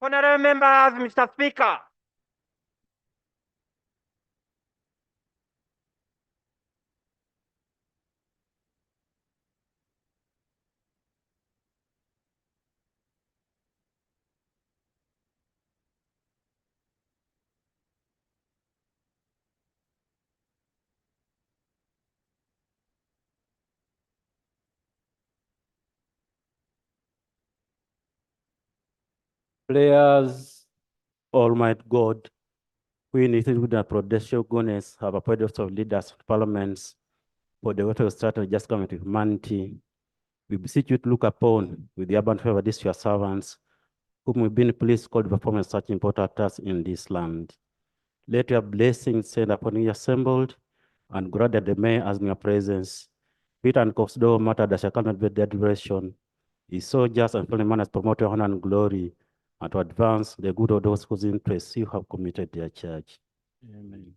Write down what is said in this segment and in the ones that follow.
Honorable members, Mr. Speaker. Players, Almighty God, we need to the prudential goodness have appointed of leaders of parliaments for the water strategy just coming to humanity. We beseech you to look upon with the abundant favor these your servants, whom we've been pleased called to perform such important tasks in this land. Let your blessings send upon you assembled, and grant that the may as in your presence. Peter and consider matter that shall come at their duration. Is so just and friendly manners promote your honor and glory, and to advance the good of those whose interests you have committed their church. Amen.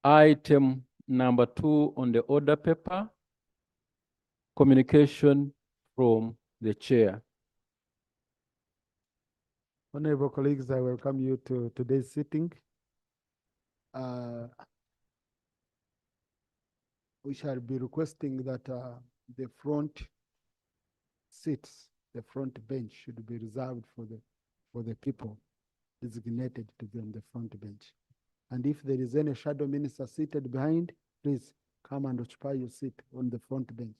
Item number 2 on the order paper, communication from the chair. Honorable colleagues, I welcome you to today's sitting. We shall be requesting that the front seats, the front bench should be reserved for the people designated to be on the front bench. And if there is any shadow minister seated behind, please come and occupy your seat on the front bench.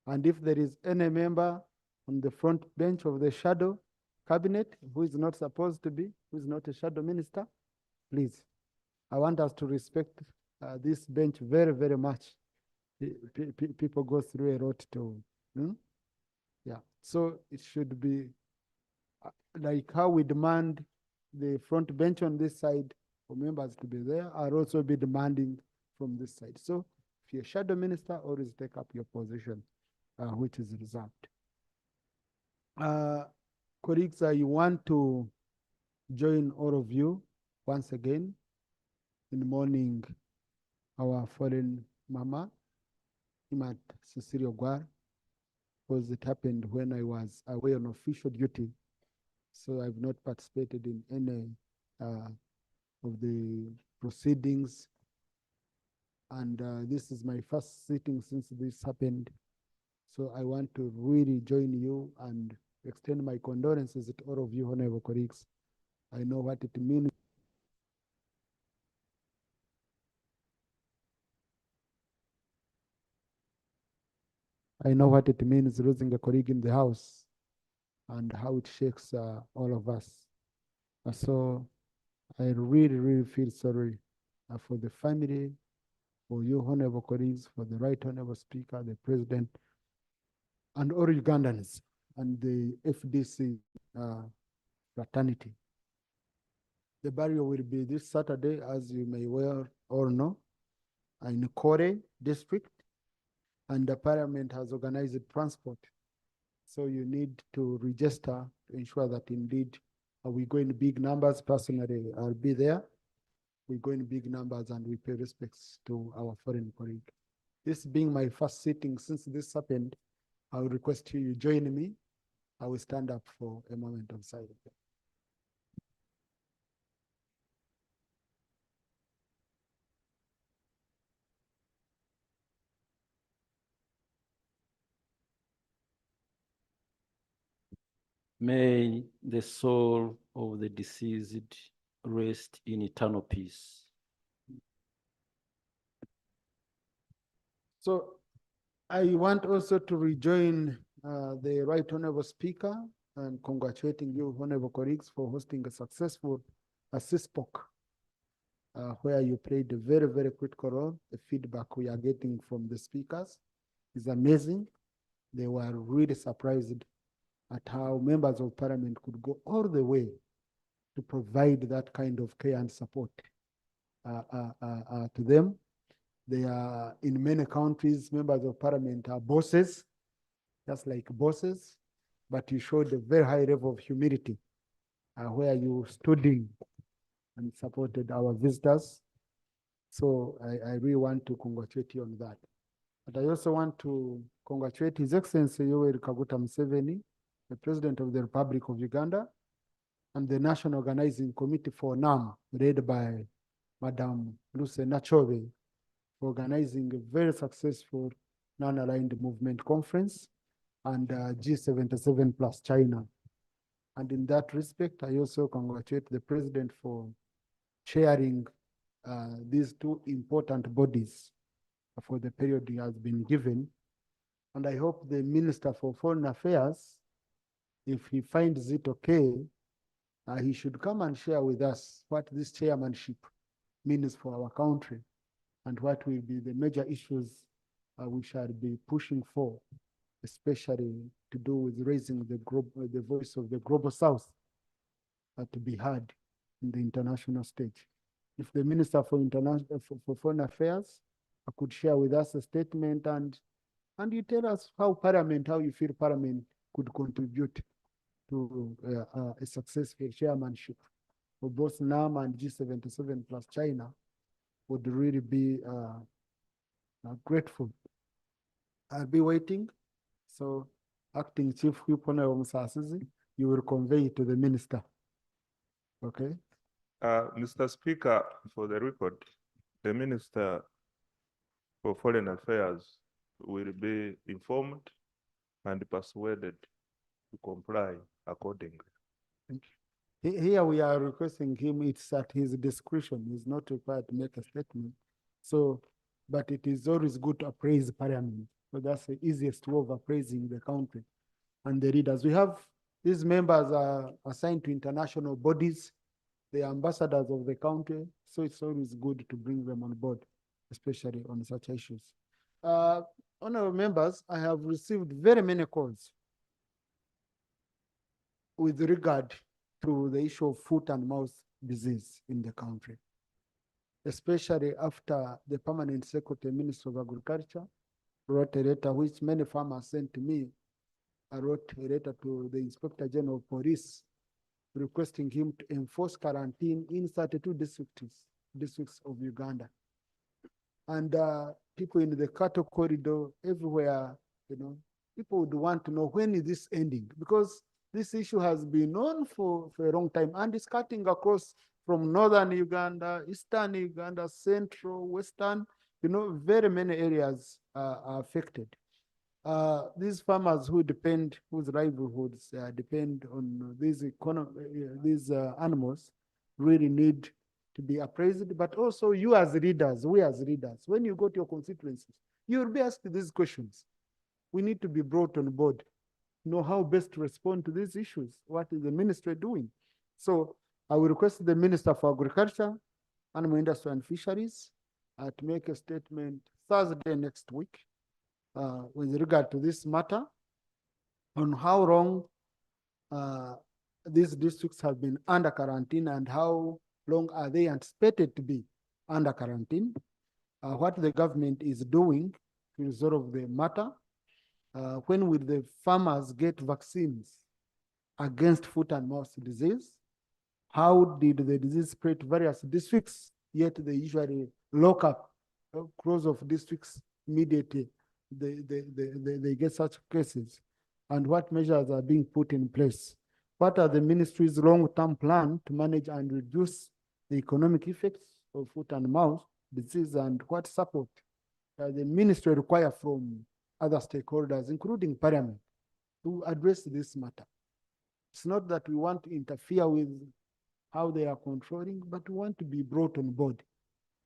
And if there is any member on the front bench of the shadow cabinet who is not supposed to be, who is not a shadow minister, please, I want us to respect this bench very, very much. People go through a lot to, yeah. So it should be like how we demand the front bench on this side for members to be there, I'll also be demanding from this side. So if you're a shadow minister, always take up your position, which is reserved. Colleagues, I want to join all of you once again in mourning our fallen mama, Imat Cecilia Gwar, because it happened when I was away on official duty. So I've not participated in any of the proceedings. And this is my first sitting since this happened. So I want to really join you and extend my condolences to all of you, honorable colleagues. I know what it means. I know what it means losing a colleague in the house and how it shakes all of us. So I really, really feel sorry for the family, for you, honorable colleagues, for the right honorable speaker, the president, and all Ugandans, and the FDC fraternity. The burial will be this Saturday, as you may well all know, in Kore district, and the parliament has organized transport. So you need to register to ensure that indeed we go in big numbers. Personally, I'll be there. We go in big numbers and we pay respects to our foreign colleague. This being my first sitting since this happened, I will request you join me. I will stand up for a moment of silence. May the soul of the deceased rest in eternal peace. So I want also to rejoin the Right Honorable Speaker and congratulating you, honorable colleagues, for hosting a successful CISPOC, where you played a very, very critical role. The feedback we are getting from the speakers is amazing. They were really surprised at how members of parliament could go all the way to provide that kind of care and support to them. They are, in many countries, members of parliament are bosses, just like bosses, but you showed a very high level of humility where you stood in and supported our visitors. So I really want to congratulate you on that. But I also want to congratulate His Excellency Yoweri Kaguta Museveni, the President of the Republic of Uganda, and the National Organizing Committee for NAM, led by Madam Luce Nachove, for organizing a very successful non-aligned movement conference and G77 plus China. And in that respect, I also congratulate the President for chairing these two important bodies for the period he has been given. And I hope the Minister for Foreign Affairs, if he finds it okay, he should come and share with us what this chairmanship means for our country and what will be the major issues we shall be pushing for, especially to do with raising the voice of the global South to be heard in the international stage. If the Minister for Foreign Affairs could share with us a statement and you tell us how you feel Parliament could contribute to a successful chairmanship for both NAM and G77 plus China, would really be grateful. I'll be waiting. So, Acting Chief Whip Honorable Musasizi, you will convey it to the Minister. Okay? Mr. Speaker, for the record, the Minister for Foreign Affairs will be informed and persuaded to comply accordingly. Thank you. Here we are requesting him, it's at his discretion. He's not required to make a statement. So, but it is always good to appraise Parliament. So that's the easiest way of appraising the country and the leaders. We have, these members are assigned to international bodies. They are ambassadors of the country. So it's always good to bring them on board, especially on such issues. Honorable members, I have received very many calls with regard to the issue of foot and mouth disease in the country, especially after the permanent secretary, Minister of Agriculture, wrote a letter which many farmers sent to me. I wrote a letter to the Inspector General of Police requesting him to enforce quarantine in 32 districts of Uganda. And people in the cattle corridor, everywhere, people would want to know when is this ending, because this issue has been on for a long time and it's cutting across from northern Uganda, eastern Uganda, central, western, very many areas are affected. These farmers whose livelihoods depend on these animals really need to be appraised, but also you as leaders, we as leaders, when you go to your constituencies, you will be asked these questions. We need to be brought on board, know how best to respond to these issues. What is the ministry doing? So I will request the Minister for Agriculture, Animal Industry and Fisheries to make a statement Thursday next week with regard to this matter on how long these districts have been under quarantine and how long are they anticipated to be under quarantine, what the government is doing to resolve the matter, when will the farmers get vaccines against foot and mouth disease, how did the disease spread to various districts, yet they usually lock up, close off districts immediately they get such cases, and what measures are being put in place. What are the ministry's long-term plan to manage and reduce the economic effects of foot and mouth disease, and what support the ministry require from other stakeholders, including Parliament, to address this matter? It's not that we want to interfere with how they are controlling, but we want to be brought on board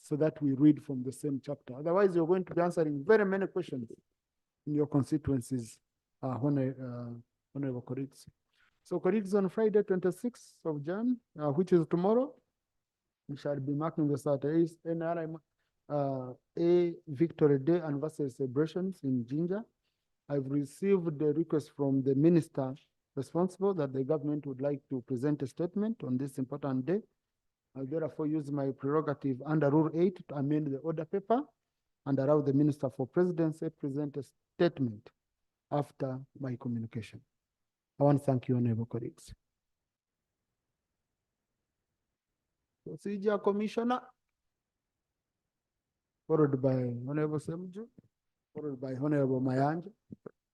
so that we read from the same chapter. Otherwise, you're going to be answering very many questions in your constituencies, honorable colleagues. So, colleagues, on Friday, 26th of Jan, which is tomorrow, we shall be marking the 38th NRM Victory Day anniversary celebrations in Jinja. I've received the request from the Minister responsible that the government would like to present a statement on this important day. I therefore use my prerogative under Rule 8 to amend the order paper and allow the Minister for Presidency to present a statement after my communication. I want to thank you, honorable colleagues. Procedure Commissioner, followed by Honorable Semju, followed by Honorable Mayanja,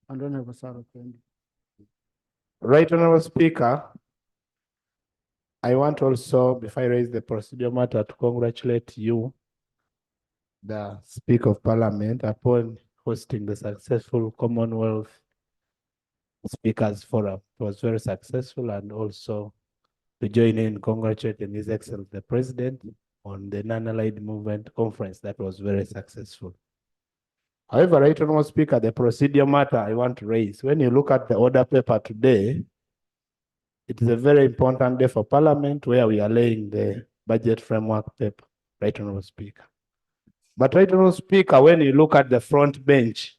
and Honorable Sarah Kendi. Right, Honorable Speaker, I want also, before I raise the procedural matter, to congratulate you, the Speaker of Parliament, upon hosting the successful Commonwealth Speakers Forum. It was very successful, and also to join in congratulating His Excellency the President on the non-allied movement conference that was very successful. However, Right, Honorable Speaker, the procedural matter I want to raise, when you look at the order paper today, it is a very important day for Parliament where we are laying the budget framework paper, Right, Honorable Speaker. But Right, Honorable Speaker, when you look at the front bench,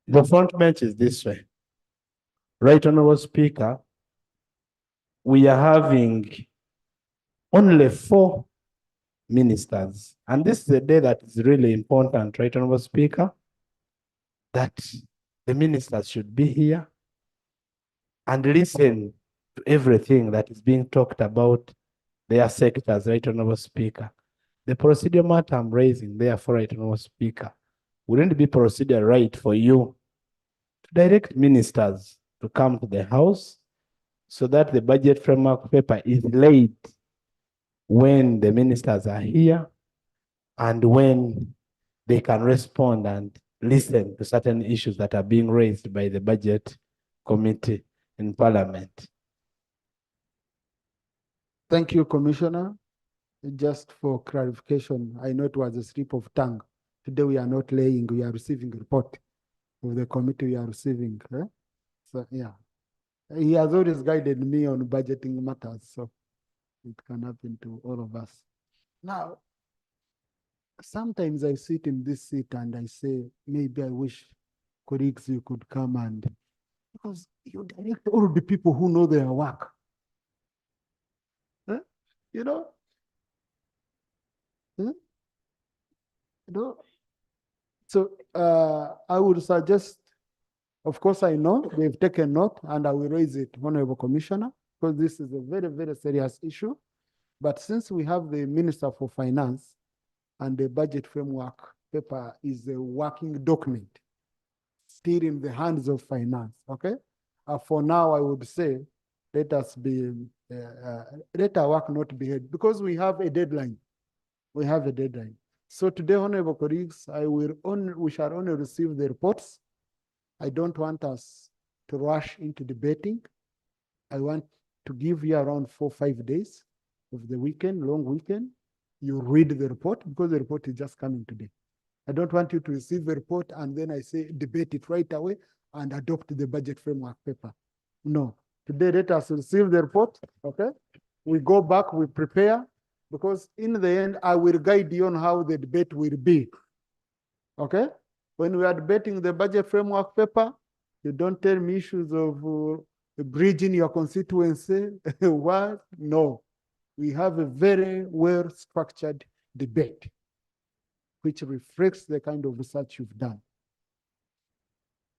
the front bench is this way. Right, Honorable Speaker, we are having only 4 ministers. And this is a day that is really important, Right, Honorable Speaker, that the ministers should be here and listen to everything that is being talked about their sectors, Right, Honorable Speaker. The procedure matter I'm raising, therefore, Right, Honorable Speaker, wouldn't it be procedure right for you to direct ministers to come to the House so that the budget framework paper is laid when the ministers are here and when they can respond and listen to certain issues that are being raised by the budget committee in Parliament? Thank you, Commissioner. Just for clarification, I know it was a slip of tongue. Today we are not laying, we are receiving a report of the committee we are receiving. So yeah, he has always guided me on budgeting matters, so it can happen to all of us. Now, sometimes I sit in this seat and I say, maybe I wish colleagues you could come and, because you direct all the people who know their work. You know? You know? So I would suggest, of course, I know they've taken note and I will raise it, Honorable Commissioner, because this is a very, very serious issue. But since we have the Minister for Finance and the budget framework paper is a working document, still in the hands of finance, okay? For now, I would say, let us be, let our work not be held, because we have a deadline. We have a deadline. So today, honorable colleagues, we shall only receive the reports. I don't want us to rush into debating. I want to give you around 4 or 5 days of the weekend, long weekend. You read the report because the report is just coming today. I don't want you to receive the report and then I say debate it right away and adopt the budget framework paper. No, today let us receive the report, okay? We go back, we prepare, because in the end, I will guide you on how the debate will be, okay? When we are debating the budget framework paper, you don't tell me issues of bridging your constituency. What? No, we have a very well-structured debate, which reflects the kind of research you've done.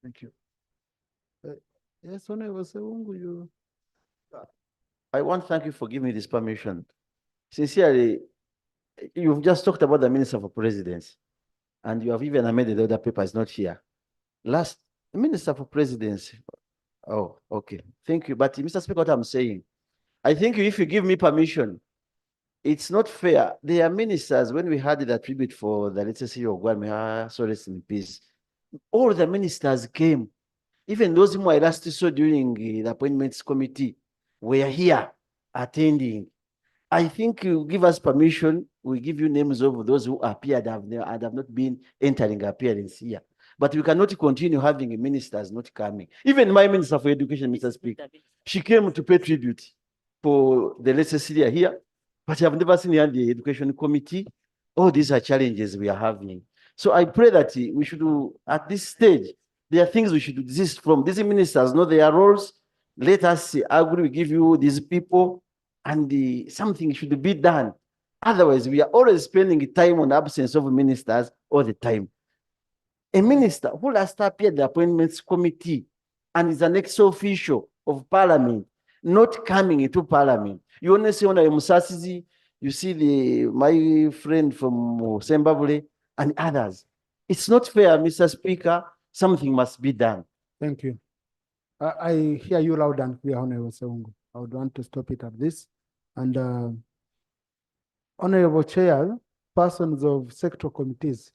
Thank you. Yes, Honorable Sewungu, you. I want to thank you for giving me this permission. Sincerely, you've just talked about the Minister for Presidency, and you have even amended the other paper is not here. Last, Minister for Presidency. Oh, okay. Thank you. But Mr. Speaker, what I'm saying, I think if you give me permission, it's not fair. There are ministers, when we had the tribute for the latest CEO of Gwame, so rest in peace, all the ministers came. Even those whom I last saw during the appointments committee were here attending. I think you give us permission, we give you names of those who appeared and have not been entering appearance here. But we cannot continue having ministers not coming. Even my Minister for Education, Mr. Speaker, she came to pay tribute for the latest Syria here, but I have never seen her in the Education Committee. All these are challenges we are having. So I pray that we should, at this stage, There are things we should desist from. These ministers know their roles. Let us agree, we give you these people, and something should be done. Otherwise, we are always spending time on the absence of ministers all the time. A minister who last appeared the appointments committee and is an ex-official of parliament, not coming into parliament. You only see on Musasizi, you see my friend from Zimbabwe and others. It's not fair, Mr. Speaker. Something must be done. Thank you. I hear you loud and clear, Honorable Seungu. I would want to stop it at this. And Honorable Chair, persons of sectoral committees,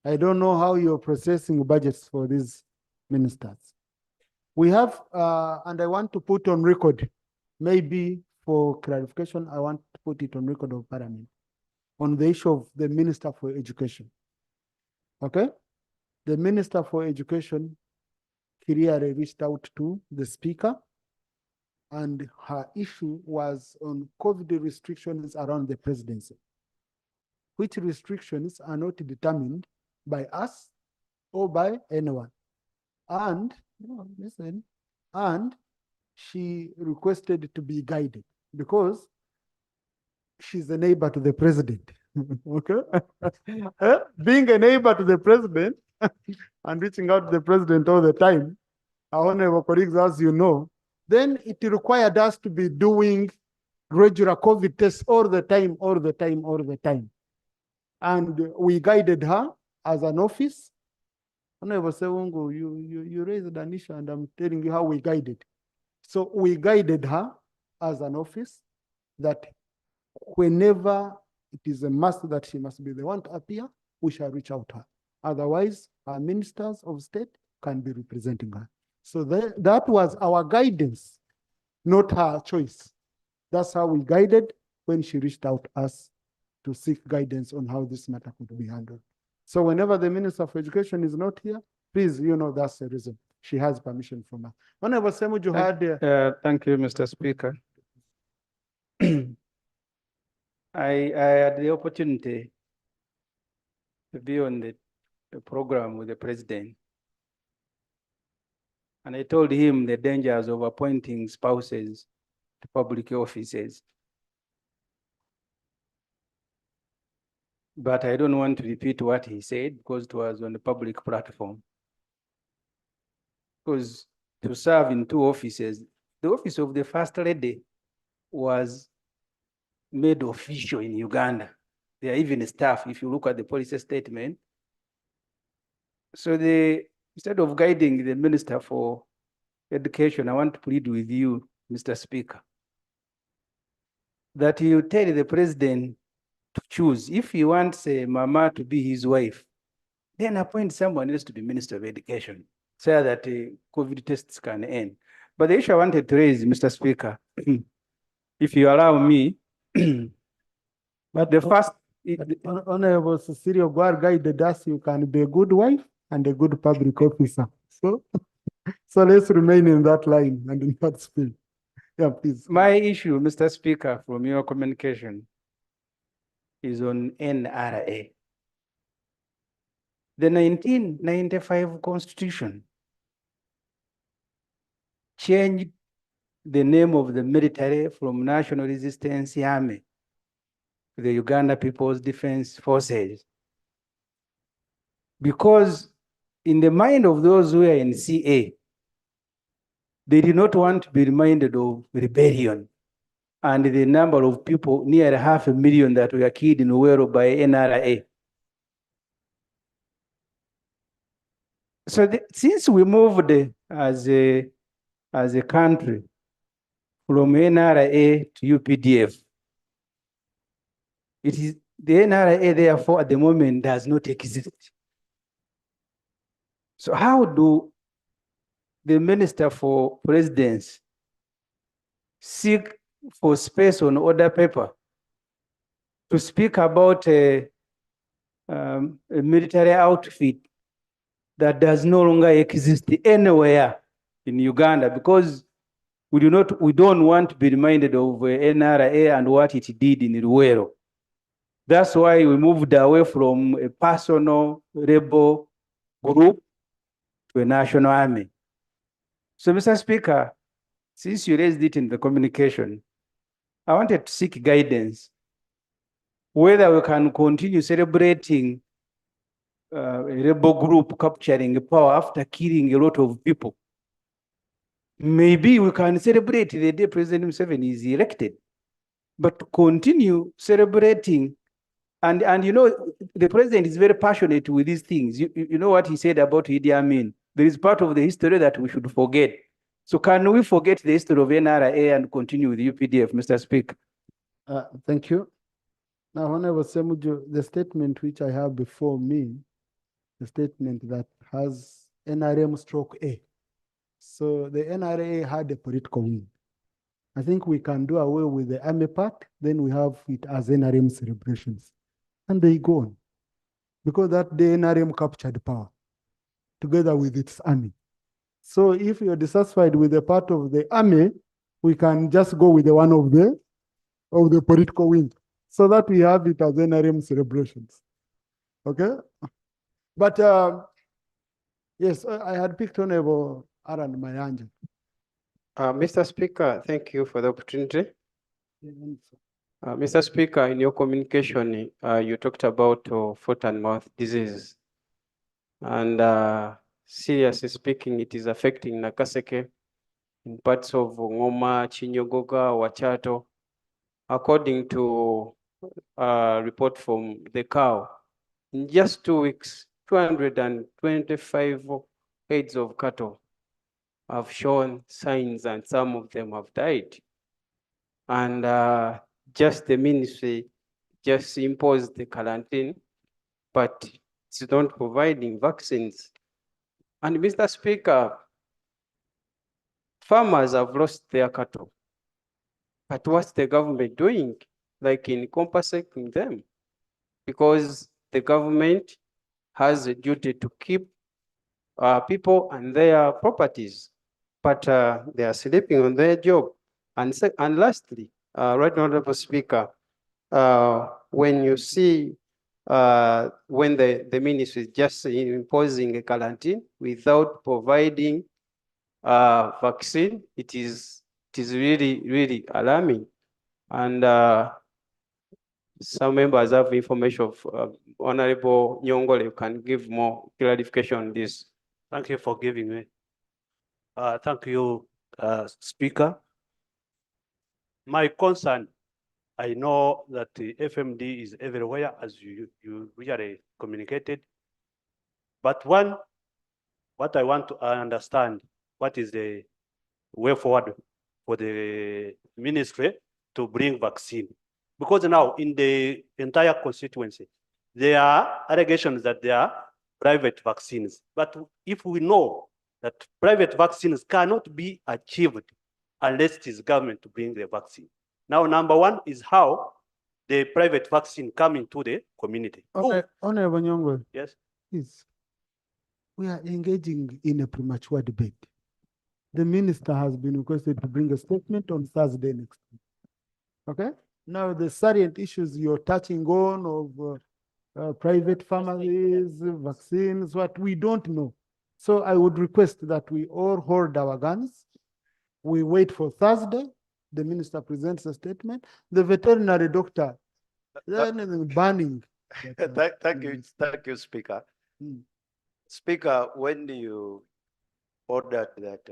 I don't know how you're processing budgets for these ministers. We have, and I want to put on record, maybe for clarification, I want to put it on record of Parliament on the issue of the Minister for Education. Okay? The Minister for Education clearly reached out to the Speaker, and her issue was on COVID restrictions around the presidency, which restrictions are not determined by us or by anyone. And, listen, and she requested to be guided because she's a neighbor to the president. Okay? Being a neighbor to the president and reaching out to the president all the time, our honorable colleagues, as you know, then it required us to be doing regular COVID tests all the time. And we guided her as an office. Honorable Seungu, you raised an issue, and I'm telling you how we guided. So we guided her as an office that whenever it is a must that she must be the one to appear, we shall reach out to her. Otherwise, our ministers of state can be representing her. So that was our guidance, not her choice. That's how we guided when she reached out to us to seek guidance on how this matter could be handled. So whenever the Minister of Education is not here, please, that's the reason. She has permission from her. Honorable Semuju had... Thank you, Mr. Speaker. I had the opportunity to be on the program with the president. And I told him the dangers of appointing spouses to public offices. But I don't want to repeat what he said because it was on the public platform. Because to serve in two offices, the office of the First Lady was made official in Uganda. There are even staff, if you look at the policy statement. So instead of guiding the Minister for Education, I want to plead with you, Mr. Speaker, that you tell the president to choose. If he wants a mama to be his wife, then appoint someone else to be Minister of Education so that COVID tests can end. But the issue I wanted to raise, Mr. Speaker, if you allow me, but the first... Honorable Cecilia Gwar guided us, you can be a good wife and a good public officer. So let's remain in that line and in that spirit. Yeah, please. My issue, Mr. Speaker, from your communication is on NRA. The 1995 Constitution changed the name of the military from National Resistance Army to the Uganda People's Defense Forces. Because in the mind of those who are in CA, they did not want to be reminded of rebellion and the number of people, near 500,000 that were killed in Uwero by NRA. So since we moved as a country from NRA to UPDF, it is the NRA, therefore, at the moment does not exist. So how do the Minister for Presidency seek for space on order paper to speak about a military outfit that does no longer exist anywhere in Uganda, because we don't want to be reminded of NRA and what it did in Luwero. That's why we moved away from a personal rebel group to a national army. So, Mr. Speaker, since you raised it in the communication, I wanted to seek guidance whether we can continue celebrating a rebel group capturing power after killing a lot of people. Maybe we can celebrate the day President Museveni is elected, but continue celebrating. And you know, the president is very passionate with these things. You know what he said about Idi Amin. There is part of the history that we should forget. So can we forget the history of NRA and continue with UPDF, Mr. Speaker? Thank you. Now, Honorable Semuju, the statement which I have before me, the statement that has NRM stroke A. So the NRA had a political wing. I think we can do away with the army part, then we have it as NRM celebrations. And they go on. Because that day NRM captured power together with its army. So if you're dissatisfied with the part of the army, we can just go with the one of the political wing, so that we have it as NRM celebrations. Okay? But yes, I had picked Honorable Aaron Mayanja. Mr. Speaker, thank you for the opportunity. Mr. Speaker, in your communication, you talked about foot and mouth disease. And seriously speaking, it is affecting Nakaseke in parts of Ngoma, Chinyogoga, Wachato. According to a report from the cow, in just 2 weeks, 225 heads of cattle have shown signs, and some of them have died. And just the ministry just imposed the quarantine, but it's not providing vaccines. And Mr. Speaker, farmers have lost their cattle. But what's the government doing, like in compensating them? Because the government has a duty to keep people and their properties, but they are sleeping on their job. And lastly, Right Honorable Speaker, when you see when the ministry is just imposing a quarantine without providing vaccine, it is really, really alarming. And some members have information of Honorable Nyongole can give more clarification on this. Thank you for giving me. Thank you, Speaker. My concern, I know that the FMD is everywhere, as you really communicated. But what I want to understand, what is the way forward for the ministry to bring vaccine? Because now in the entire constituency, there are allegations that there are private vaccines. But if we know that private vaccines cannot be achieved unless it is government to bring the vaccine. Now, number one is how the private vaccine come into the community. Honorable Nyong'o. Yes. Please. We are engaging in a premature debate. The minister has been requested to bring a statement on Thursday next week. Okay? Now, the salient issues you're touching on of private families, vaccines, what we don't know. So I would request that we all hold our guns. We wait for Thursday. The minister presents a statement. The veterinary doctor, banning. Thank you, Speaker. Speaker, when you ordered that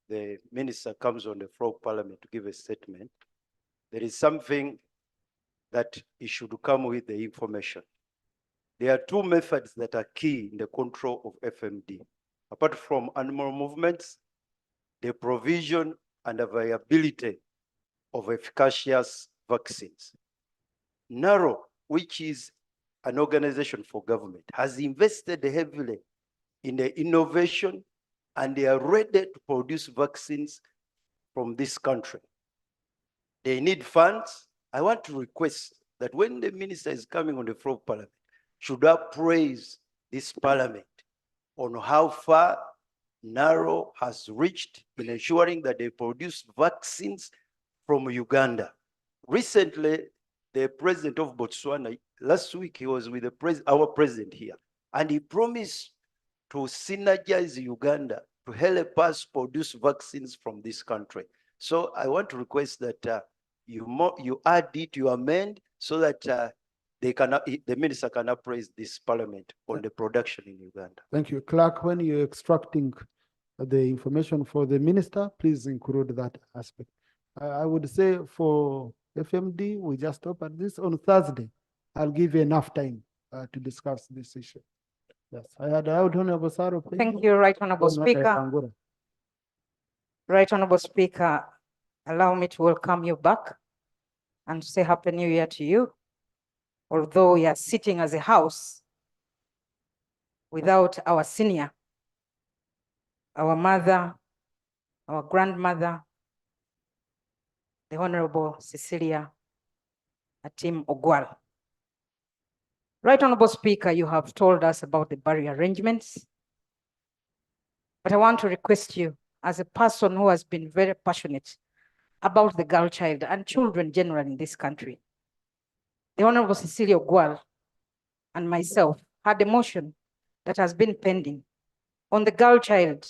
the minister comes on the floor of Parliament to give a statement, there is something that he should come with the information. There are two methods that are key in the control of FMD. Apart from animal movements, the provision and availability of efficacious vaccines. NARO, which is an organization for government, has invested heavily in the innovation, and they are ready to produce vaccines from this country. They need funds. I want to request that when the minister is coming on the floor of Parliament, should I praise this Parliament on how far NARO has reached in ensuring that they produce vaccines from Uganda. Recently, the president of Botswana, last week he was with our president here, and he promised to synergize Uganda to help us produce vaccines from this country. So I want to request that you add it, you amend, so that the minister can appraise this parliament on the production in Uganda. Thank you. Clerk, when you're extracting the information for the minister, please include that aspect. I would say for FMD, we just stop at this on Thursday. I'll give you enough time to discuss this issue. Yes, I had Honorable Saro. Thank you, Right Honorable Speaker. Right Honorable Speaker, allow me to welcome you back and say Happy New Year to you. Although we are sitting as a house without our senior, our mother, our grandmother, the Honorable Cecilia Atim Ogwal. Right Honorable Speaker, you have told us about the barrier arrangements, but I want to request you, as a person who has been very passionate about the girl child and children generally in this country, the Honorable Cecilia Ogwal and myself had a motion that has been pending on the girl child,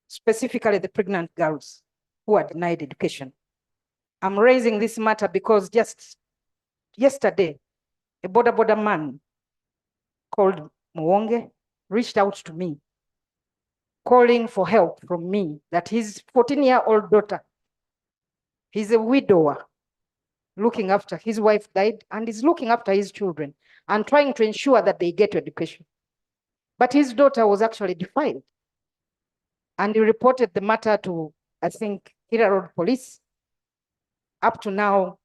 specifically the pregnant girls who are denied education. I'm raising this matter because just yesterday, a border man called Mwonge reached out to me, calling for help from me that his 14-year-old daughter, he's a widower, looking after, his wife died, and is looking after his children and trying to ensure that they get education. But his daughter was actually defiled. And he reported the matter to, I think, Hira Road Police. Up to now,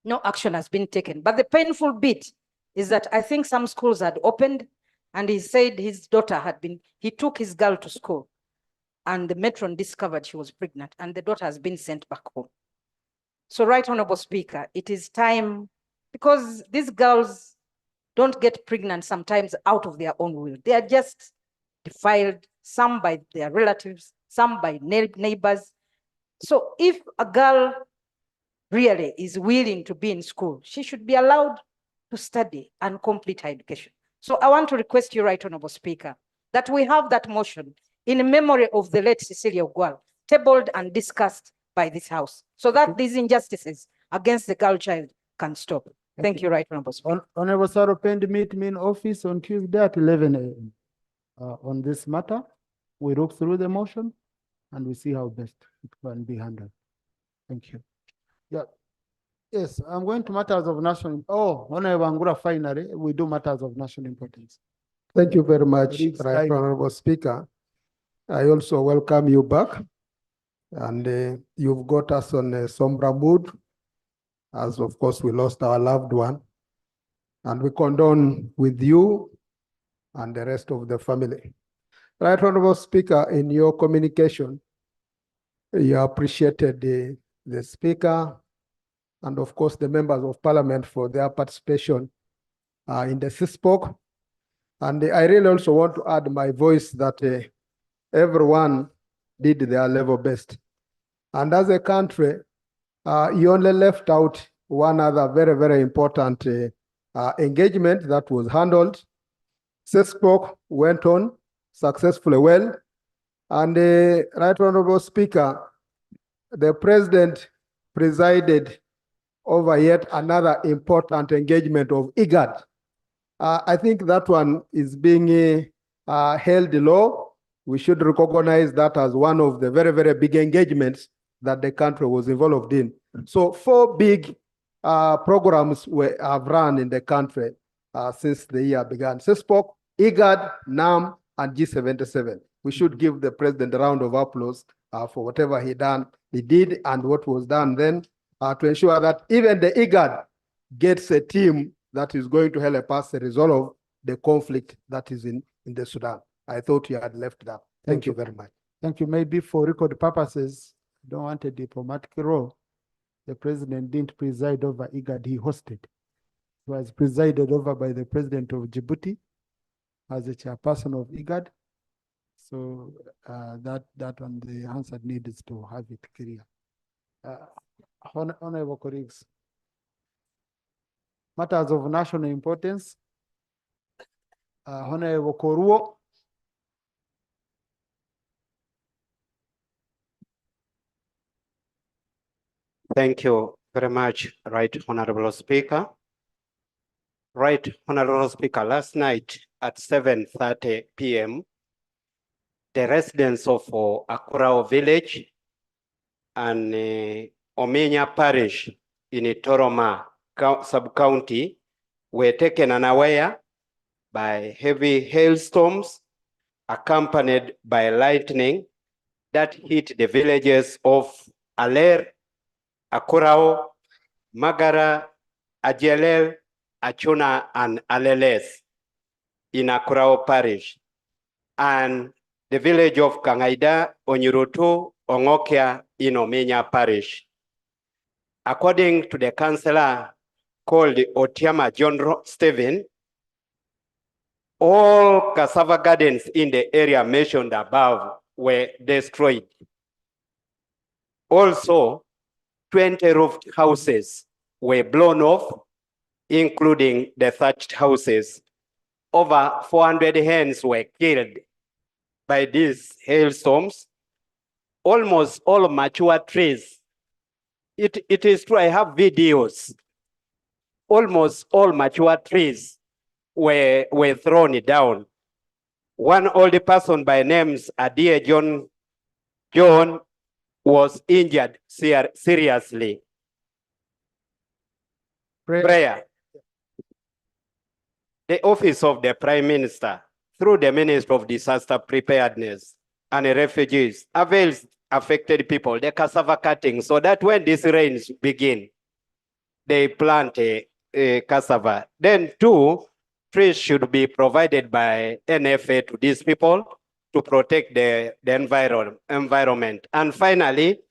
no action has been taken. But the painful bit is that I think some schools had opened, and he said his daughter he took his girl to school, and the matron discovered she was pregnant, and the daughter has been sent back home. So, Right Honorable Speaker, it is time, because these girls don't get pregnant sometimes out of their own will. They are just defiled, some by their relatives, some by neighbors. So if a girl really is willing to be in school, she should be allowed to study and complete her education. So I want to request you, Right Honorable Speaker, that we have that motion in memory of the late Cecilia Ogwal, tabled and discussed by this House, so that these injustices against the girl child can stop. Thank you, Right Honorable Speaker. Honorable Saro Pend, meet me in office on Tuesday at 11 a.m. On this matter. We look through the motion and we see how best it can be handled. Thank you. Yeah. Yes, I'm going to matters of national. Oh, Honorable Angura, finally, we do matters of national importance. Thank you very much, Colleagues, Right Honorable Speaker. I also welcome you back, and you've got us on a somber mood, as of course we lost our loved one, and we condone with you and the rest of the family. Right Honorable Speaker, in your communication, you appreciated the Speaker and of course the members of Parliament for their participation in the CISPOC. And I really also want to add my voice that everyone did their level best. And as a country, you only left out one other very, very important engagement that was handled. CISPOC went on successfully well. And Right Honorable Speaker, the President presided over yet another important engagement of IGAD. I think that one is being held low. We should recognize that as one of the very, very big engagements that the country was involved in. So 4 big programs have run in the country since the year began. CISPOC, IGAD, NAM, and G77. We should give the President a round of applause for whatever he did and what was done then to ensure that even the IGAD gets a team that is going to help us resolve the conflict that is in the Sudan. I thought you had left that. Thank you very much. Thank you. Maybe for record purposes, I don't want a diplomatic role. The President didn't preside over IGAD, he hosted. It was presided over by the President of Djibouti as the chairperson of IGAD. So that one, the answer needs to have it clear. Honorable colleagues, matters of national importance. Honorable Koruo. Thank you very much, Right Honorable Speaker. Right Honorable Speaker, last night at 7:30 p.m., the residents of Akurao village and Omenya parish in Toroma sub-county were taken unaware by heavy hailstorms accompanied by lightning that hit the villages of Aler, Akurao, Magara, Ajelel, Achuna, and Aleles in Akurao parish, and the village of Kangaida, Onyurutu, Ongokia in Omenya parish. According to the councillor called Otiama John Stephen, all cassava gardens in the area mentioned above were destroyed. Also, 20 roofed houses were blown off, including the thatched houses. Over 400 hens were killed by these hailstorms. Almost all mature trees. It is true, I have videos. Almost all mature trees were thrown down. One older person by names Adie John was injured seriously. Prayer. The office of the Prime Minister, through the Minister of Disaster Preparedness and Refugees, avails affected people the cassava cutting so that when these rains begin, they plant a cassava. Then two, trees should be provided by NFA to these people to protect the environment. And finally,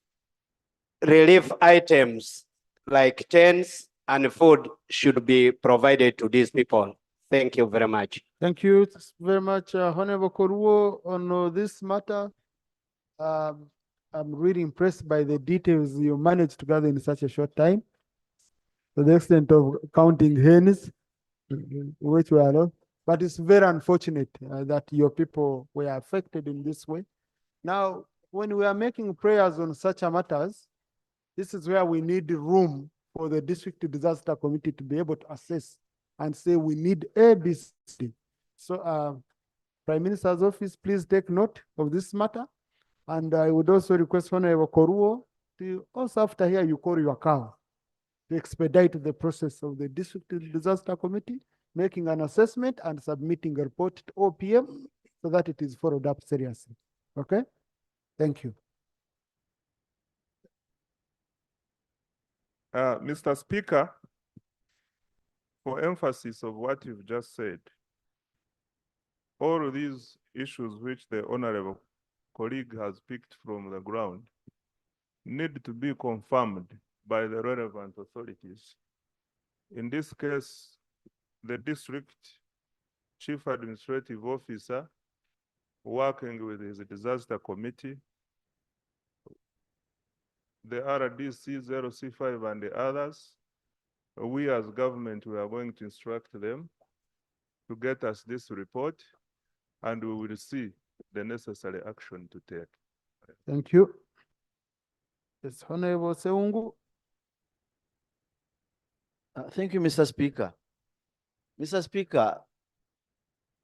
relief items like tents and food should be provided to these people. Thank you very much. Thank you very much, Honorable Koruo, on this matter. I'm really impressed by the details you managed to gather in such a short time. To the extent of counting hens, which were a lot. But it's very unfortunate that your people were affected in this way. Now, when we are making prayers on such matters, this is where we need room for the district disaster committee to be able to assess and say we need ABC. So, Prime Minister's office, please take note of this matter. And I would also request Honorable Koruo to also, after here, you call your cow to expedite the process of the district disaster committee, making an assessment and submitting a report to OPM so that it is followed up seriously. Okay? Thank you. Mr. Speaker, for emphasis of what you've just said, all of these issues which the honorable colleague has picked from the ground need to be confirmed by the relevant authorities. In this case, the district chief administrative officer working with his disaster committee, the RDC 0C5 and the others, we as government, we are going to instruct them to get us this report and we will see the necessary action to take. Thank you. Yes, Honorable Seungu. Thank you, Mr. Speaker. Mr. Speaker,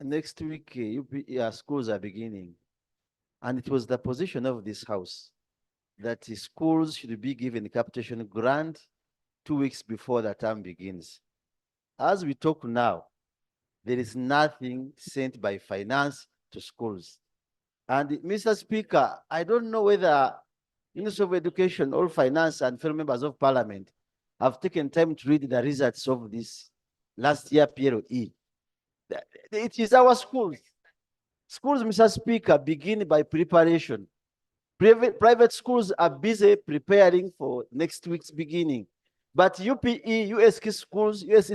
next week, schools are beginning. And it was the position of this House that the schools should be given capitation grant 2 weeks before the term begins. As we talk now, there is nothing sent by finance to schools. And Mr. Speaker, I don't know whether Minister of Education or Finance and fellow members of Parliament have taken time to read the results of this last year PLE. It is our schools. Schools, Mr. Speaker, begin by preparation. Private schools are busy preparing for next week's beginning. But UPE, USC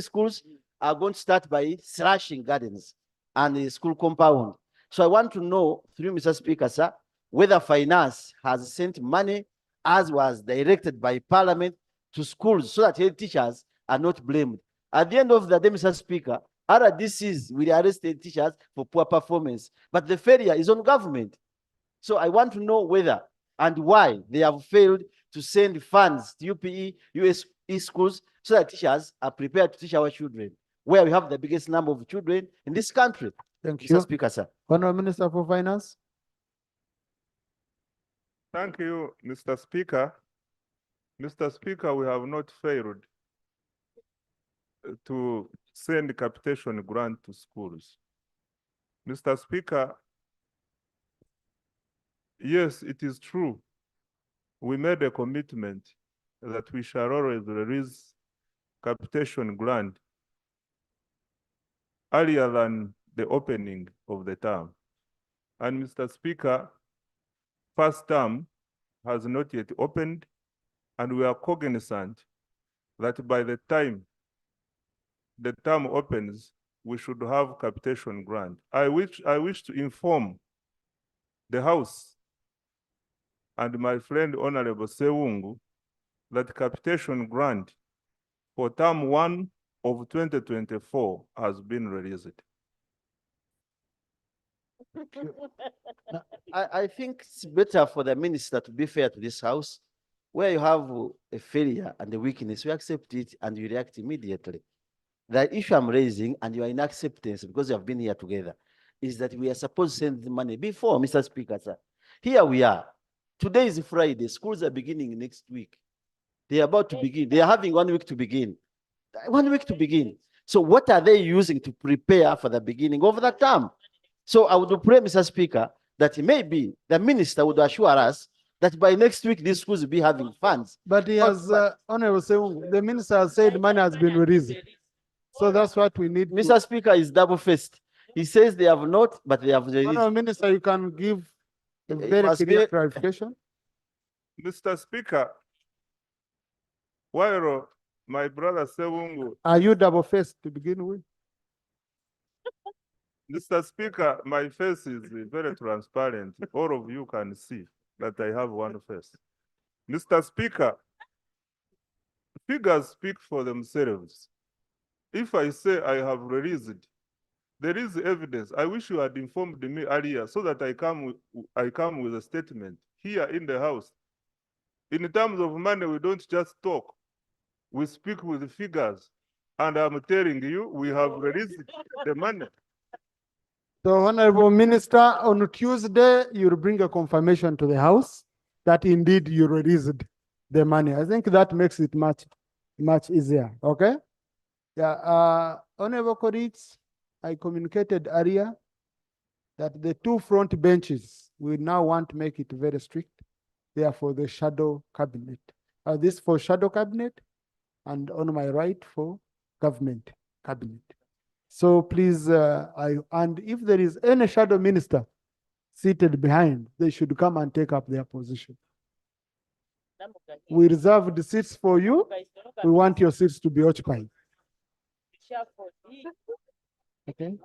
schools are going to start by slashing gardens and the school compound. So I want to know, through Mr. Speaker, sir, whether finance has sent money as was directed by Parliament to schools so that head teachers are not blamed. At the end of the day, Mr. Speaker, RDCs will arrest the teachers for poor performance, but the failure is on government. So I want to know whether and why they have failed to send funds to UPE, USE schools, so that teachers are prepared to teach our children, where we have the biggest number of children in this country. Thank Mr. you. Speaker, sir. Honorable Minister for Finance. Thank you, Mr. Speaker. Mr. Speaker, we have not failed to send capitation grant to schools. Mr. Speaker, yes, it is true. We made a commitment that we shall always release capitation grant earlier than the opening of the term. And Mr. Speaker, first term has not yet opened, and we are cognizant that by the time the term opens, we should have capitation grant. I wish to inform the House and my friend Honorable Sewungu that capitation grant for term 1 of 2024 has been released. I think it's better for the minister to be fair to this House. Where you have a failure and a weakness, you accept it and you react immediately. The issue I'm raising, and you are in acceptance because you have been here together, is that we are supposed to send the money before, Mr. Speaker, sir. Here we are. Today is Friday. Schools are beginning next week. They are about to begin. They are having 1 week to begin. 1 week to begin. So what are they using to prepare for the beginning of the term? So I would pray, Mr. Speaker, that maybe the minister would assure us that by next week, these schools will be having funds. But he has, Honorable Sewungu, the minister has said money has been released. So that's what we need. Mr. Speaker is double-faced. He says they have not, but they have released. Honorable Minister, you can give a It very must clear be- clarification. Mr. Speaker, while my brother Sewungu, Are you double-faced to begin with? Mr. Speaker, my face is very transparent. All of you can see that I have one face. Mr. Speaker, figures speak for themselves. If I say I have released, there is evidence. I wish you had informed me earlier so that I come with a statement here in the House. In terms of money, we don't just talk. We speak with figures. And I'm telling you, we have released the money. So Honorable Minister, on Tuesday, you'll bring a confirmation to the House that indeed you released the money. I think that makes it much easier, okay? Yeah, Honorable colleagues, I communicated earlier that the two front benches, we now want to make it very strict. They are for the shadow cabinet. This for shadow cabinet, and on my right for government cabinet. So please, and if there is any shadow minister seated behind, they should come and take up their position. We reserve the seats for you. We want your seats to be occupied. Okay.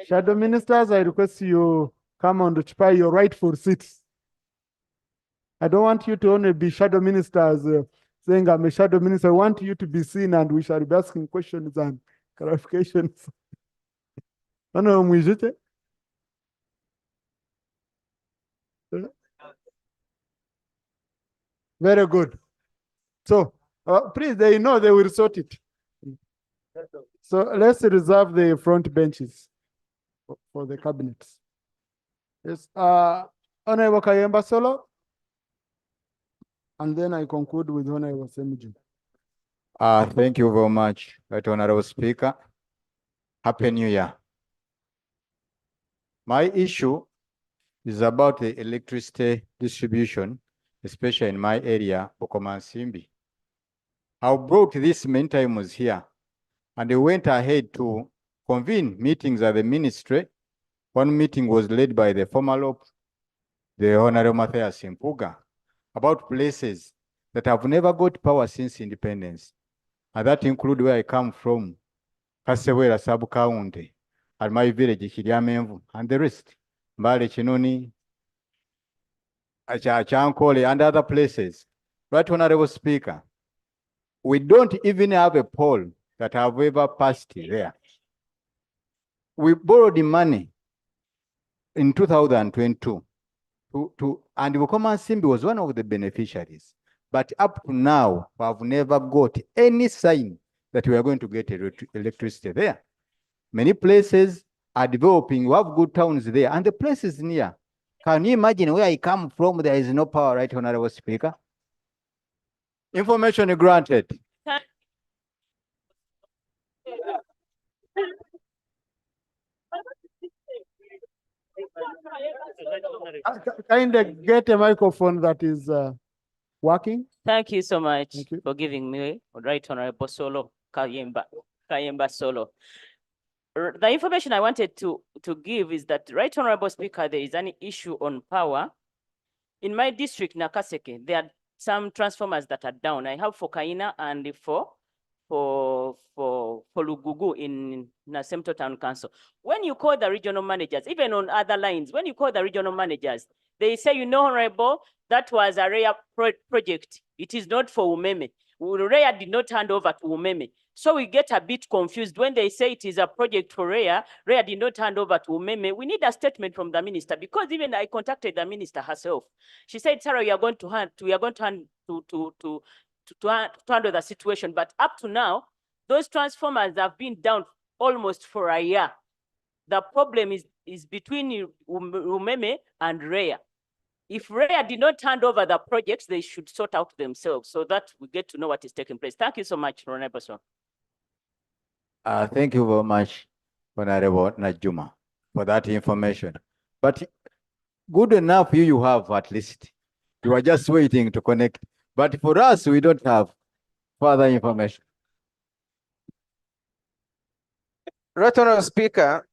Shadow ministers, I request you come and occupy your rightful seats. I don't want you to only be shadow ministers saying I'm a shadow minister. I want you to be seen and we shall be asking questions and clarifications. Very good. So, please, they know they will sort it. So let's reserve the front benches for the cabinets. Yes, Honorable Kayemba Solo. And then I conclude with Honorable Semiju. Thank you very much, Right Honorable Speaker. Happy New Year. My issue is about the electricity distribution, especially in my area, Okomansimbi. I brought this many times here, and they went ahead to convene meetings at the ministry. One meeting was led by the former LOP, the Honorable Matthias Impuga, about places that have never got power since independence. And that include where I come from, Kasewera sub-county, and my village, Kiriamenvu, and the rest, Mbale Chinoni, Chankole, and other places. Right, Honorable Speaker, we don't even have a poll that have ever passed there. We borrowed the money in 2022 and Bukomansimbi was one of the beneficiaries. But up to now, we have never got any sign that we are going to get electricity there. Many places are developing, we have good towns there, and the place is near. Can you imagine where I come from? There is no power, right, Honorable Speaker? Information granted. Kind of get a microphone that is working. Thank you so much Thank you. for giving me Right Honorable Solo Kayemba Solo. The information I wanted to give is that, Right Honorable Speaker, there is an issue on power. In my district, Nakaseke, there are some transformers that are down. I have for Kaina and for Lugugu in Nasemto Town Council. When you call the regional managers, even on other lines, when you call the regional managers, they say, you know, Honorable, that was a rare project. It is not for Umeme. REA did not hand over to Umeme. So we get a bit confused when they say it is a project for REA did not hand over to Umeme. We need a statement from the minister, because even I contacted the minister herself. She said, Sarah, we are going to handle the situation. But up to now, those transformers have been down almost for a year. The problem is between Umeme and REA. If REA did not hand over the projects, they should sort out themselves so that we get to know what is taking place. Thank you so much, Honorable Son. Thank you very much, Honorable Najuma, for that information. But good enough you have at least. You are just waiting to connect. But for us, we don't have further information. Right Honorable Speaker,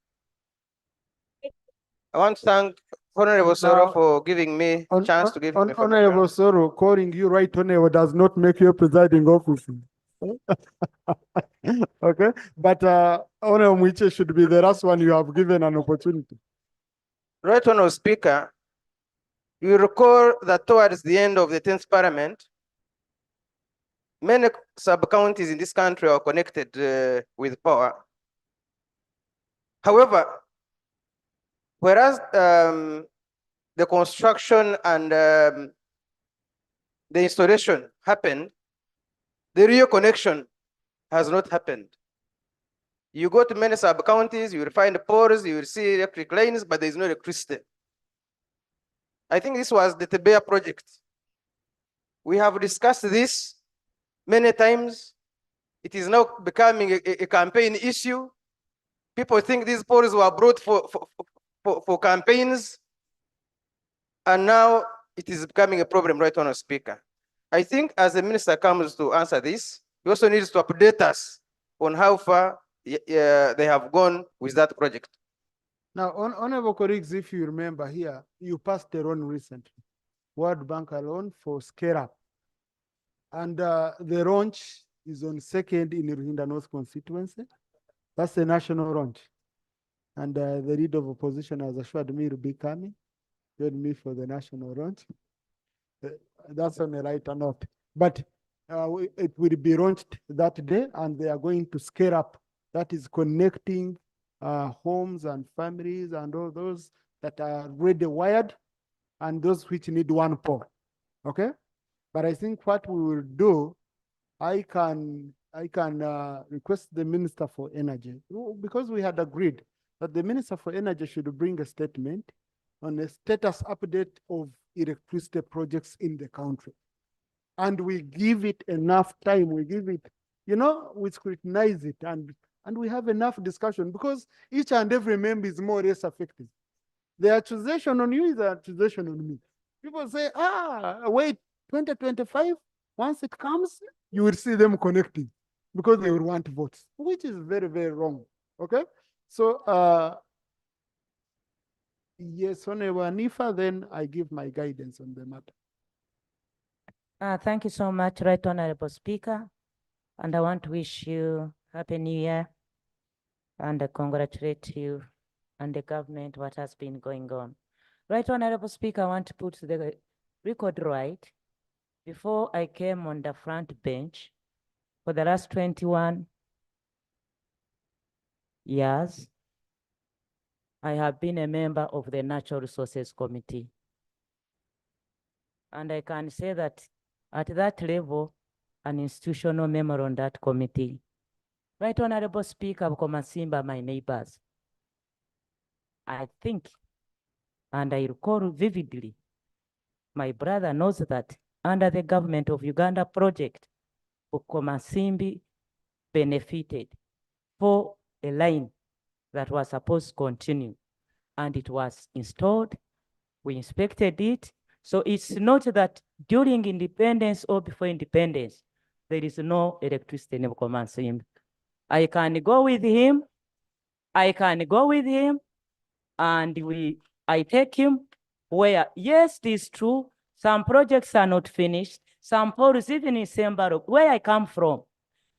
I want to thank Honorable Soro for giving me a chance to give Honorable Soro, calling you Right Honorable does not make you a presiding officer. Okay, but Honorable Mwiche should be the last one you have given an opportunity. Right Honorable Speaker, you recall that towards the end of the 10th Parliament, many sub-counties in this country are connected with power. However, whereas the construction and the installation happened, the real connection has not happened. You go to many sub-counties, you will find poles, you will see electric lines, but there is no electricity. I think this was the Tebea project. We have discussed this many times. It is now becoming a campaign issue. People think these poles were brought for campaigns, and now it is becoming a problem, Right Honorable Speaker. I think as the minister comes to answer this, he also needs to update us on how far they have gone with that project. Now, Honorable colleagues, if you remember here, you passed a loan recently, World Bank loan for scale up. And the launch is on 2nd in Ruhinda North constituency. That's the national launch. And the leader of opposition has assured me to be coming, join me for the national launch. That's on a lighter note. But it will be launched that day, and they are going to scale up. That is connecting homes and families and all those that are already wired and those which need one pole. Okay? But I think what we will do, I can request the Minister for Energy, because we had agreed that the Minister for Energy should bring a statement on a status update of electricity projects in the country. And we give it enough time, we give it, you know, we scrutinize it and we have enough discussion, because each and every member is more or less affected. The accusation on you is an accusation on me. People say, wait, 2025, once it comes, you will see them connecting because they will want votes, which is very, very wrong. Okay? So, yes, Honorable Anifa, then I give my guidance on the matter. Thank you so much, Right Honorable Speaker. And I want to wish you Happy New Year and congratulate you and the government what has been going on. Right Honorable Speaker, I want to put the record right. Before I came on the front bench, for the last 21 years, I have been a member of the Natural Resources Committee. And I can say that At that level, an institutional member on that committee. Right Honorable Speaker, Bukomasimba, my neighbors. I think, and I recall vividly, my brother knows that under the government of Uganda project, Bukomasimbi benefited for a line that was supposed to continue, and it was installed. We inspected it. So it's not that during independence or before independence, there is no electricity in Bukomasimbi. I can go with him. And I take him where, yes, it is true, some projects are not finished, some poles, even in Sembaro, where I come from.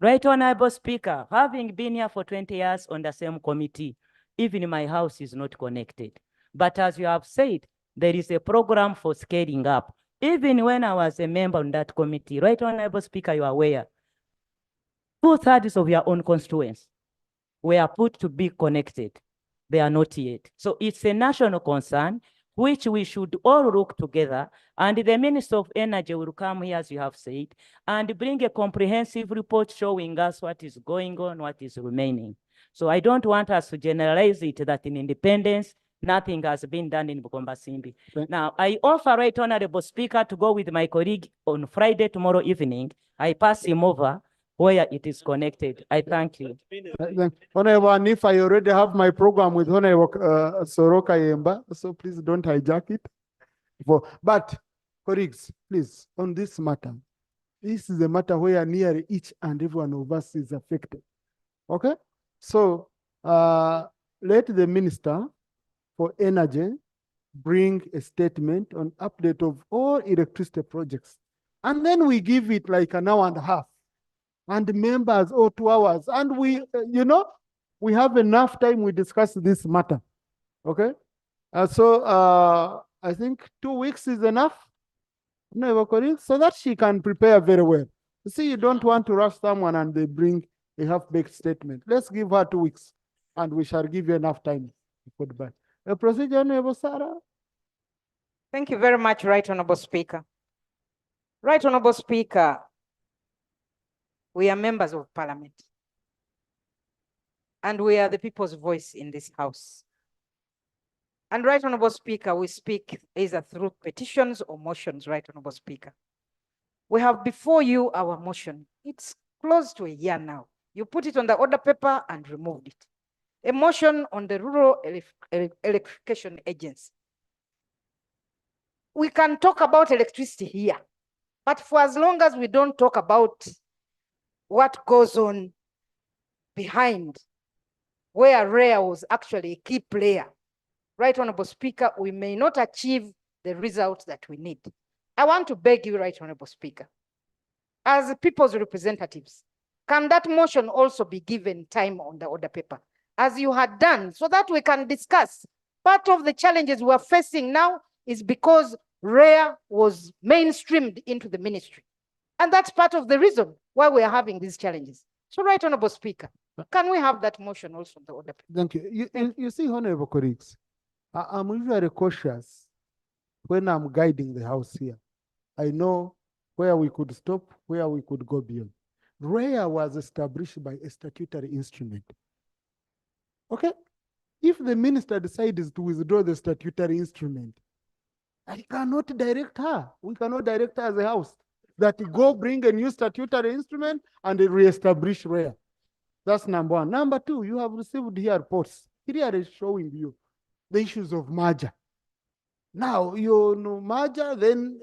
Right Honorable Speaker, having been here for 20 years on the same committee, even my house is not connected. But as you have said, there is a program for scaling up. Even when I was a member on that committee, Right Honorable Speaker, you are aware, 2/3 of your own constituents were put to be connected. They are not yet. So it's a national concern, which we should all look together. And the Minister of Energy will come here, as you have said, and bring a comprehensive report showing us what is going on, what is remaining. So I don't want us to generalize it that in independence, nothing has been done in Bukombasimbi. Now, I offer Right Honorable Speaker to go with my colleague on Friday, tomorrow evening. I pass him over where it is connected. I thank you. Honorable, and if I already have my program with Honorable Soroka Yemba, so please don't hijack it. But, colleagues, please, on this matter, this is a matter where nearly each and every one of us is affected. Okay? So, let the Minister for Energy bring a statement on update of all electricity projects. And then we give it like an hour and a half. And members, 2 hours. And we, we have enough time we discuss this matter. Okay? So I think 2 weeks is enough. So that she can prepare very well. You see, you don't want to rush someone and they bring a half-baked statement. Let's give her 2 weeks and we shall give you enough time to put back. A procedure, Honorable Sarah. Thank you very much, Right Honorable Speaker. Right Honorable Speaker, we are members of Parliament. And we are the people's voice in this House. And Right Honorable Speaker, we speak either through petitions or motions, Right Honorable Speaker. We have before you our motion. It's close to a year now. You put it on the order paper and removed it. A motion on the Rural Electrification Agency. We can talk about electricity here, but for as long as we don't talk about what goes on behind, where REA was actually a key player, Right Honorable Speaker, we may not achieve the results that we need. I want to beg you, Right Honorable Speaker, as people's representatives, can that motion also be given time on the order paper, as you had done, so that we can discuss? Part of the challenges we are facing now is because REA was mainstreamed into the ministry. And that's part of the reason why we are having these challenges. So, Right Honorable Speaker, can we have that motion also on the order paper? Thank you. You see, Honorable colleagues, I'm usually cautious when I'm guiding the House here. I know where we could stop, where we could go beyond. REA was established by a statutory instrument. Okay? If the minister decides to withdraw the statutory instrument, I cannot direct her. We cannot direct her as a House that go bring a new statutory instrument and reestablish REA. That's number one. Number two, you have received here reports clearly showing you the issues of merger. Now, merger, then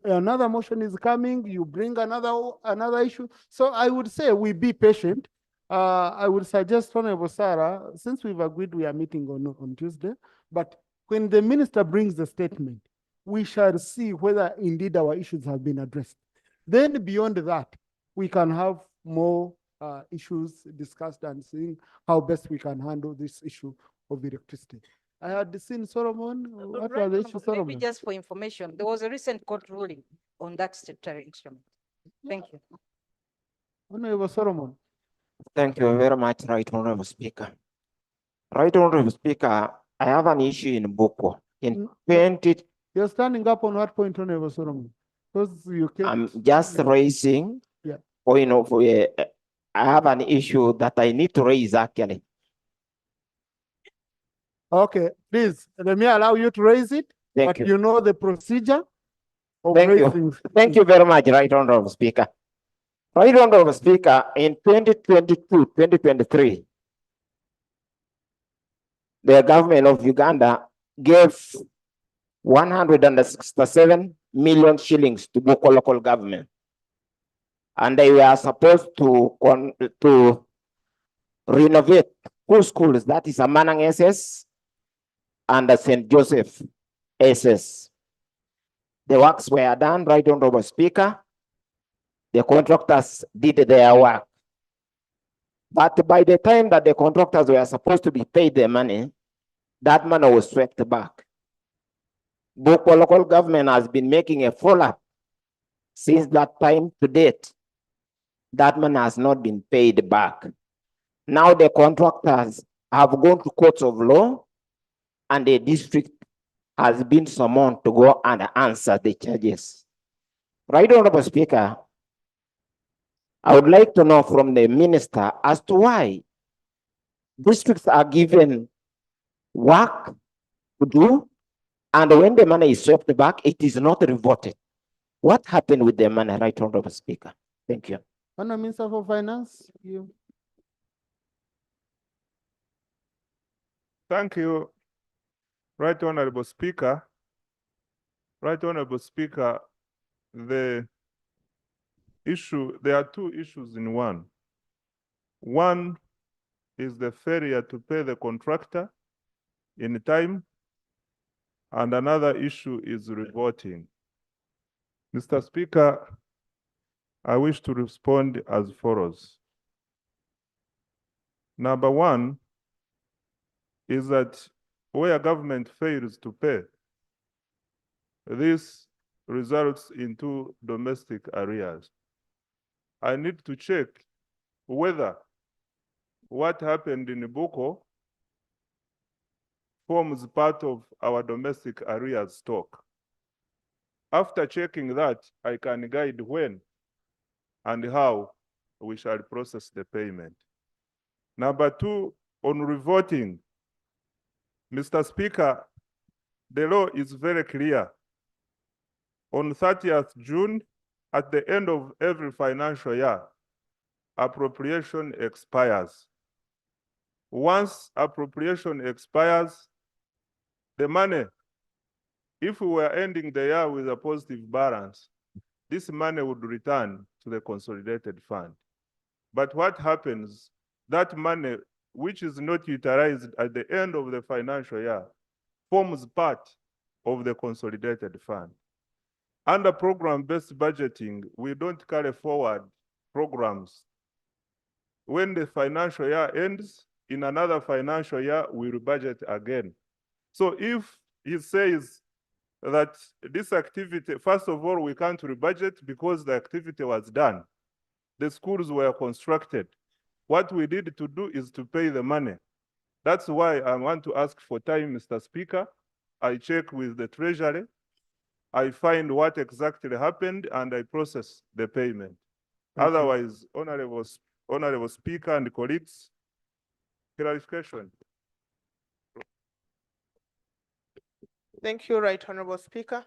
another motion is coming, you bring another issue. So I would say we be patient. I would suggest, Honorable Sarah, since we've agreed we are meeting on Tuesday, but when the minister brings the statement, we shall see whether indeed our issues have been addressed. Then beyond that, we can have more issues discussed and seeing how best we can handle this issue of electricity. I had seen Solomon. What Right, was the issue, Solomon? maybe just for information, there was a recent court ruling on that statutory instrument. Thank you. Honorable Solomon. Thank you very much, Right Honorable Speaker. Right Honorable Speaker, I have an issue in Boko. In 20... You're standing up on what point, Honorable Solomon? Because you kept. I'm just raising, Yeah. I have an issue that I need to raise actually. Okay, please, let me allow you to raise it. Thank but you. you know the procedure of Thank raising. you. Thank you very much, Right Honorable Speaker. Right Honorable Speaker, in 2022, 2023, the government of Uganda gave 167 million shillings to Boko local government. And they were supposed to renovate two schools, that is Amanang SS and St. Joseph SS. The works were done, Right Honorable Speaker. The contractors did their work. But by the time that the contractors were supposed to be paid their money, that money was swept back. Boko local government has been making a follow-up since that time to date. That money has not been paid back. Now the contractors have gone to courts of law and the district has been summoned to go and answer the charges. Right, Honorable Speaker, I would like to know from the minister as to why districts are given work to do, and when the money is swept back, it is not reverted. What happened with the money, Right Honorable Speaker? Thank you. Honourable Minister for Finance, you. Thank you, Right Honorable Speaker. Right Honorable Speaker, there are two issues in one. One is the failure to pay the contractor in time, and another issue is reporting. Mr. Speaker, I wish to respond as follows. Number one is that where government fails to pay, this results into domestic arrears. I need to check whether what happened in Boko forms part of our domestic arrears stock. After checking that, I can guide when and how we shall process the payment. Number two, on revoting, Mr. Speaker, the law is very clear. On 30th June, at the end of every financial year, appropriation expires. Once appropriation expires, the money, if we were ending the year with a positive balance, this money would return to the consolidated fund. But what happens, that money, which is not utilized at the end of the financial year, forms part of the consolidated fund. Under program-based budgeting, we don't carry forward programs. When the financial year ends, in another financial year, we rebudget again. So if he says that this activity, first of all, we can't rebudget because the activity was done. The schools were constructed. What we need to do is to pay the money. That's why I want to ask for time, Mr. Speaker. I check with the Treasury. I find what exactly happened and I process the payment. Otherwise, Honorable Speaker and colleagues, clarification. Thank you, Right Honorable Speaker.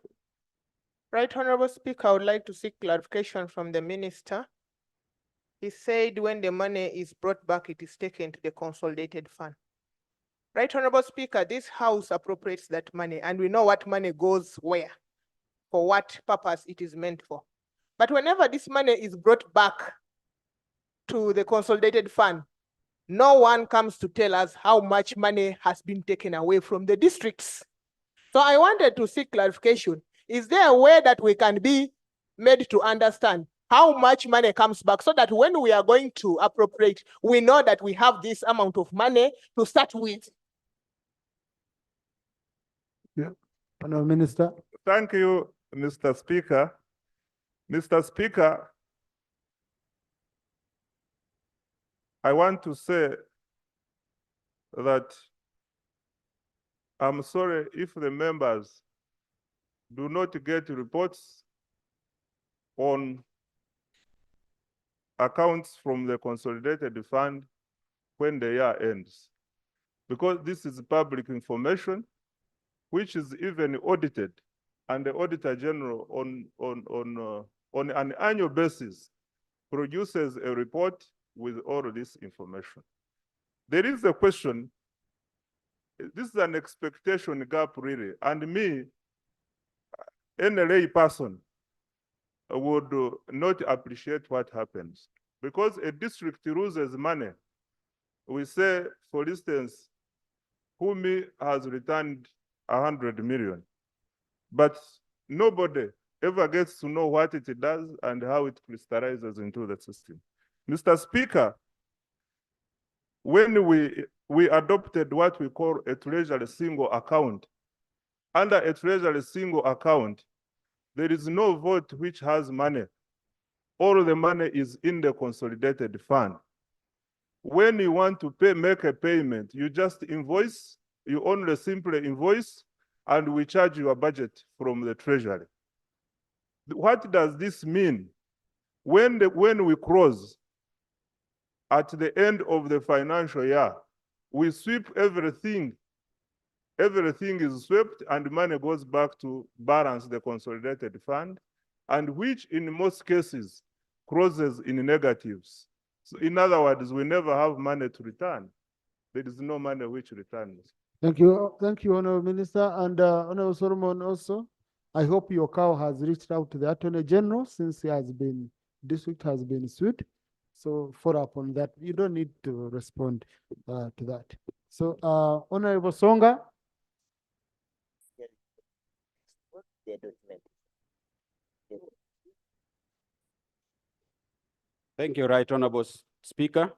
Right Honorable Speaker, I would like to seek clarification from the minister. He said when the money is brought back, it is taken to the consolidated fund. Right Honorable Speaker, this house appropriates that money and we know what money goes where, for what purpose it is meant for. But whenever this money is brought back to the consolidated fund, no one comes to tell us how much money has been taken away from the districts. So I wanted to seek clarification. Is there a way that we can be made to understand how much money comes back so that when we are going to appropriate, we know that we have this amount of money to start with? Yeah. Honourable Minister. Thank you, Mr. Speaker. Mr. Speaker, I want to say that I'm sorry if the members do not get reports on accounts from the consolidated fund when the year ends. Because this is public information, which is even audited, and the Auditor General on an annual basis produces a report with all of this information. There is a question, this is an expectation gap really, and me, any lay person, would not appreciate what happens. Because a district loses money, we say, for instance, Humi has returned 100 million, but nobody ever gets to know what it does and how it crystallizes into the system. Mr. Speaker, when we adopted what we call a treasury single account, under a treasury single account, there is no vote which has money. All the money is in the consolidated fund. When you want to make a payment, you just invoice, you only simply invoice, and we charge your budget from the treasury. What does this mean? When we close at the end of the financial year, we sweep everything. Everything is swept and money goes back to balance the consolidated fund, and which in most cases closes in negatives. So in other words, we never have money to return. There is no money which returns. Thank you, Honorable Minister, and Honorable Solomon also. I hope your cow has reached out to the Attorney General since district has been sued. So follow up on that. You don't need to respond to that. So Honorable Songa. Thank you, Right Honorable Speaker.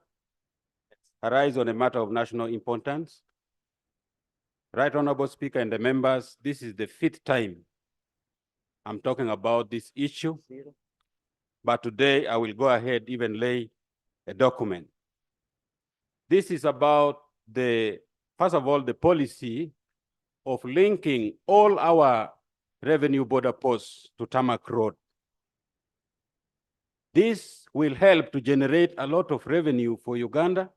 Arise on a matter of national importance. Right Honorable Speaker and the members, this is the 5th time I'm talking about this issue, but today I will go ahead even lay a document. This is about first of all, the policy of linking all our revenue border posts to tarmac road. This will help to generate a lot of revenue for Uganda,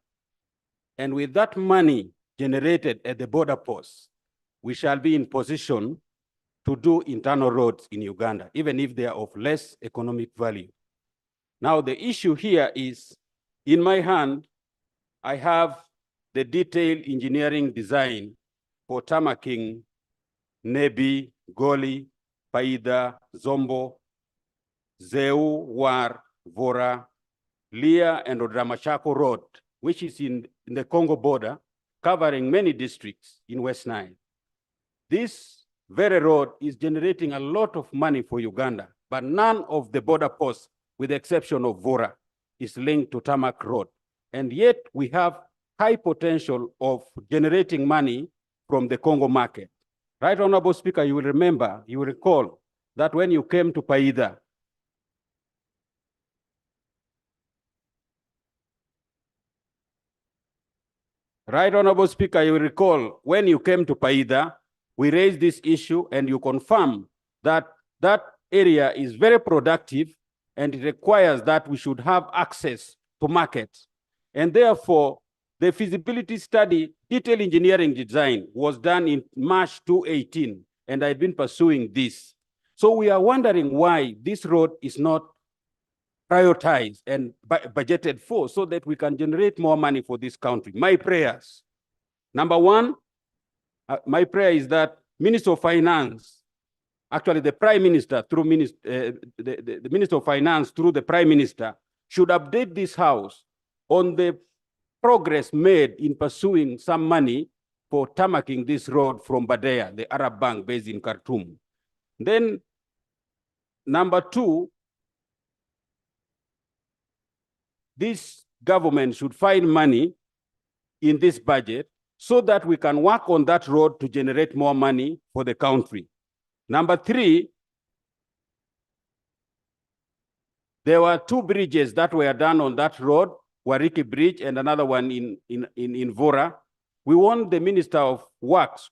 and with that money generated at the border posts, we shall be in position to do internal roads in Uganda, even if they are of less economic value. Now, the issue here is, in my hand, I have the detailed engineering design for tarmacking Nebi, Goli, Paida, Zombo, Zeu, War, Vora, Lia, and Odramachako Road, which is in the Congo border, covering many districts in West Nile. This very road is generating a lot of money for Uganda, but none of the border posts, with the exception of Vora, is linked to tarmac road. And yet we have high potential of generating money from the Congo market. Right Honorable Speaker, you will recall that when you came to Paida, Right Honorable Speaker, you will recall when you came to Paida, we raised this issue and you confirmed that that area is very productive and it requires that we should have access to markets. And therefore, the feasibility study, detailed engineering design was done in March 2018, and I've been pursuing this. So we are wondering why this road is not prioritized and budgeted for so that we can generate more money for this country. My prayers. Number one, my prayer is that Minister of Finance, actually the Prime Minister through the Minister of Finance through the Prime Minister should update this House on the progress made in pursuing some money for tarmacking this road from Badea, the Arab Bank based in Khartoum. Then number two, this government should find money in this budget so that we can work on that road to generate more money for the country. Number three, there were 2 bridges that were done on that road, Wariki Bridge and another one in Vora. We want the Minister of Works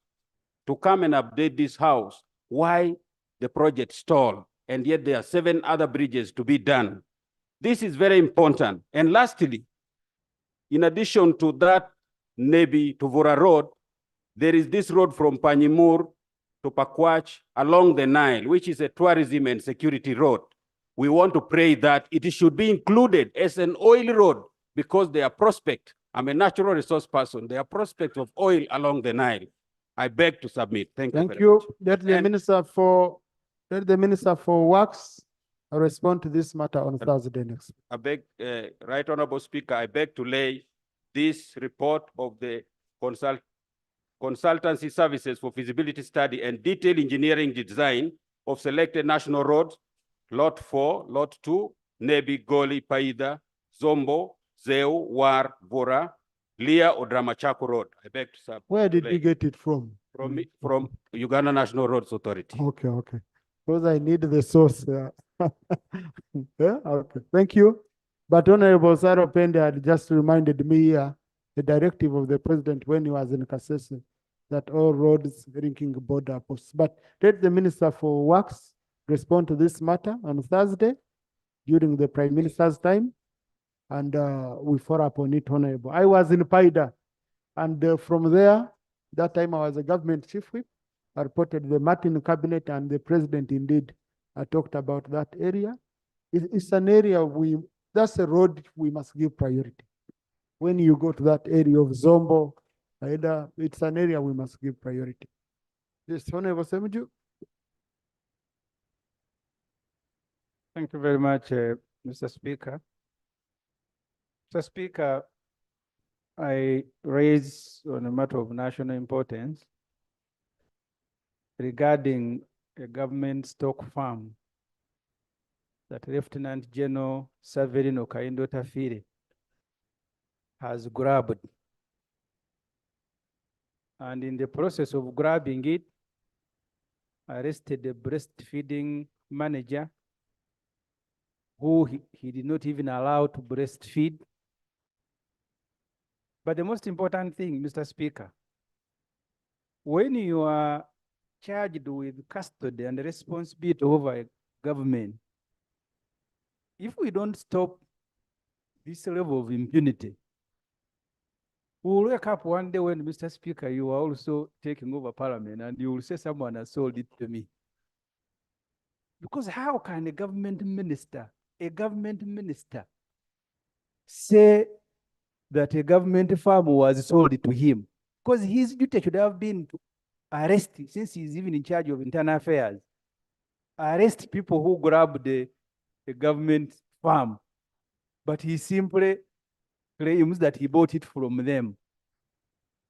to come and update this House why the project stalled and yet there are 7 other bridges to be done. This is very important. And lastly, in addition to that Nebi to Vora Road, there is this road from Panyimur to Pakwach along the Nile, which is a tourism and security road. We want to pray that it should be included as an oil road because they are prospect. I'm a natural resource person. There are prospects of oil along the Nile. I beg to submit. Thank you. Thank you. Let the Minister for Works respond to this matter on Thursday next. I beg, Right Honorable Speaker, I beg to lay this report of the consultancy services for feasibility study and detailed engineering design of selected national roads, Lot 4, Lot 2, Nebi, Goli, Paida, Zombo, Zeu, War, Vora, Lia, or Dramachako Road. I beg to submit. Where did you get it from? From Uganda National Roads Authority. Okay, okay. Because I need the source. Yeah, okay. Thank you. But Honorable Saro Pende had just reminded me the directive of the president when he was in Kasese that all roads linking border posts. But let the Minister for Works respond to this matter on Thursday during the Prime Minister's time, and we follow up on it, Honorable. I was in Paida, and from there, that time I was a government chief whip. I reported the Martin cabinet, and the president indeed talked about that area. It's an area that's a road we must give priority. When you go to that area of Zombo, it's an area we must give priority. Yes, Honorable Semju. Thank you very much, Mr. Speaker. Mr. Speaker, I raise on a matter of national importance regarding a government stock farm that Lieutenant General Saverino Kaindo Tafire has grabbed. And in the process of grabbing it, arrested the breastfeeding manager who he did not even allow to breastfeed. But the most important thing, Mr. Speaker, when you are charged with custody and responsibility over a government, if we don't stop this level of impunity, we will wake up one day when, Mr. Speaker, you are also taking over Parliament and you will say someone has sold it to me. Because how can a government minister say that a government farm was sold to him? Because his duty should have been to arrest, since he's even in charge of internal affairs, arrest people who grabbed the government farm. But he simply claims that he bought it from them.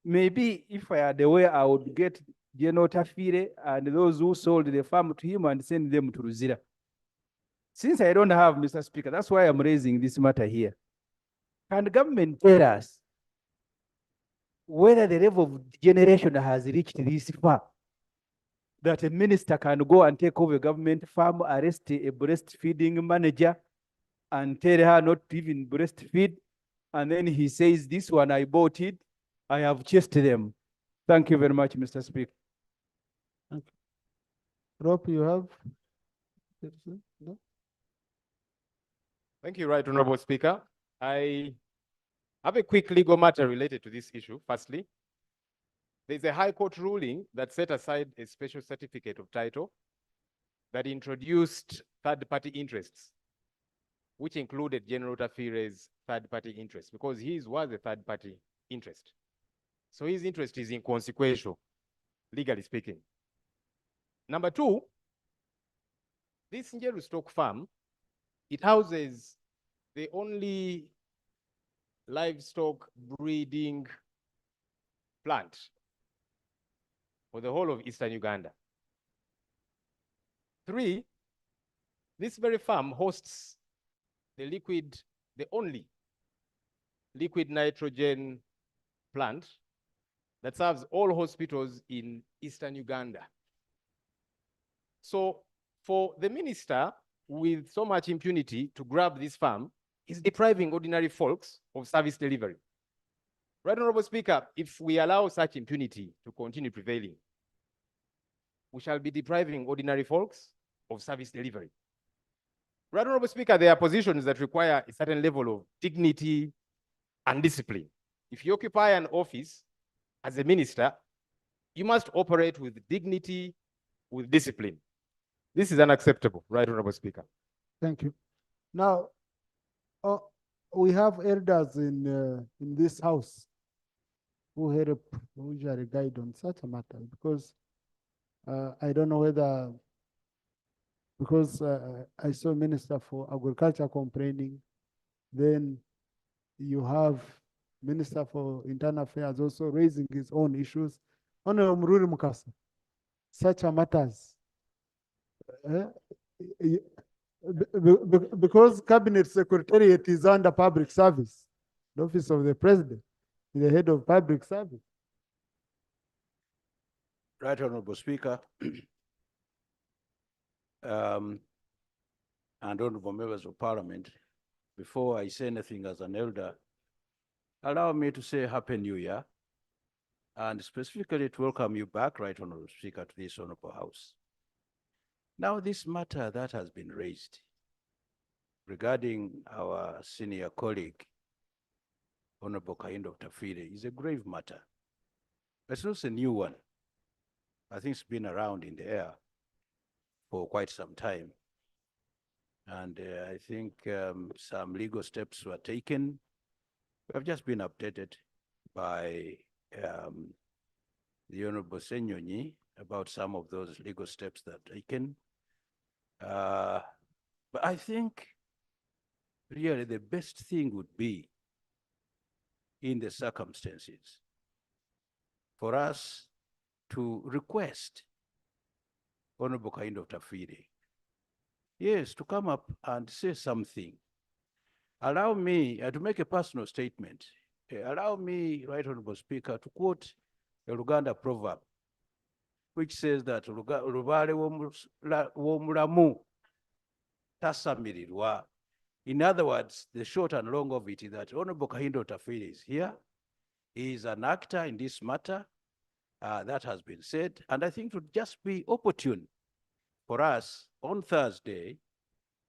Maybe if I had a way, I would get General Tafire and those who sold the farm to him and send them to Ruzira. Since I don't have, Mr. Speaker, that's why I'm raising this matter here. Can the government tell us whether the level of generation has reached this far that a minister can go and take over a government farm, arrest a breastfeeding manager, and tell her not to even breastfeed, and then he says, this one I bought it, I have chased them. Thank you very much, Mr. Speaker. Rob, you have? No? Thank you, Right Honorable Speaker. I have a quick legal matter related to this issue. Firstly, there's a High Court ruling that set aside a special certificate of title that introduced third-party interests, which included General Tafire's third-party interest, because his was a third-party interest. So his interest is inconsequential, legally speaking. Number two, this Njeru stock farm, it houses the only livestock breeding plant for the whole of Eastern Uganda. Three, this very farm hosts the only liquid nitrogen plant that serves all hospitals in Eastern Uganda. So for the minister with so much impunity to grab this farm is depriving ordinary folks of service delivery. Right, Honorable Speaker, if we allow such impunity to continue prevailing, we shall be depriving ordinary folks of service delivery. Right, Honorable Speaker, there are positions that require a certain level of dignity and discipline. If you occupy an office as a minister, you must operate with dignity, with discipline. This is unacceptable, Right, Honorable Speaker. Thank you. Now, we have elders in this house who help usually guide on such a matter, because I don't know whether, because I saw Minister for Agriculture complaining, then you have Minister for Internal Affairs also raising his own issues. Honorable Mururi Mukasa, such a matters. Because Cabinet Secretariat is under public service, the Office of the President, the head of public service. Right, Honorable Speaker, and honorable members of Parliament, before I say anything as an elder, allow me to say Happy New Year, and specifically to welcome you back, Right, Honorable Speaker, to this Honorable House. Now, this matter that has been raised regarding our senior colleague, Honorable Kaindo Tafire, is a grave matter. It's not a new one. I think it's been around in the air for quite some time. And I think some legal steps were taken. We have just been updated by the Honorable Senyonyi about some of those legal steps that are taken. But I think really the best thing would be, in the circumstances, for us to request Honorable Kaindo Tafire, yes, to come up and say something. Allow me to make a personal statement. Allow me, Right Honorable Speaker, to quote a Uganda proverb, which says that Rubale womulamu tasamirirwa. In other words, the short and long of it is that Honorable Kaindo Tafire is here. He is an actor in this matter. That has been said. And I think it would just be opportune for us on Thursday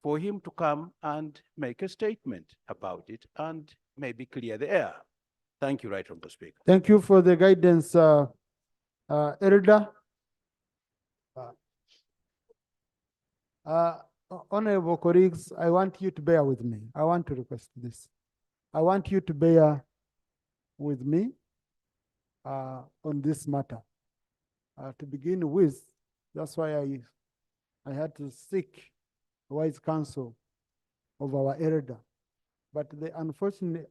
for him to come and make a statement about it and maybe clear the air. Thank you, Right Honorable Speaker. Thank you for the guidance, Elder. Honorable colleagues, I want you to bear with me. I want to request this. I want you to bear with me on this matter. To begin with, that's why I had to seek wise counsel of our elder. But the unfortunate,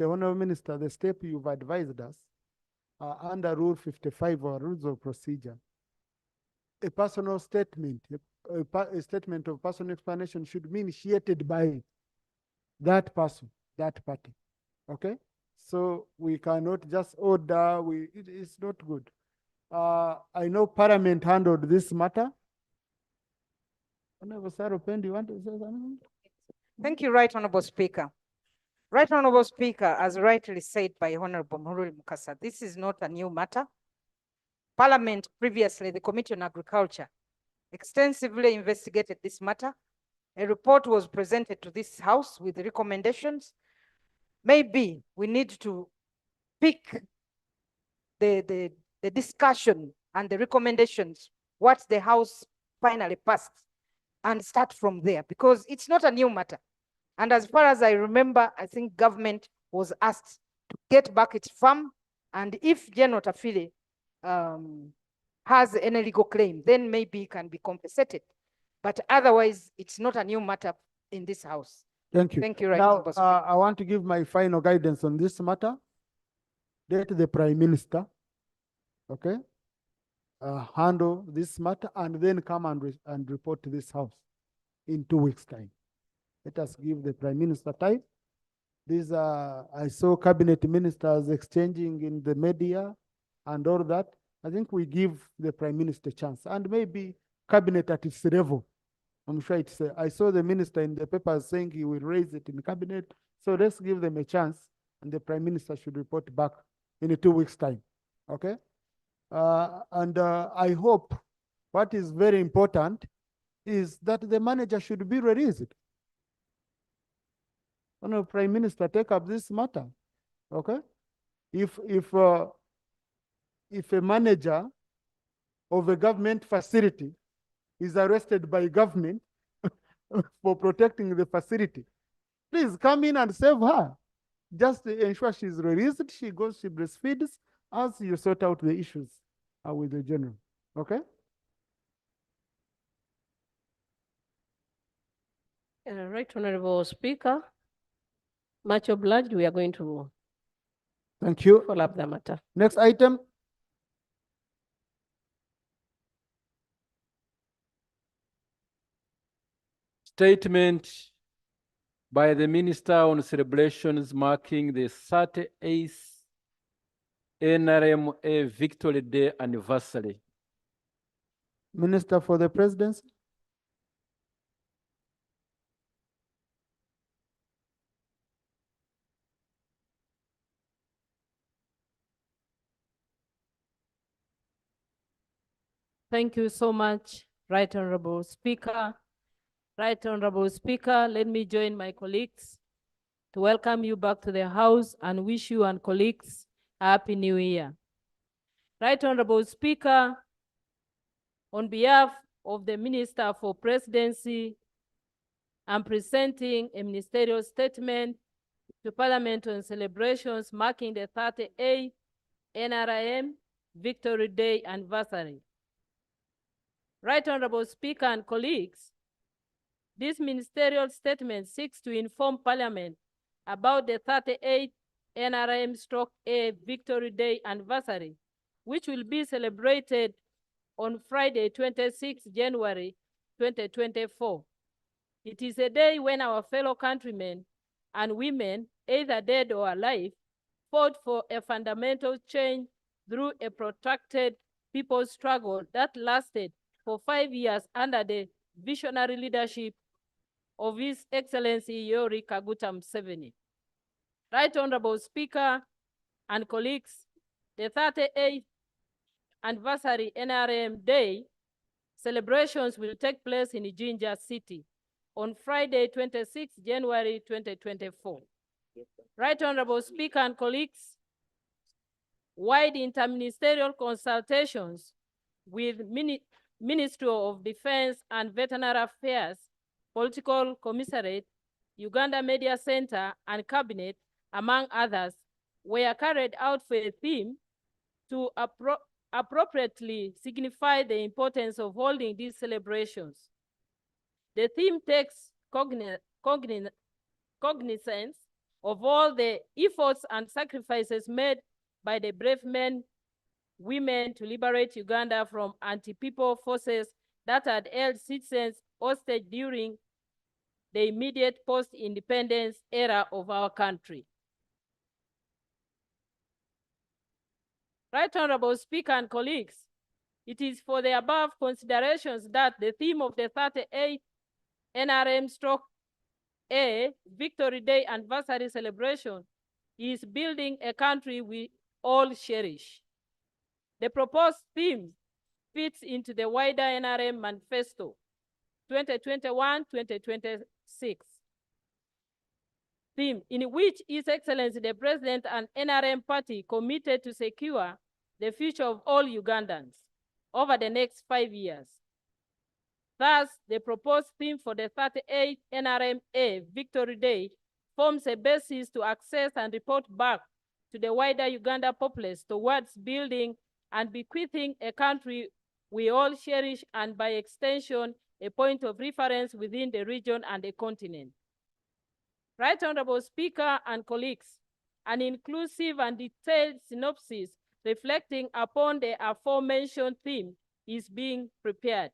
Honorable Minister, the step you've advised us under Rule 55 or Rules of Procedure, a personal statement, a statement of personal explanation should be initiated by that person, that party. Okay? So we cannot just order, it's not good. I know Parliament handled this matter. Honorable Saropen, do you want to say something? Thank you, Right Honorable Speaker. Right Honorable Speaker, as rightly said by Honorable Mururi Mukasa, this is not a new matter. Parliament previously, the Committee on Agriculture, extensively investigated this matter. A report was presented to this House with recommendations. Maybe we need to pick the discussion and the recommendations, what the House finally passed, and start from there, because it's not a new matter. And as far as I remember, I think government was asked to get back its farm, and if General Tafire has any legal claim, then maybe it can be compensated. But otherwise, it's not a new matter in this House. Thank you. Thank you, Right Now, Honorable Speaker. I want to give my final guidance on this matter. Let the Prime Minister, okay, handle this matter and then come and report to this House in 2 weeks' time. Let us give the Prime Minister time. These I saw cabinet ministers exchanging in the media and all that. I think we give the Prime Minister a chance, and maybe cabinet at its level. I'm sure it's, I saw the minister in the papers saying he will raise it in cabinet. So let's give them a chance, and the Prime Minister should report back in 2 weeks' time. Okay? I hope what is very important is that the manager should be released. Honorable Prime Minister, take up this matter, okay? If a manager of a government facility is arrested by government for protecting the facility, please come in and save her. Just ensure she's released, she goes, she breastfeeds, as you sort out the issues with the general, okay? Right, Honorable Speaker. Much obliged, we are going to Thank you. follow up the matter. Next item. Statement by the Minister on celebrations marking the 38th NRM Victory Day anniversary. Minister for the Presidency. Thank you so much, Right Honorable Speaker. Right Honorable Speaker, let me join my colleagues to welcome you back to the House and wish you and colleagues a Happy New Year. Right Honorable Speaker, on behalf of the Minister for Presidency, I'm presenting a ministerial statement to Parliament on celebrations marking the 38th NRM Victory Day anniversary. Right Honorable Speaker and colleagues, this ministerial statement seeks to inform Parliament about the 38th NRM/A Victory Day anniversary, which will be celebrated on Friday, 26 January 2024. It is a day when our fellow countrymen and women, either dead or alive, fought for a fundamental change through a protracted people's struggle that lasted for 5 years under the visionary leadership of His Excellency Yoweri Kaguta Museveni. Right Honorable Speaker and colleagues, the 38th anniversary NRM Day celebrations will take place in Jinja City on Friday, 26 January 2024. Right Honorable Speaker and colleagues, wide interministerial consultations with Ministry of Defense and Veterinary Affairs, Political Commissariat, Uganda Media Center, and Cabinet, among others, were carried out for a theme to appropriately signify the importance of holding these celebrations. The theme takes cognizance of all the efforts and sacrifices made by the brave men, women to liberate Uganda from anti-people forces that had held citizens hostage during the immediate post-independence era of our country. Right Honorable Speaker and colleagues, it is for the above considerations that the theme of the 38th NRM/A Victory Day anniversary celebration is building a country we all cherish. The proposed theme fits into the wider NRM Manifesto 2021-2026 theme, in which His Excellency the President and NRM party committed to secure the future of all Ugandans over the next 5 years. Thus, the proposed theme for the 38th NRM-A Victory Day forms a basis to access and report back to the wider Uganda populace towards building and bequeathing a country we all cherish, and by extension, a point of reference within the region and the continent. Right Honorable Speaker and colleagues, an inclusive and detailed synopsis reflecting upon the aforementioned theme is being prepared.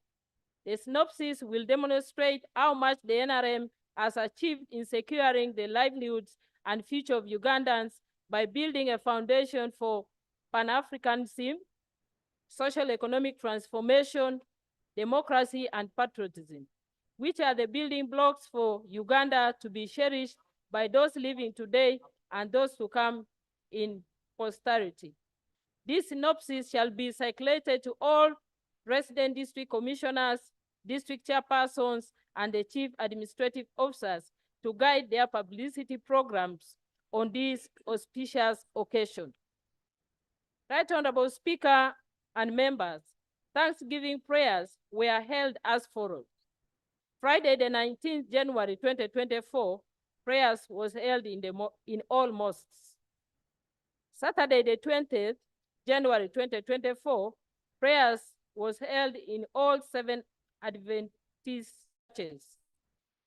The synopsis will demonstrate how much the NRM has achieved in securing the livelihoods and future of Ugandans by building a foundation for Pan-Africanism, social economic transformation, democracy, and patriotism, which are the building blocks for Uganda to be cherished by those living today and those to come in posterity. This synopsis shall be circulated to all resident district commissioners, district chairpersons, and the chief administrative officers to guide their publicity programs on this auspicious occasion. Right Honorable Speaker and members, Thanksgiving prayers were held as follows. Friday, the 19th January 2024, prayers was held in all mosques. Saturday, the 20th January 2024, prayers was held in all 7 Adventist churches.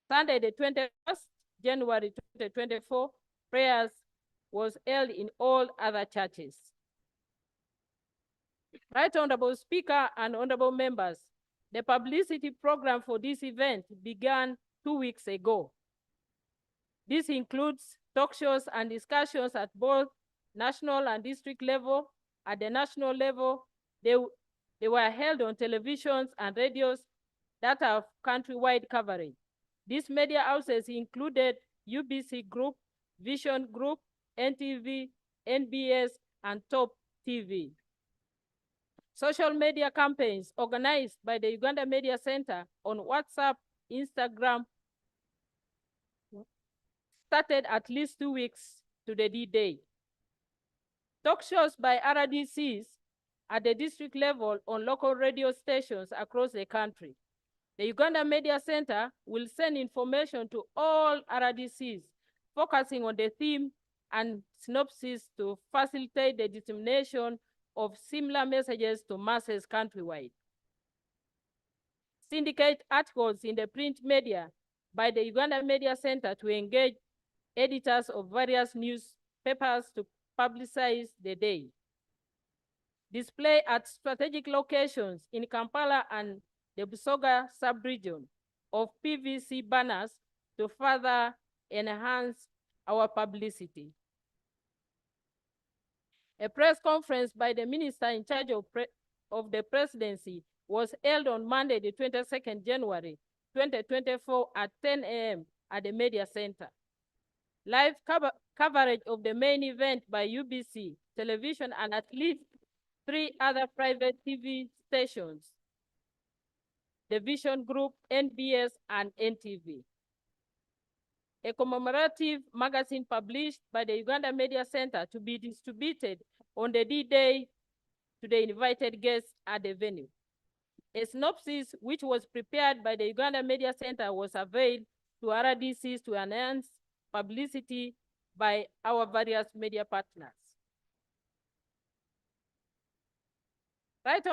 Sunday, the 21st January 2024, prayers was held in all other churches. Right Honorable Speaker and honorable members, the publicity program for this event began 2 weeks ago. This includes talk shows and discussions at both national and district level. At the national level, they were held on televisions and radios that have countrywide coverage. These media houses included UBC Group, Vision Group, NTV, NBS, and Top TV. Social media campaigns organized by the Uganda Media Center on WhatsApp, Instagram, started at least 2 weeks to the D-Day. Talk shows by RDCs at the district level on local radio stations across the country. The Uganda Media Center will send information to all RDCs, focusing on the theme and synopsis to facilitate the dissemination of similar messages to masses countrywide. Syndicate articles in the print media by the Uganda Media Center to engage editors of various newspapers to publicize the day. Display at strategic locations in Kampala and the Busoga sub-region of PVC banners to further enhance our publicity. A press conference by the minister in charge of the presidency was held on Monday, the 22nd January 2024 at 10 a.m. at the Media Center. Live coverage of the main event by UBC television and at least 3 other private TV stations, the Vision Group, NBS, and NTV. A commemorative magazine published by the Uganda Media Center to be distributed on the D-Day to the invited guests at the venue. A synopsis which was prepared by the Uganda Media Center was availed to RDCs to enhance publicity by our various media partners. Right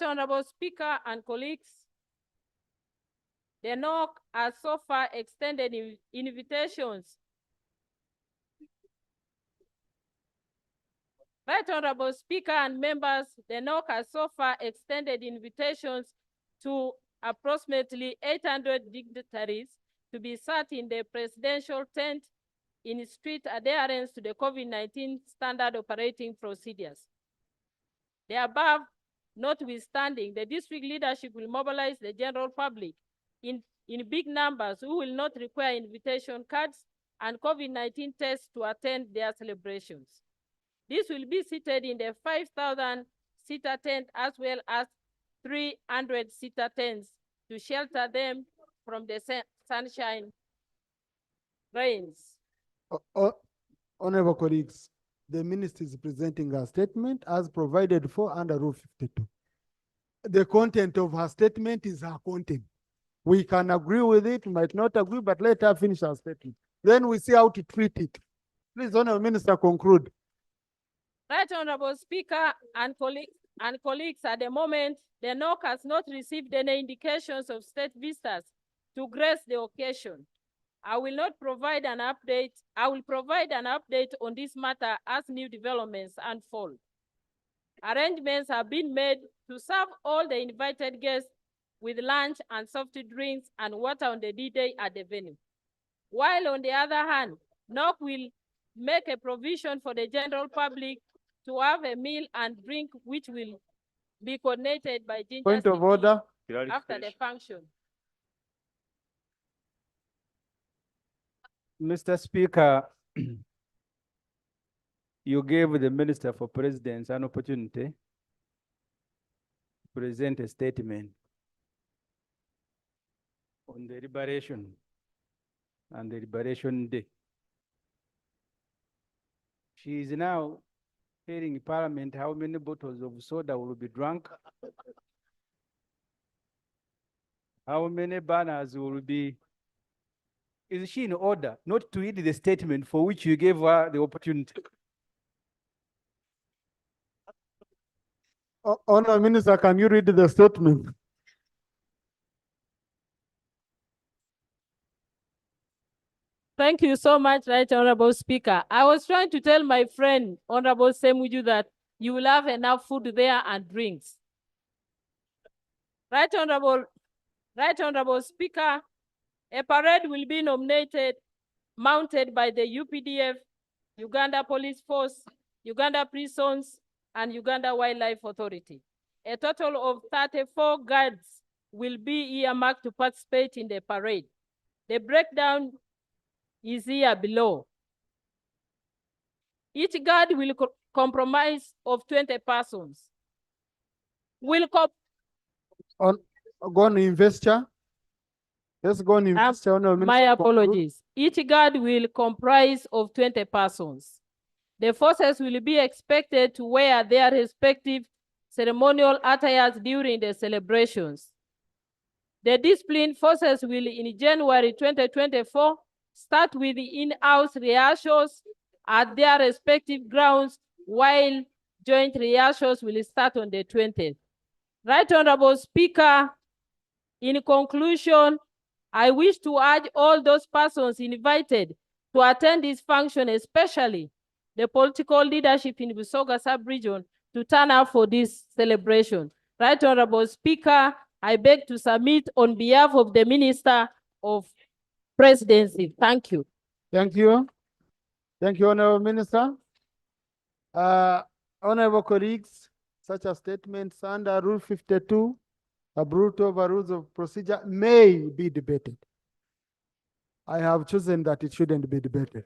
Honorable Speaker and colleagues, the NOC has so far extended invitations. Right Honorable Speaker and members, the NOC has so far extended invitations to approximately 800 dignitaries to be sat in the presidential tent in strict adherence to the COVID-19 standard operating procedures. The above notwithstanding, the district leadership will mobilize the general public in big numbers who will not require invitation cards and COVID-19 tests to attend their celebrations. This will be seated in the 5,000-seater tent as well as 300-seater tents to shelter them from the sunshine rains. Honorable colleagues, the minister is presenting her statement as provided for under Rule 52. The content of her statement is her content. We can agree with it, might not agree, but let her finish her statement. Then we see how to treat it. Please, Honorable Minister, conclude. Right Honorable Speaker and colleagues, at the moment, the NOC has not received any indications of state visitors to grace the occasion. I will provide an update on this matter as new developments unfold. Arrangements have been made to serve all the invited guests with lunch and soft drinks and water on the D-Day at the venue. While on the other hand, NOC will make a provision for the general public to have a meal and drink which will be coordinated by Ginger Point of order. after the function. Mr. Speaker, you gave the Minister for Presidency an opportunity present a statement on the liberation and the liberation day. She is now telling Parliament how many bottles of soda will be drunk, how many banners will be. Is she in order not to read the statement for which you gave her the opportunity? Honourable Minister, can you read the statement? Thank you so much, Right Honorable Speaker. I was trying to tell my friend, Honorable Semuju, that you will have enough food there and drinks. Right Honorable Speaker, a parade will be mounted by the UPDF, Uganda Police Force, Uganda Prisons, and Uganda Wildlife Authority. A total of 34 guards will be earmarked to participate in the parade. The breakdown is here below. Each guard will comprise of 20 persons. Go on, investor. Let's go on, investor. Honourable My Minister, apologies. Each guard will comprise of 20 persons. The forces will be expected to wear their respective ceremonial attires during the celebrations. The disciplined forces will, in January 2024, start with the in-house rehearsals at their respective grounds, while joint rehearsals will start on the 20th. Right Honorable Speaker, in conclusion, I wish to urge all those persons invited to attend this function, especially the political leadership in Busoga sub-region, to turn out for this celebration. Right Honorable Speaker, I beg to submit on behalf of the Minister of Presidency. Thank you. Thank you. Thank you, Honourable Minister. Honourable colleagues, such a statements under Rule 52, brought over rules of procedure may be debated. I have chosen that it shouldn't be debated.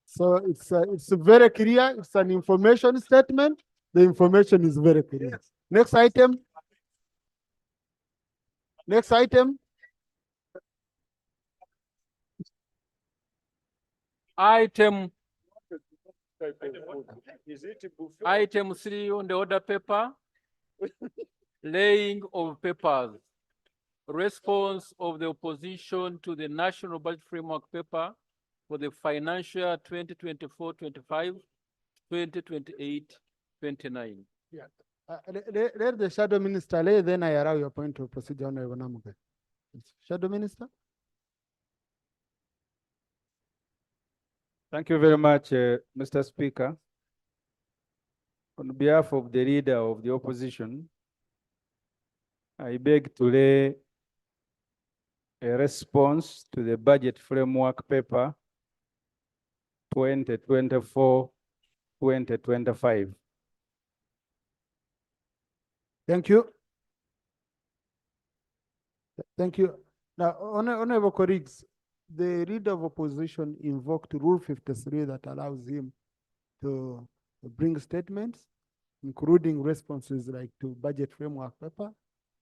So it's very clear. It's an information statement. The information is very clear. Next item. Next item. Item 3 on the order paper, laying of papers, response of the opposition to the National Budget Framework paper for the financial year 2024-25, 2028-29. Yeah. Let the Shadow Minister lay, then I allow your point of procedure, Honourable Namuge. Shadow Minister. Thank you very much, Mr. Speaker. On behalf of the leader of the opposition, I beg to lay a response to the budget framework paper 2024-2025. Thank you. Thank you. Now, honorable colleagues, the leader of opposition invoked Rule 53 that allows him to bring statements, including responses like to budget framework paper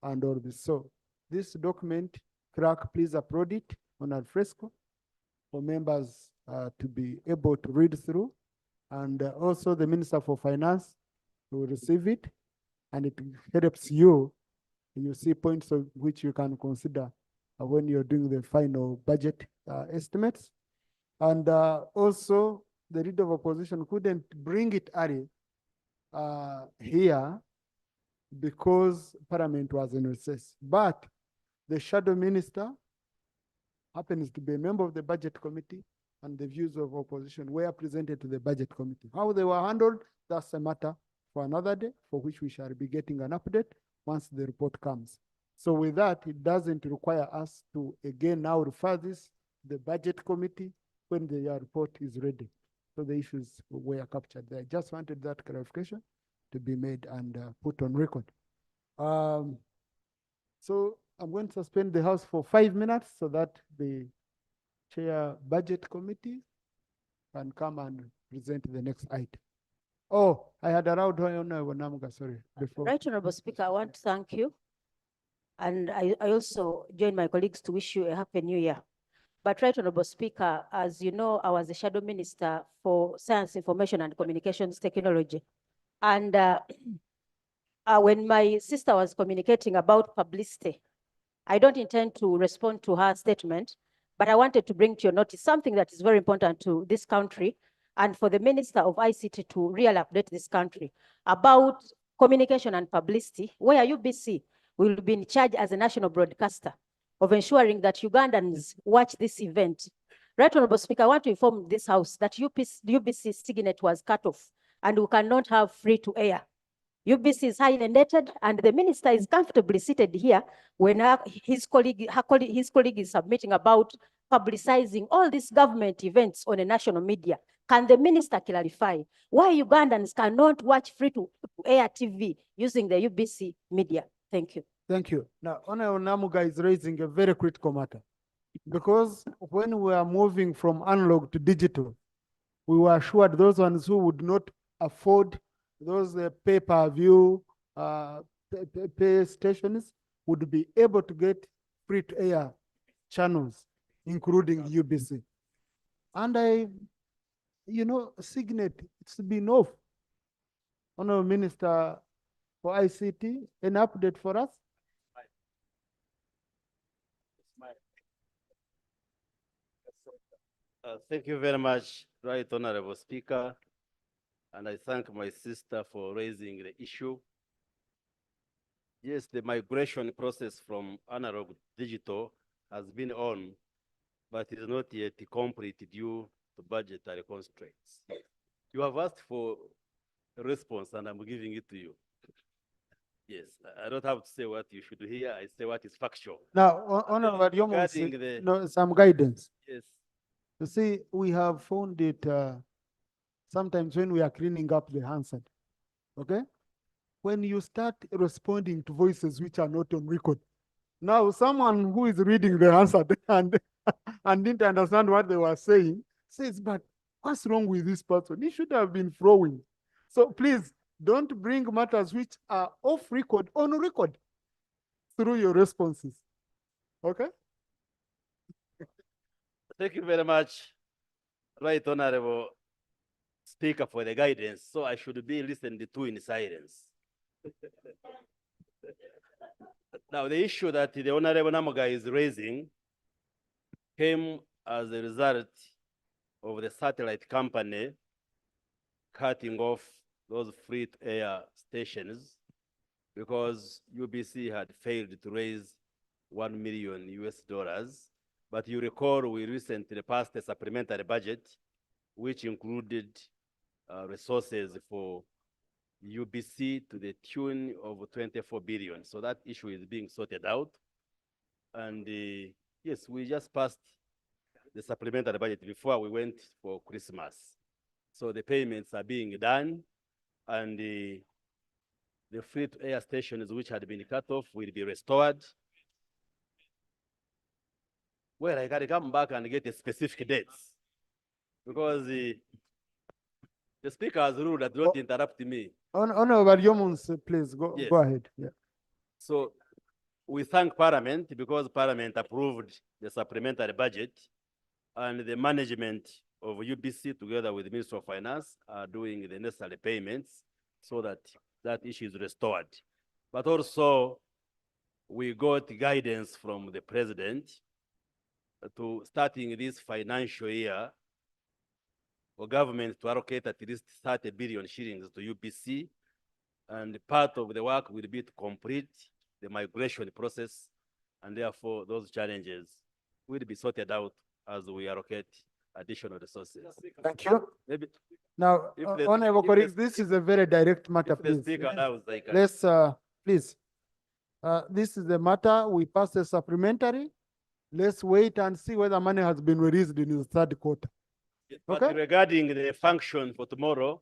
and all this. So this document, clerk, please upload it on al fresco for members to be able to read through. And also the Minister for Finance will receive it, and it helps you. You see points of which you can consider when you're doing the final budget estimates. And also the leader of opposition couldn't bring it early here because Parliament was in recess. But the shadow minister happens to be a member of the budget committee, and the views of opposition were presented to the budget committee. How they were handled, that's a matter for another day, for which we shall be getting an update once the report comes. So with that, it doesn't require us to again now refer this to the budget committee when the report is ready. So the issues were captured there. I just wanted that clarification to be made and put on record. So I'm going to suspend the House for 5 minutes so that the chair budget committee can come and present the next item. Oh, I had allowed Honorable Namuga, sorry, before. Right, Honorable Speaker, I want to thank you. And I also join my colleagues to wish you a happy new year. But Right Honorable Speaker, as you know, I was the Shadow Minister for Science, Information and Communications Technology. And when my sister was communicating about publicity, I don't intend to respond to her statement, but I wanted to bring to your notice something that is very important to this country and for the Minister of ICT to really update this country about communication and publicity, where UBC will be in charge as a national broadcaster of ensuring that Ugandans watch this event. Right, Honorable Speaker, I want to inform this House that UBC Signet was cut off and we cannot have free to air. UBC is highly indebted, and the minister is comfortably seated here when his colleague is submitting about publicizing all these government events on a national media. Can the minister clarify why Ugandans cannot watch free-to-air TV using the UBC media? Thank you. Thank you. Now, Honorable Namuga is raising a very critical matter because when we are moving from analog to digital, we were assured those ones who would not afford those pay-per-view pay stations would be able to get free-to-air channels, including UBC. And Signet, it's been off. Honorable Minister for ICT, an update for us? Thank you very much, Right Honorable Speaker. And I thank my sister for raising the issue. Yes, the migration process from analog to digital has been on, but is not yet complete due to budgetary constraints. You have asked for a response, and I'm giving it to you. Yes, I don't have to say what you should hear. I say what is factual. Now, Honorable Yomo, some guidance. Yes. You see, we have found it sometimes when we are cleaning up the handset, okay? When you start responding to voices which are not on record. Now, someone who is reading the handset and didn't understand what they were saying says, but what's wrong with this person? He should have been flowing. So please, don't bring matters which are off record, on record, through your responses, okay? Thank you very much, Right Honorable Speaker, for the guidance. So I should be listened to in silence. Now, the issue that the Honorable Namuga is raising came as a result of the satellite company cutting off those free-to-air stations because UBC had failed to raise $1 million. But you recall we recently passed a supplementary budget which included resources for UBC to the tune of 24 billion. So that issue is being sorted out. And yes, we just passed the supplementary budget before we went for Christmas. So the payments are being done, and the free-to-air stations which had been cut off will be restored. Well, I gotta come back and get the specific dates because the speaker has ruled that don't interrupt me. Honorable Yomons, please go ahead. Yeah. So we thank Parliament because Parliament approved the supplementary budget, and the management of UBC together with the Minister of Finance are doing the necessary payments so that that issue is restored. But also we got guidance from the President to starting this financial year for government to allocate at least 30 billion shillings to UBC, and part of the work will be to complete the migration process, and therefore those challenges will be sorted out as we allocate additional resources. Thank you. Maybe now, Honorable colleagues, this is a very direct matter, please. Let's, please. This is the matter. We passed a supplementary. Let's wait and see whether money has been released in the third quarter. But regarding the function for tomorrow,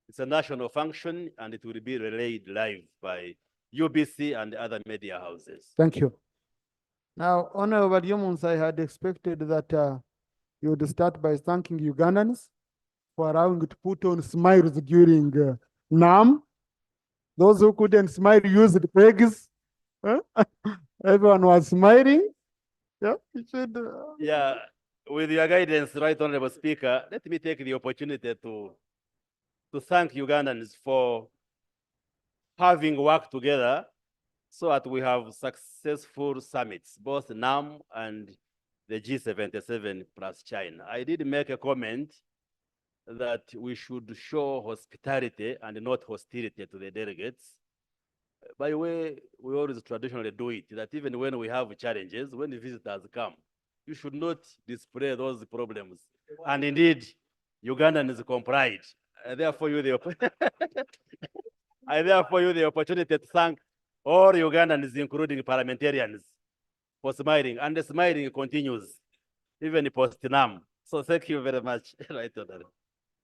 it's a national function and it will be relayed live by UBC and other media houses. Thank you. Now, Honorable Yomons, I had expected that you would start by thanking Ugandans for allowing to put on smiles during NAM. Those who couldn't smile used pegs. Everyone was smiling. Yeah, you should. Yeah, with your guidance, Right Honorable Speaker, let me take the opportunity to thank Ugandans for having worked together so that we have successful summits, both NAM and the G77 plus China. I did make a comment that we should show hospitality and not hostility to the delegates. By the way, we always traditionally do it, that even when we have challenges, when the visitors come, you should not display those problems. And indeed, Ugandans complied. I therefore use the opportunity to thank all Ugandans, including parliamentarians, for smiling. And the smiling continues, even post-NAM. So thank you very much. Right, Honorable.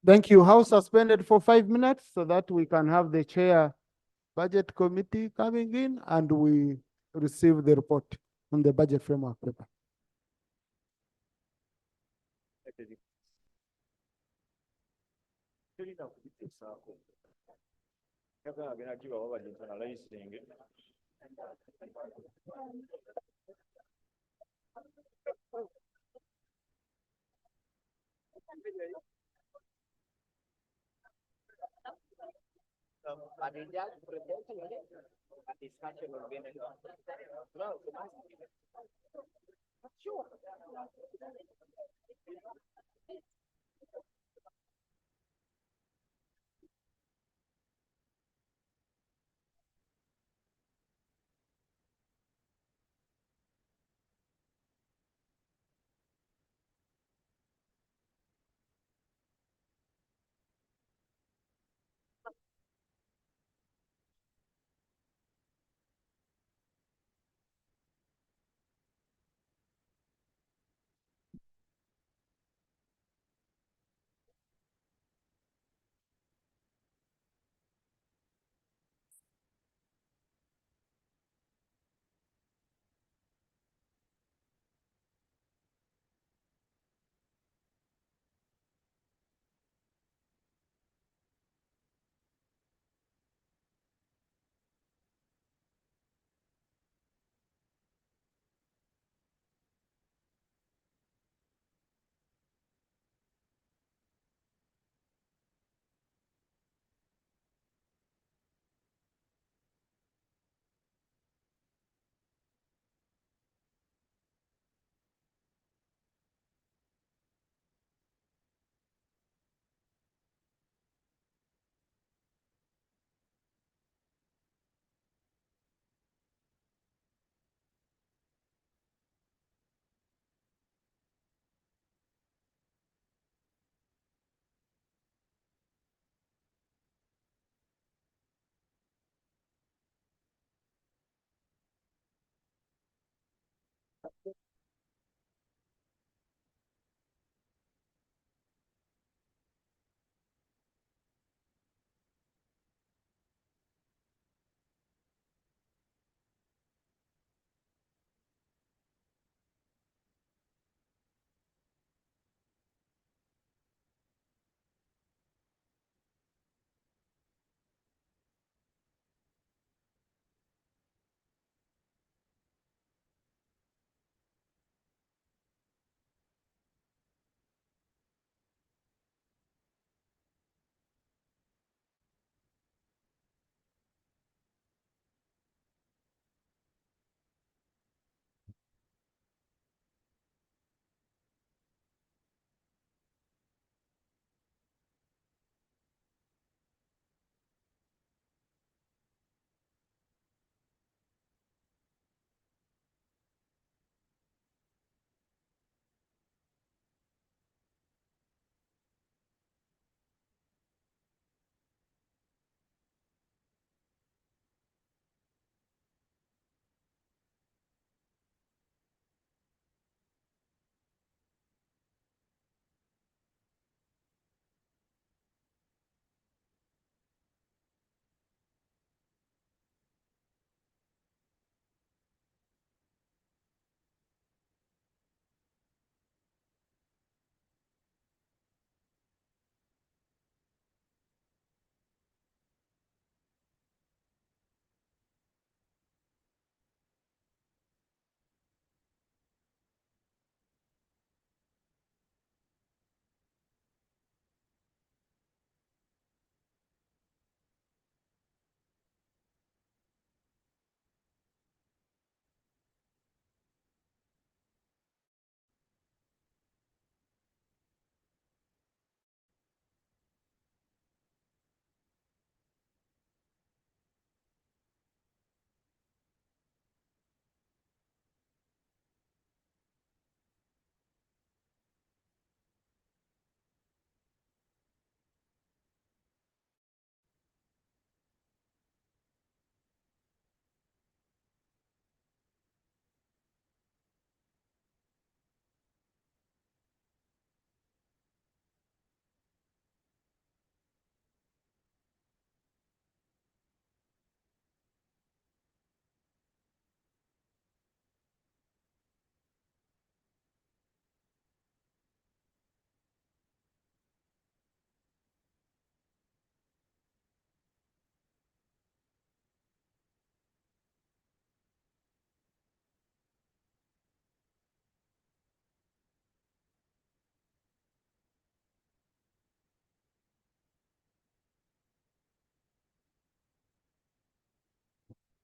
Thank you. House suspended for 5 minutes so that we can have the chair budget committee coming in and we receive the report on the budget framework paper.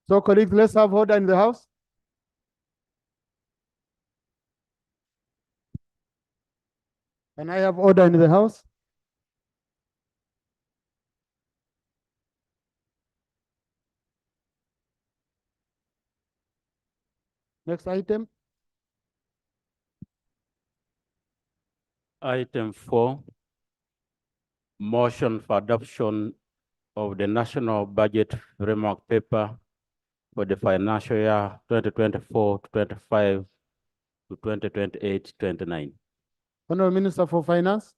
So colleagues, let's have order in the House. Can I have order in the House? Next item. Item 4, motion for adoption of the national budget framework paper for the financial year 2024 to 25 to 2028-29. Honorable Minister for Finance.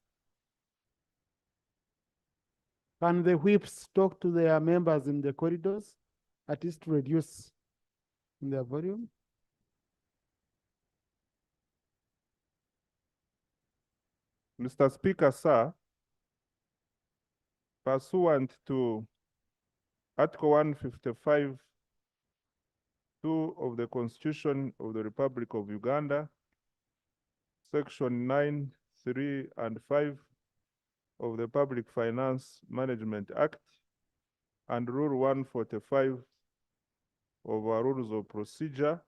Can the whips talk to their members in the corridors, at least to reduce in their volume? Mr. Speaker, sir, pursuant to Article 155 2 of the Constitution of the Republic of Uganda, Section 9, 3, and 5 of the Public Finance Management Act, and Rule 145 of our Rules of Procedure,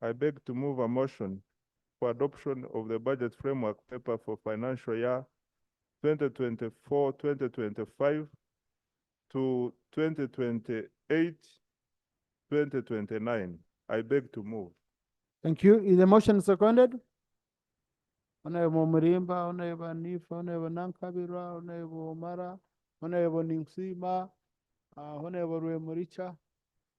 I beg to move a motion for adoption of the budget framework paper for financial year 2024-2025 to 2028-2029. I beg to move. Thank you. Is the motion seconded? Honorable Murimba, Honorable Nifa, Honorable Nankabira, Honorable Omara, Honorable Ningsima, Honorable Muricha,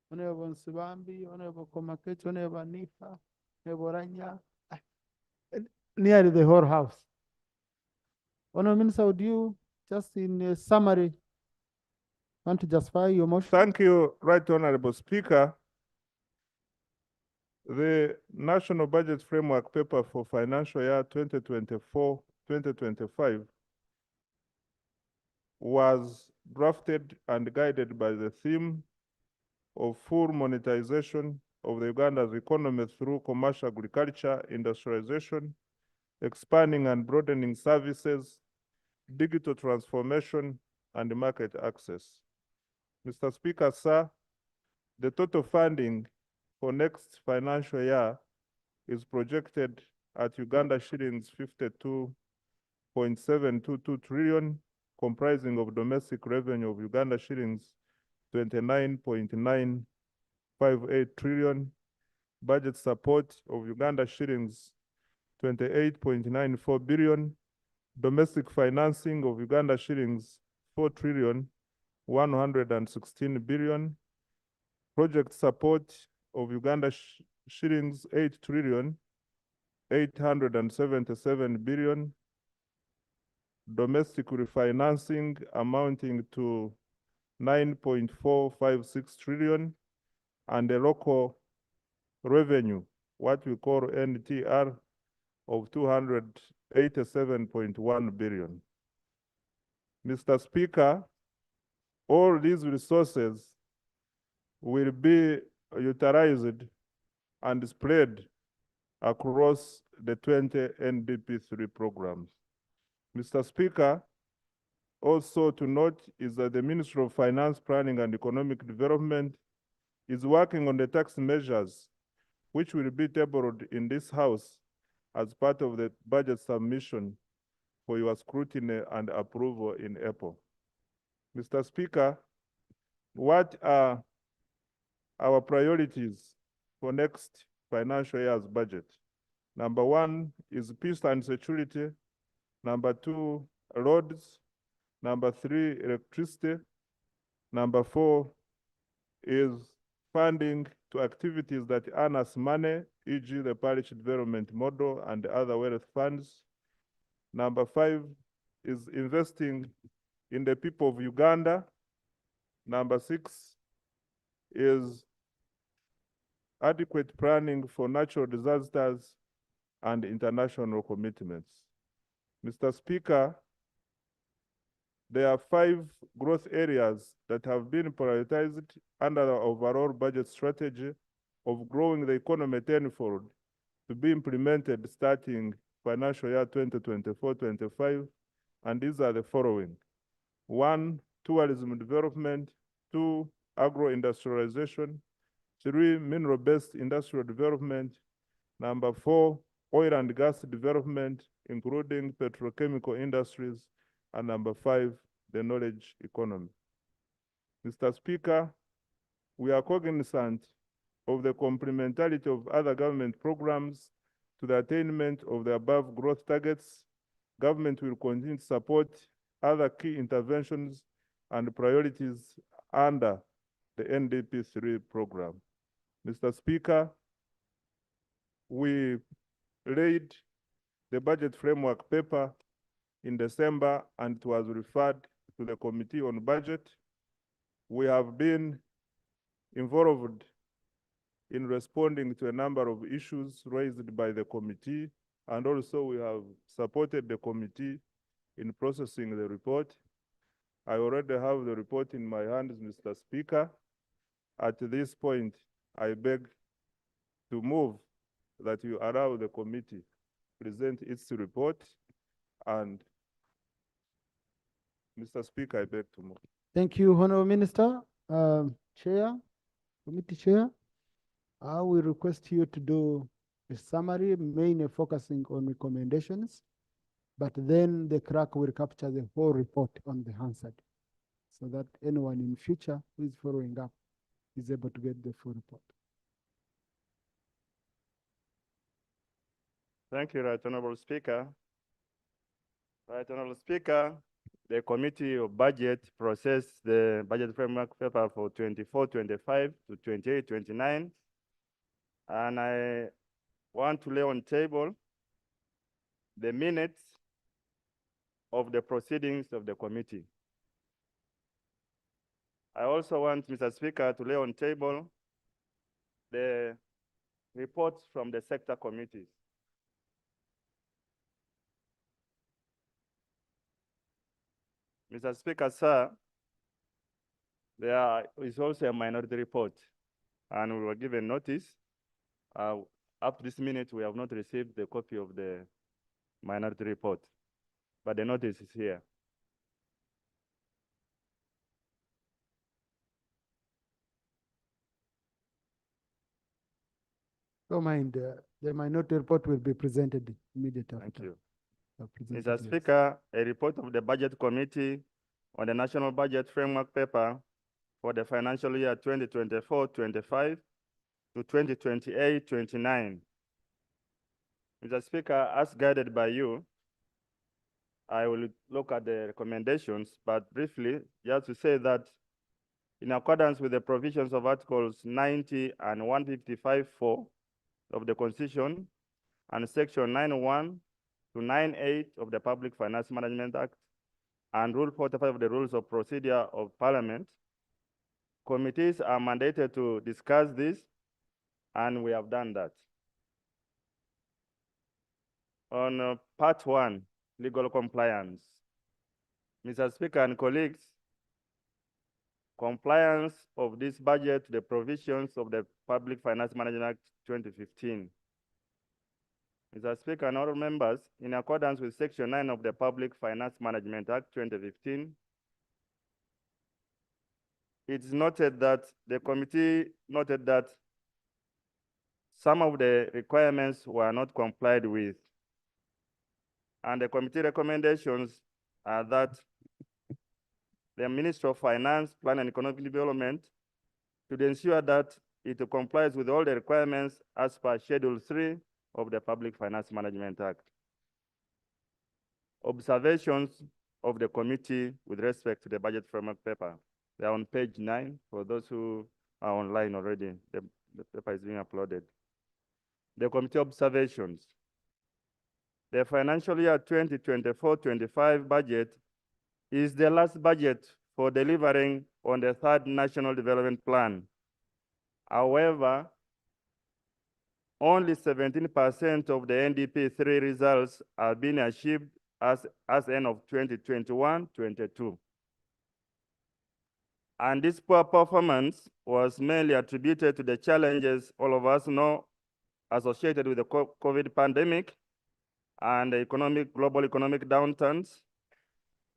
Honorable Nsibambi, Honorable Komakech, Honorable Nifa, Honorable Ranya, nearly the whole House. Honorable Minister, would you just in a summary want to justify your motion? Thank you, Right Honorable Speaker. The National Budget Framework Paper for financial year 2024-2025 was drafted and guided by the theme of full monetization of the Uganda's economy through commercial agriculture, industrialization, expanding and broadening services, digital transformation, and market access. Mr. Speaker, sir, the total funding for next financial year is projected at Uganda shillings 52.722 trillion, comprising of domestic revenue of Uganda shillings 29.958 trillion, budget support of Uganda shillings 28.94 billion, domestic financing of Uganda shillings 4 trillion 116 billion, project support of Uganda shillings 8 trillion 877 billion, domestic refinancing amounting to 9.456 trillion, and a local revenue, what we call NTR, of 287.1 billion. Mr. Speaker, all these resources will be utilized and spread across the 20 NBP3 programs. Mr. Speaker, also to note is that the Ministry of Finance, Planning and Economic Development is working on the tax measures which will be tabled in this House as part of the budget submission for your scrutiny and approval in April. Mr. Speaker, what are our priorities for next financial year's budget? Number 1 is peace and security. Number 2, roads. Number 3, electricity. Number 4 is funding to activities that earn us money, e.g. the parish development model and other wealth funds. Number 5 is investing in the people of Uganda. Number 6 is adequate planning for natural disasters and international commitments. Mr. Speaker, there are 5 growth areas that have been prioritized under the overall budget strategy of growing the economy tenfold to be implemented starting financial year 2024-25, and these are the following. 1, tourism development. 2, agro-industrialization. 3, mineral-based industrial development. Number 4, oil and gas development, including petrochemical industries. And number 5, the knowledge economy. Mr. Speaker, we are cognizant of the complementarity of other government programs to the attainment of the above growth targets. Government will continue to support other key interventions and priorities under the NDP 3 program. Mr. Speaker, we laid the budget framework paper in December and it was referred to the Committee on Budget. We have been involved in responding to a number of issues raised by the committee, and also we have supported the committee in processing the report. I already have the report in my hands, Mr. Speaker. At this point, I beg to move that you allow the committee present its report, and Mr. Speaker, I beg to move. Thank you, Honorable Minister. Chair, Committee Chair, I will request you to do a summary, mainly focusing on recommendations, but then the clerk will capture the whole report on the Hansard, so that anyone in future who is following up is able to get the full report. Thank you, Right Honorable Speaker. Right Honorable Speaker, the Committee of Budget processed the budget framework paper for 24-25 to 28-29, and I want to lay on table the minutes of the proceedings of the committee. I also want, Mr. Speaker, to lay on table the reports from the sector committees. Mr. Speaker, sir, there is also a minority report, and we were given notice. Up to this minute, we have not received the copy of the minority report, but the notice is here. Don't mind, the minority report will be presented immediately. Thank you. Presented, Mr. yes. Speaker, a report of the Budget Committee on the National Budget Framework Paper for the financial year 2024-25 to 2028-29. Mr. Speaker, as guided by you, I will look at the recommendations, but briefly, just to say that in accordance with the provisions of Articles 90 and 155(4) of the Constitution and Section 91 to 98 of the Public Finance Management Act and Rule 45 of the Rules of Procedure of Parliament, committees are mandated to discuss this, and we have done that. On part 1, legal compliance. Mr. Speaker and colleagues, compliance of this budget to the provisions of the Public Finance Management Act 2015. Mr. Speaker and all members, in accordance with Section 9 of the Public Finance Management Act 2015, it's noted that the committee noted that some of the requirements were not complied with. And the committee recommendations are that the Ministry of Finance, Plan and Economic Development should ensure that it complies with all the requirements as per Schedule 3 of the Public Finance Management Act. Observations of the committee with respect to the budget framework paper. They are on page 9 for those who are online already. The paper is being uploaded. The committee observations. The financial year 2024-25 budget is the last budget for delivering on the third National Development Plan. However, only 17% of the NDP 3 results are being achieved as end of 2021-22. And this poor performance was mainly attributed to the challenges all of us know associated with the COVID pandemic and the global economic downturns,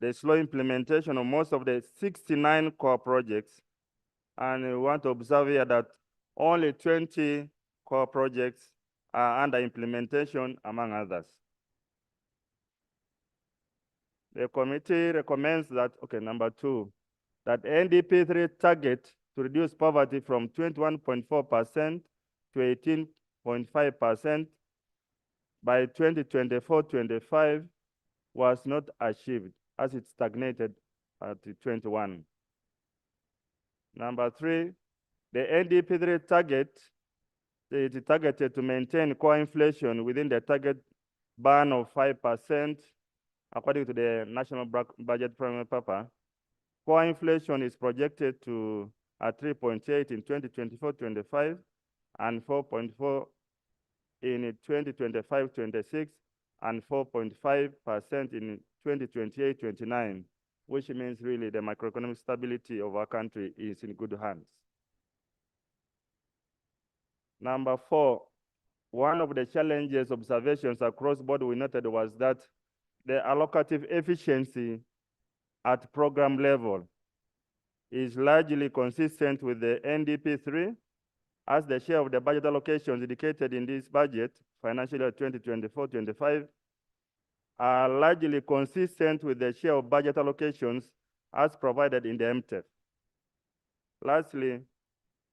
the slow implementation of most of the 69 core projects, And we want to observe here that only 20 core projects are under implementation, among others. The committee recommends that, okay, number 2, that NDP3 target to reduce poverty from 21.4% to 18.5% by 2024-25 was not achieved, as it stagnated at 21. Number 3, the NDP3 target, it is targeted to maintain core inflation within the target band of 5%, according to the National Budget Framework Paper. Core inflation is projected to at 3.8 in 2024-25 and 4.4 in 2025-26 and 4.5% in 2028-29, which means really the macroeconomic stability of our country is in good hands. Number 4, one of the challenges observations across board we noted was that the allocative efficiency at program level is largely consistent with the NDP3, as the share of the budget allocations indicated in this budget, financial year 2024-25, are largely consistent with the share of budget allocations as provided in the MTEF. Lastly,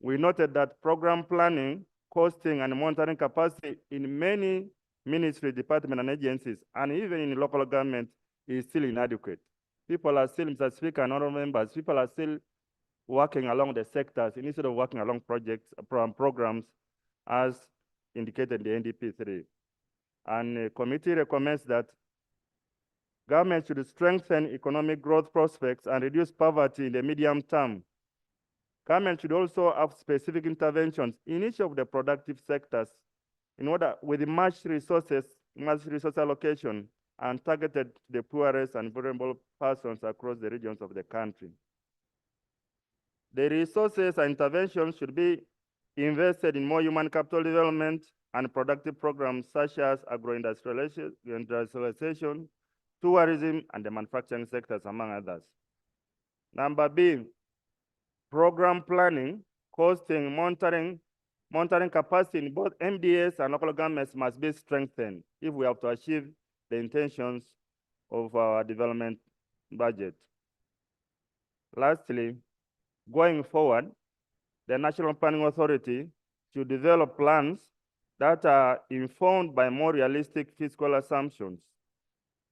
we noted that program planning, costing, and monitoring capacity in many ministry, departments, and agencies, and even in local government, is still inadequate. People are still, Mr. Speaker and honorable members, people are still working along the sectors instead of working along projects, programs, as indicated in the NDP3. And the committee recommends that government should strengthen economic growth prospects and reduce poverty in the medium term. Government should also have specific interventions in each of the productive sectors in order with much resource allocation and targeted to the poorest and vulnerable persons across the regions of the country. The resources and interventions should be invested in more human capital development and productive programs such as agro-industrialization, tourism, and the manufacturing sectors, among others. Number B, program planning, costing, monitoring capacity in both MDS and local governments must be strengthened if we have to achieve the intentions of our development budget. Lastly, going forward, the National Planning Authority should develop plans that are informed by more realistic fiscal assumptions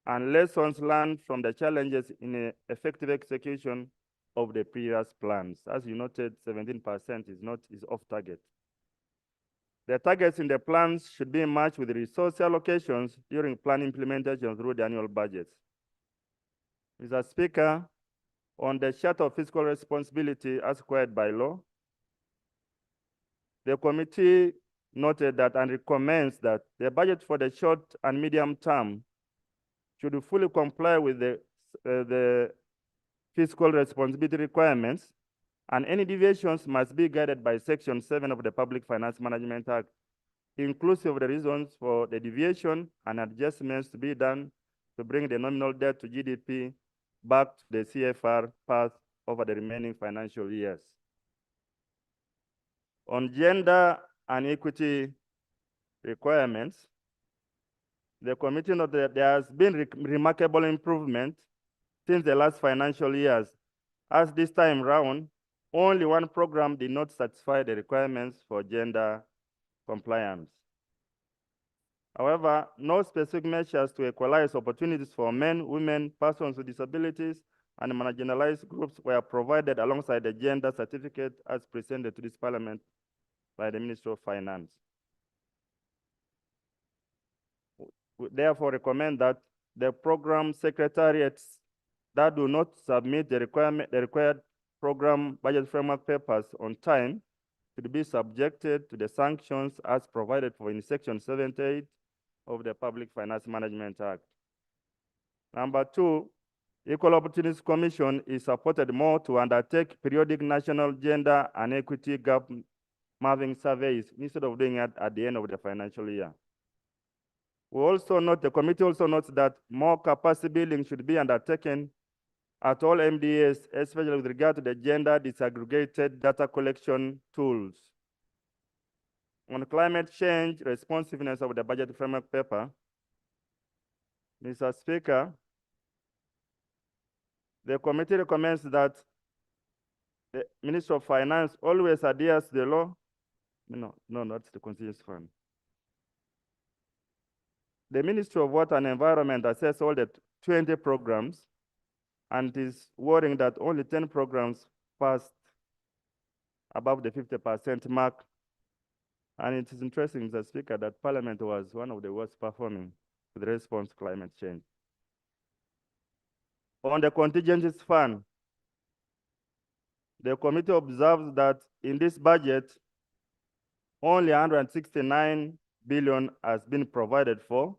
and lessons learned from the challenges in effective execution of the previous plans. As you noted, 17% is off target. The targets in the plans should be matched with resource allocations during plan implementation through the annual budgets. Mr. Speaker, on the Charter of Fiscal Responsibility as required by law, the committee noted that and recommends that the budget for the short and medium term should fully comply with the fiscal responsibility requirements, and any deviations must be guided by Section 7 of the Public Finance Management Act, inclusive of the reasons for the deviation and adjustments to be done to bring the nominal debt to GDP back to the CFR path over the remaining financial years. On gender and equity requirements, the committee noted that there has been remarkable improvement since the last financial years, as this time round, only one program did not satisfy the requirements for gender compliance. However, no specific measures to equalize opportunities for men, women, persons with disabilities, and marginalized groups were provided alongside the gender certificate as presented to this Parliament by the Ministry of Finance. We therefore recommend that the program secretariats that do not submit the required program budget framework papers on time should be subjected to the sanctions as provided for in Section 78 of the Public Finance Management Act. Number 2, Equal Opportunities Commission is supported more to undertake periodic national gender and equity gap mapping surveys instead of doing it at the end of the financial year. We also note, the committee also notes that more capacity building should be undertaken at all MDAs, especially with regard to the gender disaggregated data collection tools. On climate change responsiveness of the budget framework paper, Mr. Speaker, the committee recommends that the Minister of Finance always adheres to the law. No, that's the contingency fund. The Ministry of Water and Environment assesses all the 20 programs and is worrying that only 10 programs passed above the 50% mark. And it is interesting, Mr. Speaker, that Parliament was one of the worst performing with response to climate change. On the contingencies fund, the committee observes that in this budget, only 169 billion has been provided for,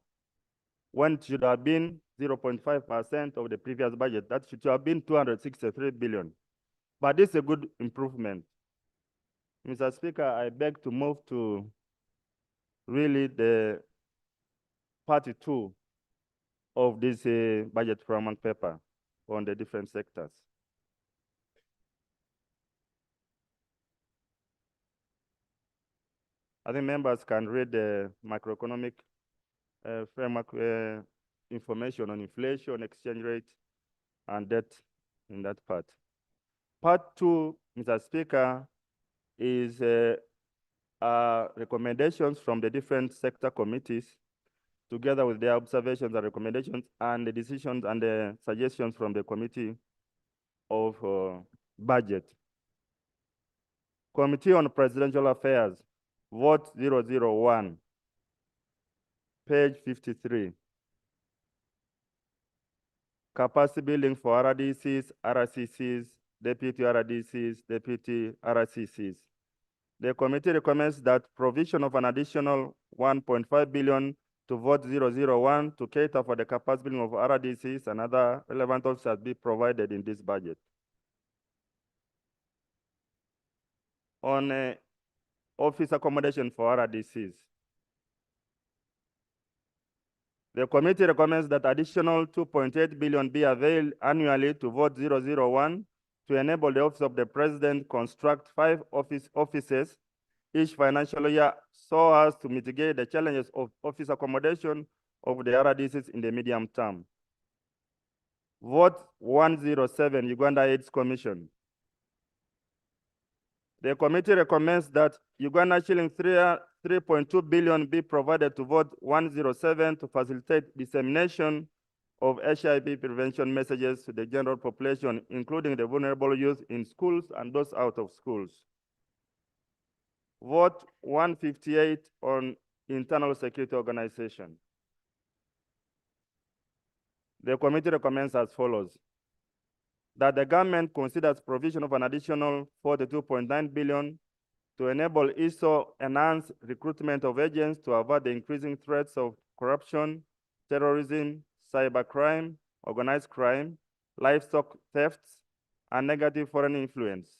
when it should have been 0.5% of the previous budget. That should have been 263 billion. But this is a good improvement. Mr. Speaker, I beg to move to really the part 2 of this budget framework paper on the different sectors. I think members can read the macroeconomic framework information on inflation, exchange rate, and debt in that part. Part 2, Mr. Speaker, is recommendations from the different sector committees, together with their observations and recommendations, and the decisions and the suggestions from the Committee of Budget. Committee on Presidential Affairs, vote 001, page 53. Capacity building for RDCs, RCCs, deputy RDCs, deputy RCCs. The committee recommends that provision of an additional 1.5 billion to vote 001 to cater for the capacity building of RDCs and other relevant officers be provided in this budget. On office accommodation for RDCs, the committee recommends that additional 2.8 billion be availed annually to vote 001 to enable the Office of the President construct 5 offices each financial year so as to mitigate the challenges of office accommodation of the RDCs in the medium term. Vote 107, Uganda AIDS Commission. The committee recommends that Uganda shilling 3.2 billion be provided to vote 107 to facilitate dissemination of HIV prevention messages to the general population, including the vulnerable youth in schools and those out of schools. Vote 158 on internal security organization. The committee recommends as follows: that the government considers provision of an additional 42.9 billion to enable ISO enhance recruitment of agents to avert the increasing threats of corruption, terrorism, cybercrime, organized crime, livestock thefts, and negative foreign influence.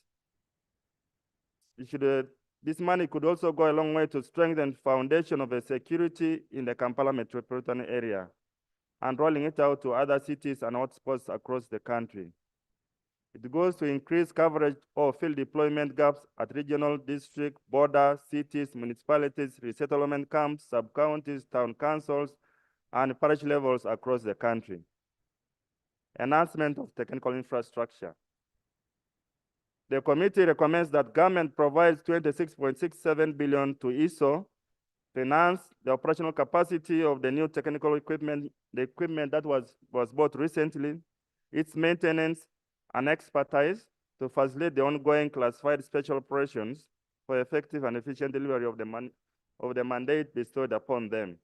This money could also go a long way to strengthen the foundation of security in the Kampala metropolitan area and rolling it out to other cities and hotspots across the country. It goes to increase coverage of field deployment gaps at regional, district, border, cities, municipalities, resettlement camps, sub-counties, town councils, and parish levels across the country. Enhancement of technical infrastructure. The committee recommends that government provides 26.67 billion to ISO to enhance the operational capacity of the new technical equipment, the equipment that was bought recently, its maintenance and expertise to facilitate the ongoing classified special operations for effective and efficient delivery of the mandate bestowed upon them.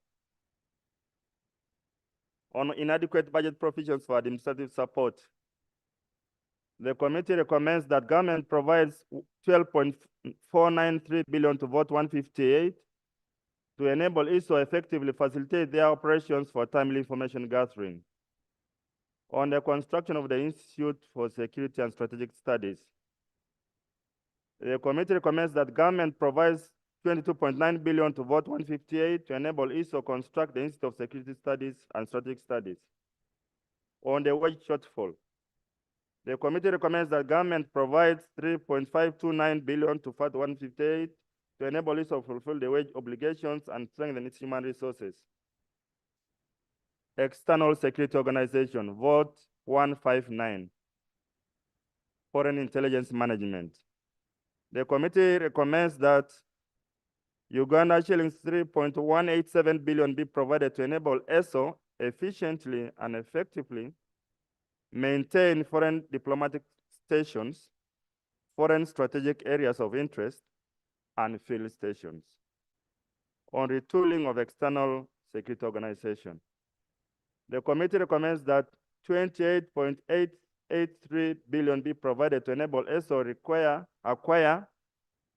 On inadequate budget provisions for administrative support, the committee recommends that government provides 12.493 billion to vote 158 to enable ISO effectively facilitate their operations for timely information gathering. On the construction of the Institute for Security and Strategic Studies, the committee recommends that government provides 22.9 billion to vote 158 to enable ISO construct the Institute of Security Studies and Strategic Studies. On the wage shortfall, The committee recommends that government provides 3.529 billion to FAT 158 to enable it to fulfill the wage obligations and strengthen its human resources. External security organization, vote 159. Foreign intelligence management. The committee recommends that Uganda shillings 3.187 billion be provided to enable ESO efficiently and effectively maintain foreign diplomatic stations, foreign strategic areas of interest, and field stations. On retooling of external security organization, the committee recommends that 28.883 billion be provided to enable ESO acquire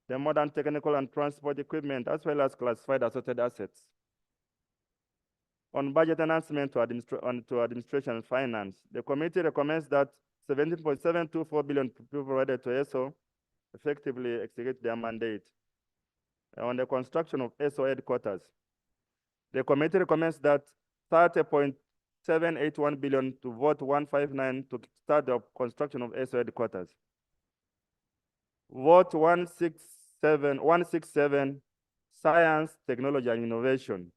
the modern technical and transport equipment, as well as classified assorted assets. On budget enhancement to administration and finance, the committee recommends that 17.724 billion be provided to ESO effectively execute their mandate. On the construction of ESO headquarters, the committee recommends that 30.781 billion to vote 159 to start the construction of ESO headquarters. Vote 167, science, technology, and innovation.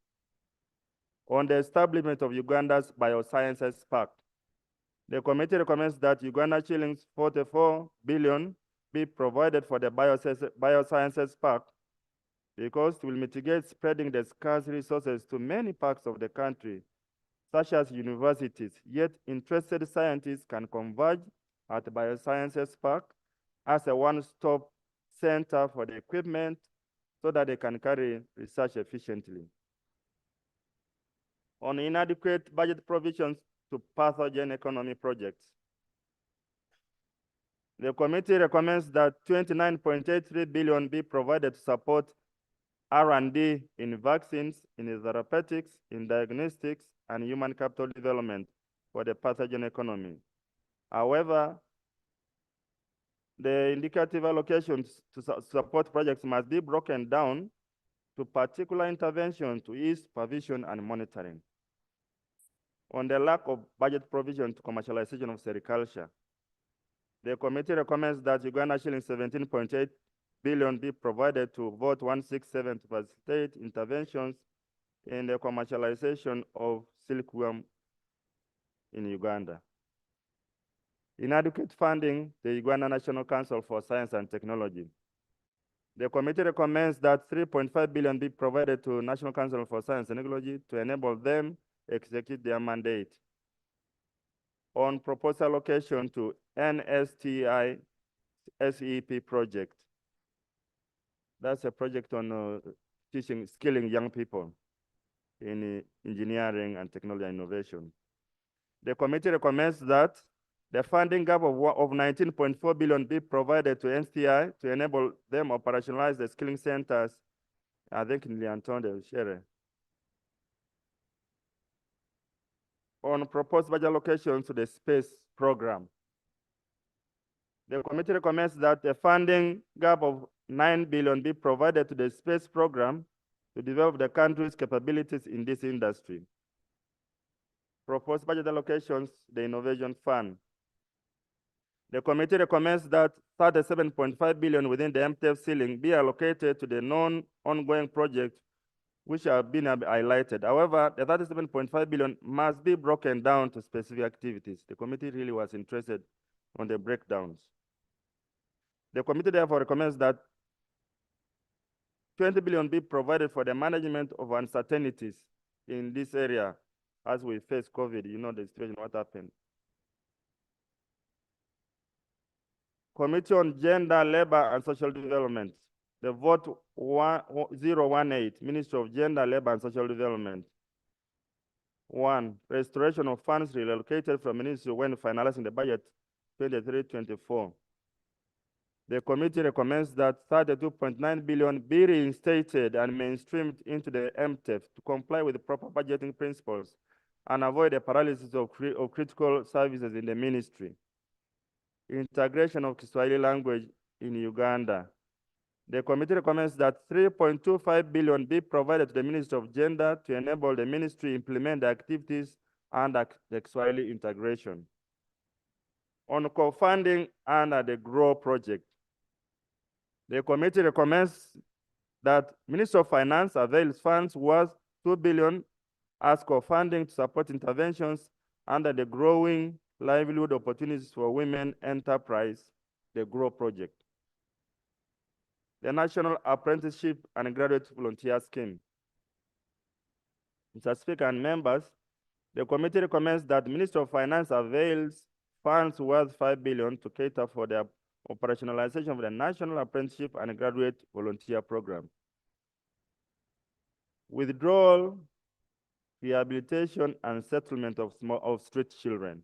On the establishment of Uganda's Biosciences Park, the committee recommends that Uganda shillings 44 billion be provided for the Biosciences Park because it will mitigate spreading the scarce resources to many parts of the country, such as universities, yet interested scientists can converge at the Biosciences Park as a one-stop center for the equipment so that they can carry research efficiently. On inadequate budget provisions to pathogen economy projects, the committee recommends that 29.83 billion be provided to support R&D in vaccines, in therapeutics, in diagnostics, and human capital development for the pathogen economy. However, the indicative allocations to support projects must be broken down to particular intervention to ease supervision and monitoring. On the lack of budget provision to commercialization of sericulture, the committee recommends that Uganda shilling 17.8 billion be provided to vote 167 to facilitate interventions in the commercialization of silkworm in Uganda. Inadequate funding, the Uganda National Council for Science and Technology. The committee recommends that 3.5 billion be provided to National Council for Science and Technology to enable them execute their mandate. On proposed allocation to NSTI SEP project. That's a project on skilling young people in engineering and technology innovation. The committee recommends that the funding gap of 19.4 billion be provided to NSTI to enable them operationalize the skilling centers, I think in Lianton de Shere. On proposed budget allocations to the space program, the committee recommends that a funding gap of 9 billion be provided to the space program to develop the country's capabilities in this industry. Proposed budget allocations, the Innovation Fund. The committee recommends that 37.5 billion within the MTF ceiling be allocated to the non-ongoing projects which have been highlighted. However, the 37.5 billion must be broken down to specific activities. The committee really was interested on the breakdowns. The committee therefore recommends that 20 billion be provided for the management of uncertainties in this area as we face COVID. You know the situation, what happened. Committee on Gender, Labor, and Social Development. The vote 018, Ministry of Gender, Labor, and Social Development. 1, restoration of funds relocated from Ministry when finalizing the budget 23-24. The committee recommends that 32.9 billion be reinstated and mainstreamed into the MTF to comply with the proper budgeting principles and avoid the paralysis of critical services in the ministry. Integration of Kiswahili language in Uganda. The committee recommends that 3.25 billion be provided to the Ministry of Gender to enable the ministry implement the activities under the Kiswahili integration. on co-funding under the GROW project. The committee recommends that Ministry of Finance avails funds worth 2 billion as co-funding to support interventions under the Growing Livelihood Opportunities for Women Enterprise, the GROW project. The National Apprenticeship and Graduate Volunteer Scheme. Mr. Speaker and members, the committee recommends that the Ministry of Finance avails funds worth 5 billion to cater for the operationalization of the National Apprenticeship and Graduate Volunteer Program. Withdrawal, rehabilitation, and settlement of street children.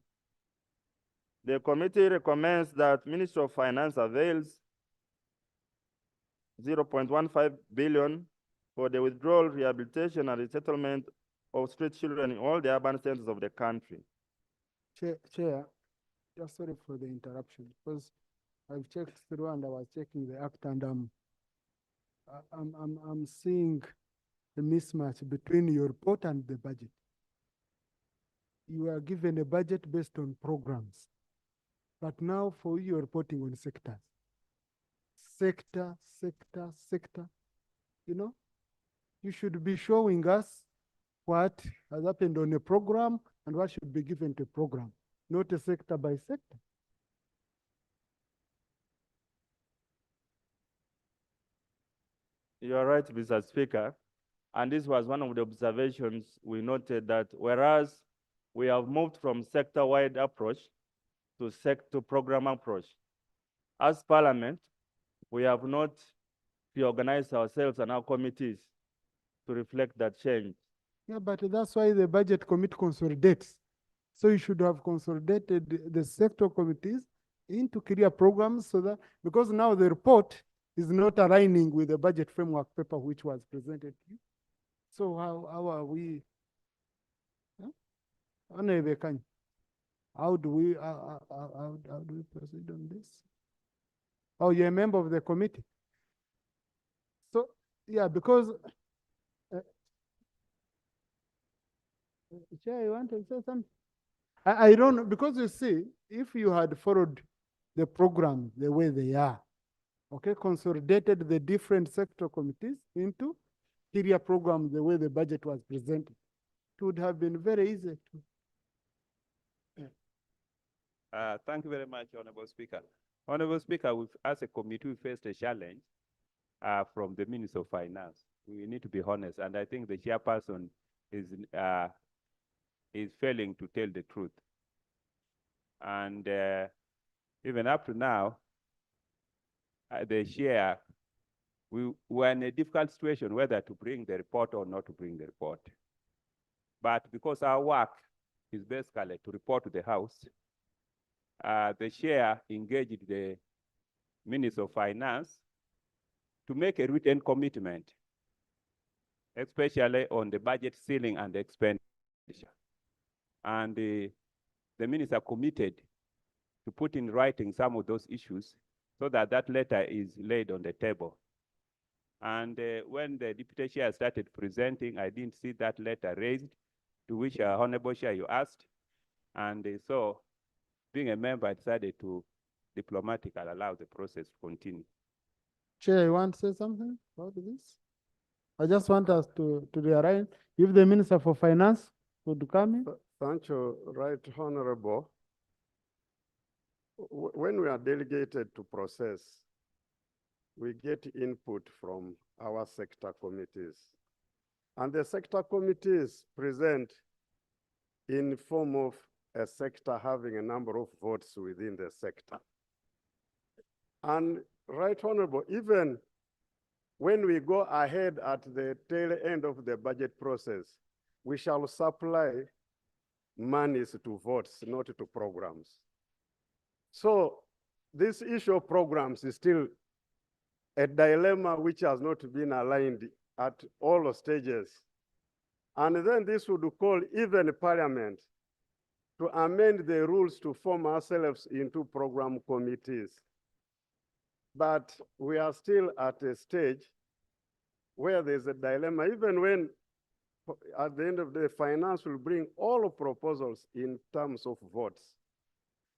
The committee recommends that Ministry of Finance avails 0.15 billion for the withdrawal, rehabilitation, and resettlement of street children in all the urban centers of the country. Chair, just sorry for the interruption, because I've checked through and I was checking the act, and I'm seeing a mismatch between your report and the budget. You are given a budget based on programs, but now for you, you're reporting on sectors. Sector. You know, you should be showing us what has happened on a program and what should be given to a program, not a sector by sector. You are right, Mr. Speaker. And this was one of the observations we noted, that whereas we have moved from sector-wide approach to program approach, as Parliament, we have not reorganized ourselves and our committees to reflect that change. Yeah, but that's why the budget committee consolidates. So you should have consolidated the sector committees into career programs, so that, because now the report is not aligning with the budget framework paper which was presented to you. So how are we? How do we proceed on this? Oh, you're a member of the committee. So yeah, because Chair, you want to say something? I don't know, because you see, if you had followed the program the way they are, okay, consolidated the different sector committees into career programs the way the budget was presented, it would have been very easy to. Thank you very much, Honorable Speaker. Honorable Speaker, as a committee, we faced a challenge from the Minister of Finance. We need to be honest, and I think the chairperson is failing to tell the truth. And even up to now, the chair, we were in a difficult situation whether to bring the report or not to bring the report. But because our work is basically to report to the House, the chair engaged the Minister of Finance to make a written commitment, especially on the budget ceiling and the expenditure. And the minister committed to put in writing some of those issues so that that letter is laid on the table. And when the deputy chair started presenting, I didn't see that letter raised, to which Honorable Chair, you asked. And so, being a member, I decided to diplomatically allow the process to continue. Chair, you want to say something about this? I just want us to rearrange. If the Minister for Finance would come in. Thank you, Right Honorable. When we are delegated to process, we get input from our sector committees. And the sector committees present in form of a sector having a number of votes within the sector. And Right Honorable, even when we go ahead at the tail end of the budget process, we shall supply monies to votes, not to programs. So this issue of programs is still a dilemma which has not been aligned at all stages. And then this would call even Parliament to amend the rules to form ourselves into program committees. But we are still at a stage where there's a dilemma, even when at the end of the day, finance will bring all of proposals in terms of votes.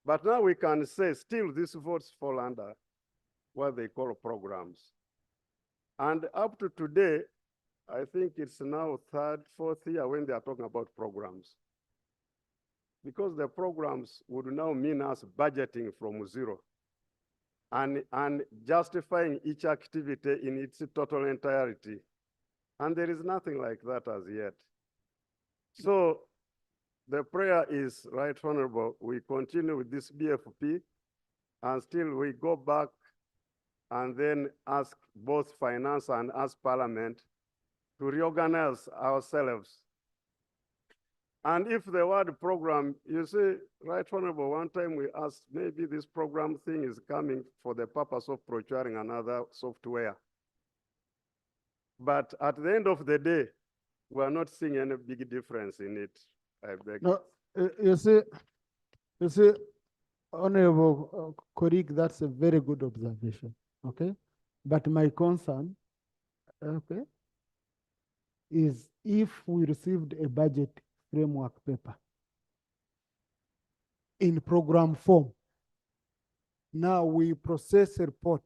But now we can say still these votes fall under what they call programs. And up to today, I think it's now third, fourth year when they are talking about programs. Because the programs would now mean us budgeting from zero and justifying each activity in its total entirety. And there is nothing like that as yet. So the prayer is, Right Honorable, we continue with this BFP and still we go back and then ask both finance and as parliament to reorganize ourselves. And if the word program, you see, Right Honorable, one time we asked maybe this program thing is coming for the purpose of procuring another software. But at the end of the day, we are not seeing any big difference in it. I beg. No, you see, Honorable colleague, that's a very good observation, okay? But my concern, okay, is if we received a budget framework paper in program form, now we process a report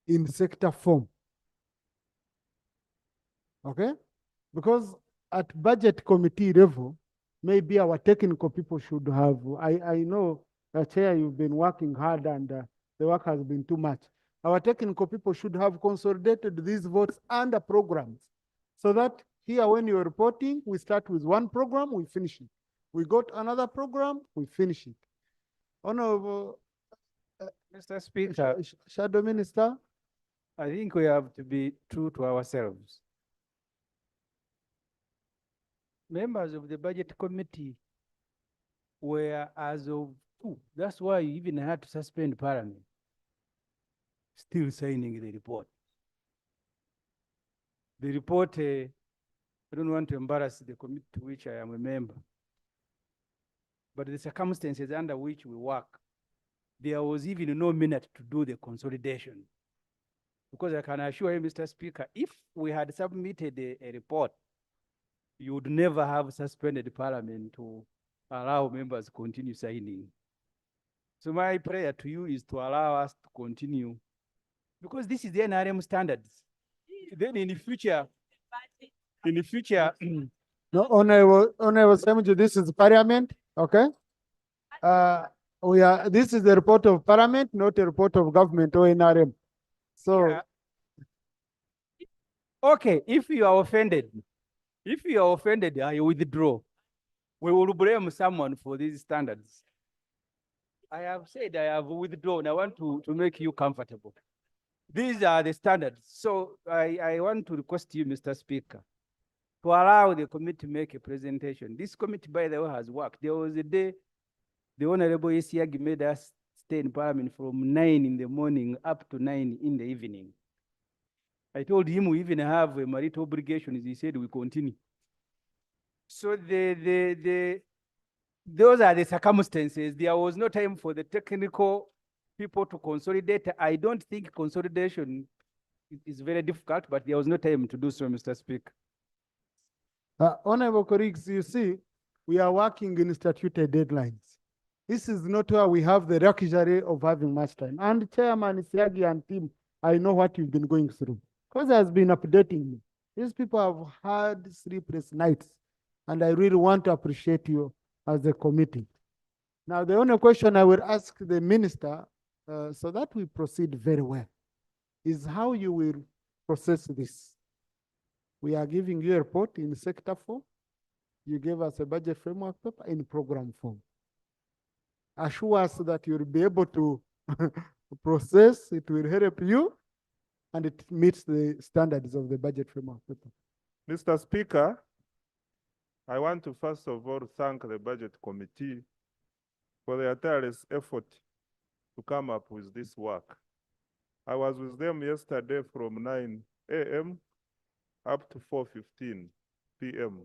in sector form, okay? Because at budget committee level, maybe our technical people should have, I know, Chair, you've been working hard and the work has been too much. Our technical people should have consolidated these votes under programs so that here when you're reporting, we start with one program, we finish it. We got another program, we finish it. Honorable Mr. Speaker, Shadow Minister. I think we have to be true to ourselves. Members of the budget committee were as of two. That's why you even had to suspend parliament. Still signing the report. The report, I don't want to embarrass the committee to which I am a member, but the circumstances under which we work, there was even no minute to do the consolidation. Because I can assure you, Mr. Speaker, if we had submitted a report, you would never have suspended parliament to allow members to continue signing. So my prayer to you is to allow us to continue, because this is the NRM standards. Then in the future, No, Honorable Samuel, this is parliament, okay? This is the report of parliament, not a report of government or NRM. So, yeah. Okay, if you are offended, I withdraw. We will blame someone for these standards. I have said I have withdrawn. I want to make you comfortable. These are the standards. So I want to request you, Mr. Speaker, to allow the committee to make a presentation. This committee, by the way, has worked. There was a day the Honorable Isiagi made us stay in Parliament from 9 in the morning up to 9 in the evening. I told him we even have a marital obligations. He said we continue. So those are the circumstances. There was no time for the technical people to consolidate. I don't think consolidation is very difficult, but there was no time to do so, Mr. Speaker. Honorable colleagues, you see, we are working in statuted deadlines. This is not where we have the luxury of having much time. And Chairman Isiagi and team, I know what you've been going through, because has been updating me. These people have had sleepless nights, and I really want to appreciate you as a committee. Now, the only question I will ask the minister, so that we proceed very well, is how you will process this. We are giving you a report in sector form. You gave us a budget framework paper in program form. Assure us that you'll be able to process, it will help you, and it meets the standards of the budget framework paper. Mr. Speaker, I want to first of all thank the budget committee for their tireless effort to come up with this work. I was with them yesterday from 9 a.m. up to 4:15 p.m.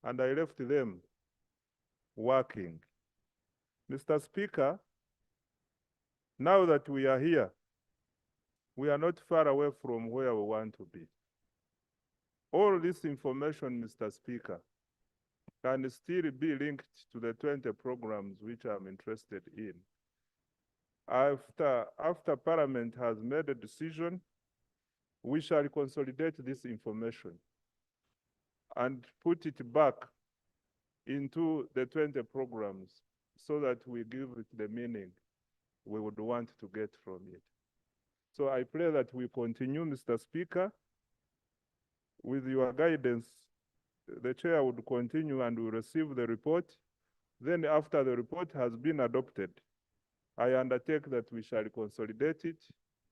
and I left them working. Mr. Speaker, now that we are here, we are not far away from where we want to be. All this information, Mr. Speaker, can still be linked to the 20 programs which I'm interested in. After Parliament has made a decision, we shall consolidate this information and put it back into the 20 programs so that we give it the meaning we would want to get from it. So I pray that we continue, Mr. Speaker. With your guidance, the chair would continue and will receive the report. Then after the report has been adopted, I undertake that we shall consolidate it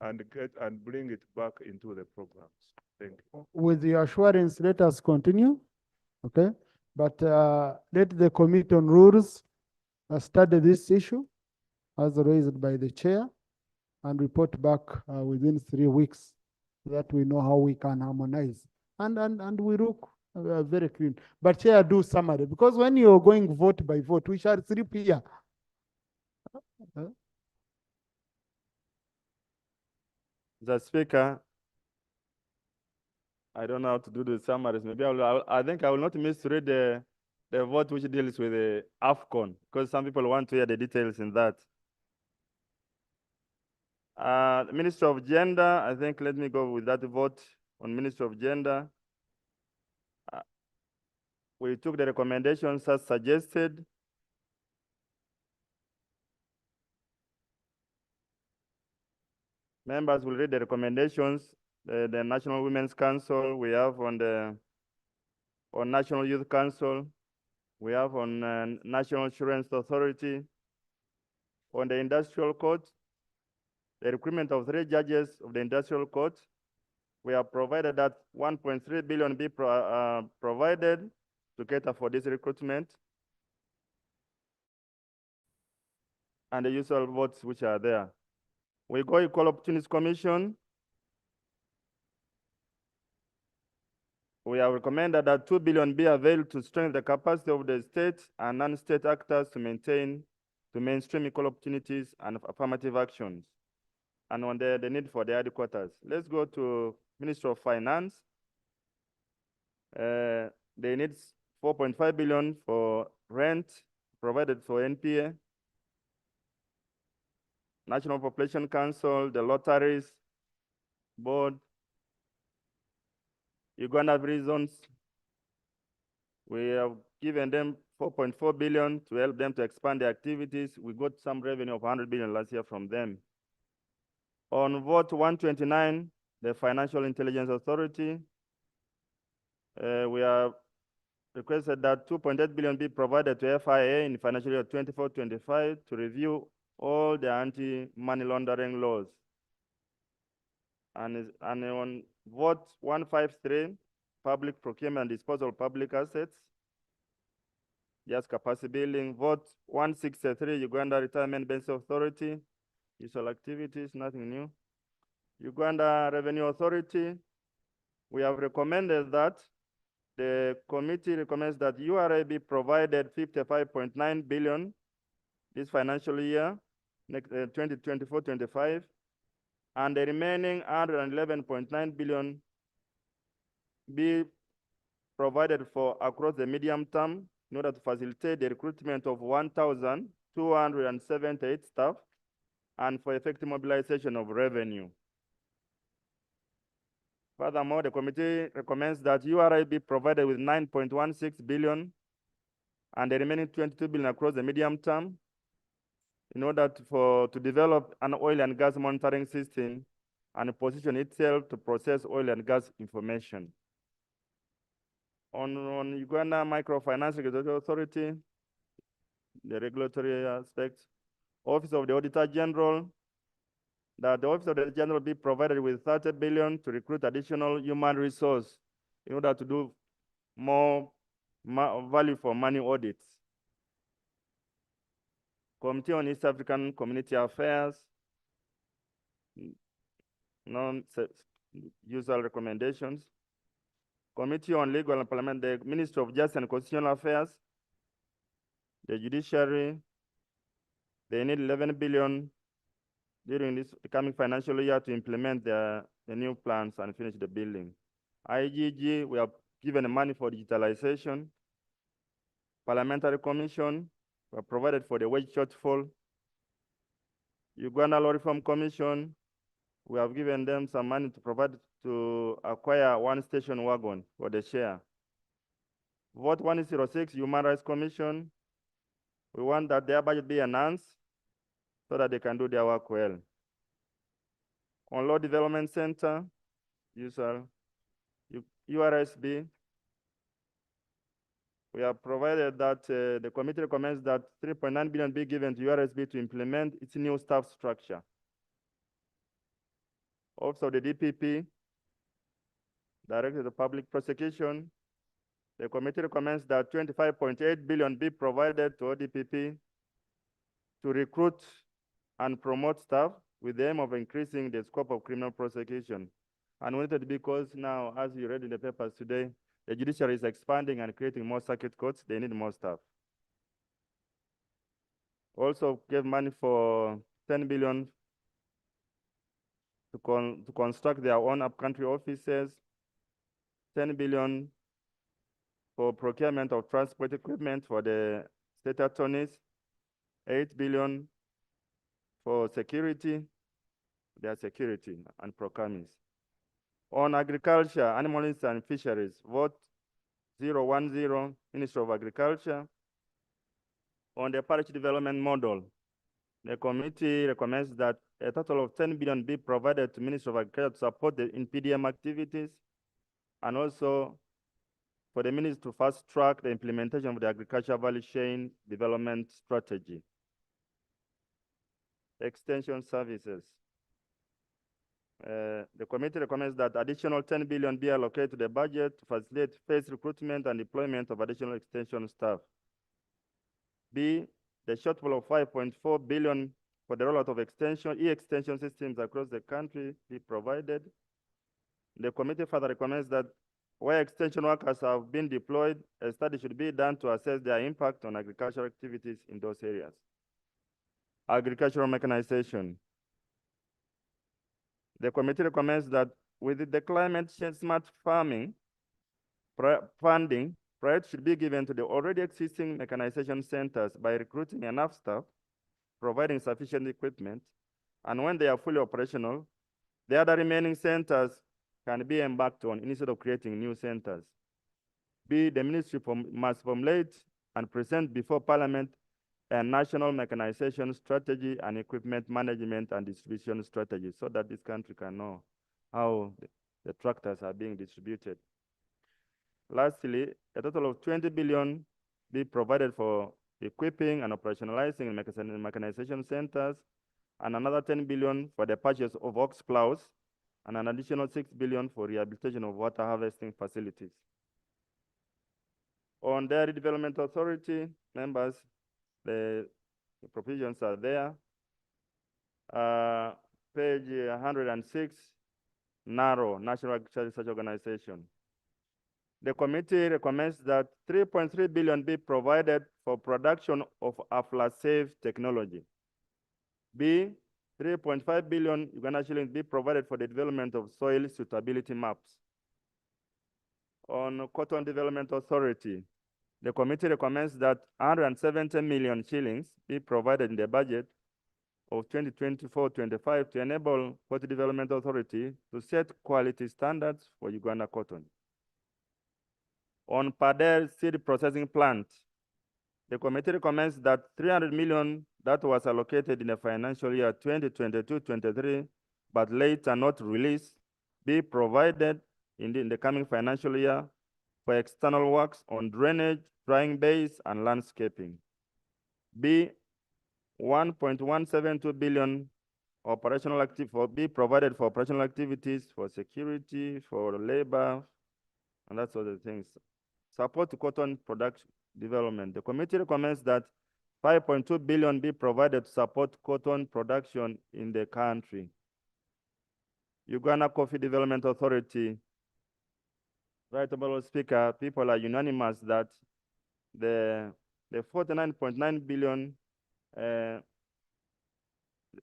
and bring it back into the programs. Thank you. With your assurance, let us continue, okay? But let the Committee on Rules study this issue as raised by the chair and report back within 3 weeks so that we know how we can harmonize. And we look very clean. But chair, do summary, because when you're going vote by vote, we shall sleep here. The Speaker, I don't know how to do the summaries. Maybe I think I will not misread the vote which deals with the AFCON, because some people want to hear the details in that. Minister of Gender, I think let me go with that vote on Minister of Gender. We took the recommendations as suggested. Members will read the recommendations. The National Women's Council, we have on National Youth Council, we have on National Insurance Authority, on the Industrial Court, the recruitment of 3 judges of the Industrial Court. We have provided that 1.3 billion be provided to cater for this recruitment, and the usual votes which are there. We go Equal Opportunities Commission. We have recommended that 2 billion be availed to strengthen the capacity of the state and non-state actors to mainstream equal opportunities and affirmative actions, and on the need for the headquarters. Let's go to Ministry of Finance. They need 4.5 billion for rent provided for NPA. National Population Council, the Lotteries Board, Uganda Prisons. We have given them 4.4 billion to help them to expand their activities. We got some revenue of 100 billion last year from them. On vote 129, the Financial Intelligence Authority, we have requested that 2.8 billion be provided to FIA in financial year 24-25 to review all the anti-money laundering laws. And on vote 153, public procurement and disposal of public assets, just capacity building. Vote 163, Uganda Retirement Benefits Authority, usual activities, nothing new. Uganda Revenue Authority, we have recommended that the committee recommends that URA be provided 55.9 billion this financial year, 2024-25, and the remaining 111.9 billion be provided for across the medium term in order to facilitate the recruitment of 1,278 staff and for effective mobilization of revenue. Furthermore, the committee recommends that URA be provided with 9.16 billion and the remaining 22 billion across the medium term in order to develop an oil and gas monitoring system and position itself to process oil and gas information. On Uganda Microfinance Regulatory Authority, the regulatory aspect, Office of the Auditor General, that the Office of the Auditor General be provided with 30 billion to recruit additional human resource in order to do more value for money audits. Committee on East African Community Affairs, non-usual recommendations. Committee on Legal and Parliament, the Ministry of Justice and Constitutional Affairs, the Judiciary, they need 11 billion during this coming financial year to implement the new plans and finish the building. IGG, we have given money for digitalization. Parliamentary Commission, we have provided for the wage shortfall. Uganda Law Reform Commission, we have given them some money to provide to acquire one station wagon for the share. Vote 106, Human Rights Commission, we want that their budget be enhanced so that they can do their work well. On Law Development Center, URSB, we have provided that the committee recommends that 3.9 billion be given to URSB to implement its new staff structure. Also, the DPP, Director of Public Prosecution, the committee recommends that 25.8 billion be provided to ODPP to recruit and promote staff with the aim of increasing the scope of criminal prosecution. And wanted because now, as you read in the papers today, the judiciary is expanding and creating more circuit courts. They need more staff. Also gave money for 10 billion to construct their own upcountry offices, 10 billion for procurement of transport equipment for the state attorneys, 8 billion for security, their security and procurements. On agriculture, animals and fisheries, vote 010, Ministry of Agriculture. On the parish development model, the committee recommends that a total of 10 billion be provided to Ministry of Agriculture to support the NPDM activities, and also for the ministry to fast track the implementation of the agriculture value chain development strategy. Extension services. The committee recommends that additional 10 billion be allocated to the budget to facilitate phased recruitment and deployment of additional extension staff. B, the shortfall of 5.4 billion for the rollout of e-extension systems across the country be provided. The committee further recommends that where extension workers have been deployed, a study should be done to assess their impact on agricultural activities in those areas. Agricultural mechanization. The committee recommends that with the climate change smart farming funding, priority should be given to the already existing mechanization centers by recruiting enough staff, providing sufficient equipment, and when they are fully operational, the other remaining centers can be embarked on instead of creating new centers. B, the ministry must formulate and present before Parliament a national mechanization strategy and equipment management and distribution strategy so that this country can know how the tractors are being distributed. Lastly, a total of 20 billion be provided for equipping and operationalizing mechanization centers, and another 10 billion for the purchase of ox plows, and an additional 6 billion for rehabilitation of water harvesting facilities. On Dairy Development Authority, members, the provisions are there. Page 106, NARO, National Agricultural Research Organization. The committee recommends that 3.3 billion be provided for production of afla-safe technology. B, 3.5 billion Uganda shillings be provided for the development of soil suitability maps. On Cotton Development Authority, the committee recommends that 170 million shillings be provided in the budget of 2024-25 to enable Cotton Development Authority to set quality standards for Uganda cotton. On Padel seed processing plant, the committee recommends that 300 million that was allocated in the financial year 2022-23, but later not released, be provided in the coming financial year for external works on drainage, drying bays, and landscaping. B, 1.172 billion operational be provided for operational activities, for security, for labor, and that sort of things. Support to cotton production development. The committee recommends that 5.2 billion be provided to support cotton production in the country. Uganda Coffee Development Authority. Right, Honorable Speaker, people are unanimous that the 49.9 billion,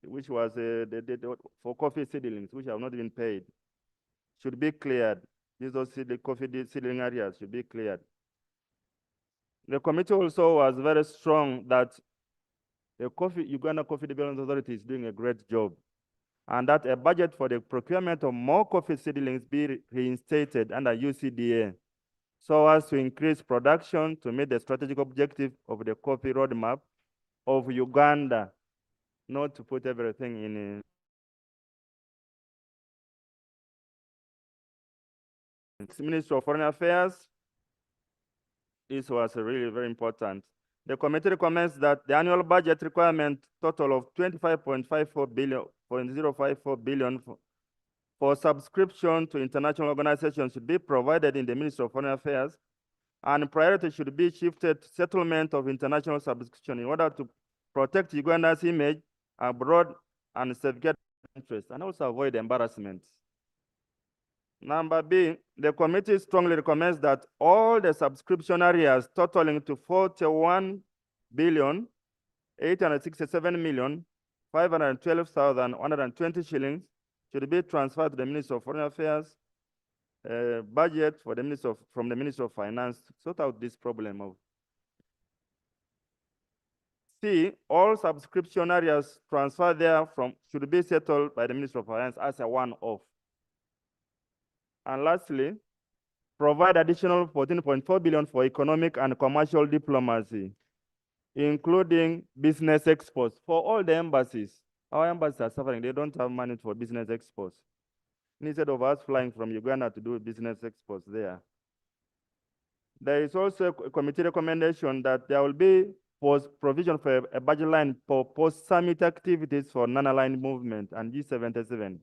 which was for coffee seedlings, which have not been paid, should be cleared. These coffee seedling areas should be cleared. The committee also was very strong that the Uganda Coffee Development Authority is doing a great job, and that a budget for the procurement of more coffee seedlings be reinstated under UCDA so as to increase production to meet the strategic objective of the coffee roadmap of Uganda, not to put everything in Ministry of Foreign Affairs. This was really very important. The committee recommends that the annual budget requirement total of 25.54 billion for subscription to international organizations should be provided in the Ministry of Foreign Affairs, and priority should be shifted to settlement of international subscription in order to protect Uganda's image abroad and safeguard interests, and also avoid embarrassment. Number B, the committee strongly recommends that all the subscription areas totaling to 41,867,512,120 shillings should be transferred to the Ministry of Foreign Affairs budget for the from the Ministry of Finance to sort out this problem of. C, all subscription areas transferred there should be settled by the Ministry of Finance as a one-off. And lastly, provide additional 14.4 billion for economic and commercial diplomacy, including business exports for all the embassies. Our embassies are suffering. They don't have money for business exports. Instead of us flying from Uganda to do business exports there. There is also a committee recommendation that there will be provision for a budget line for post-summit activities for non-aligned movement and G77.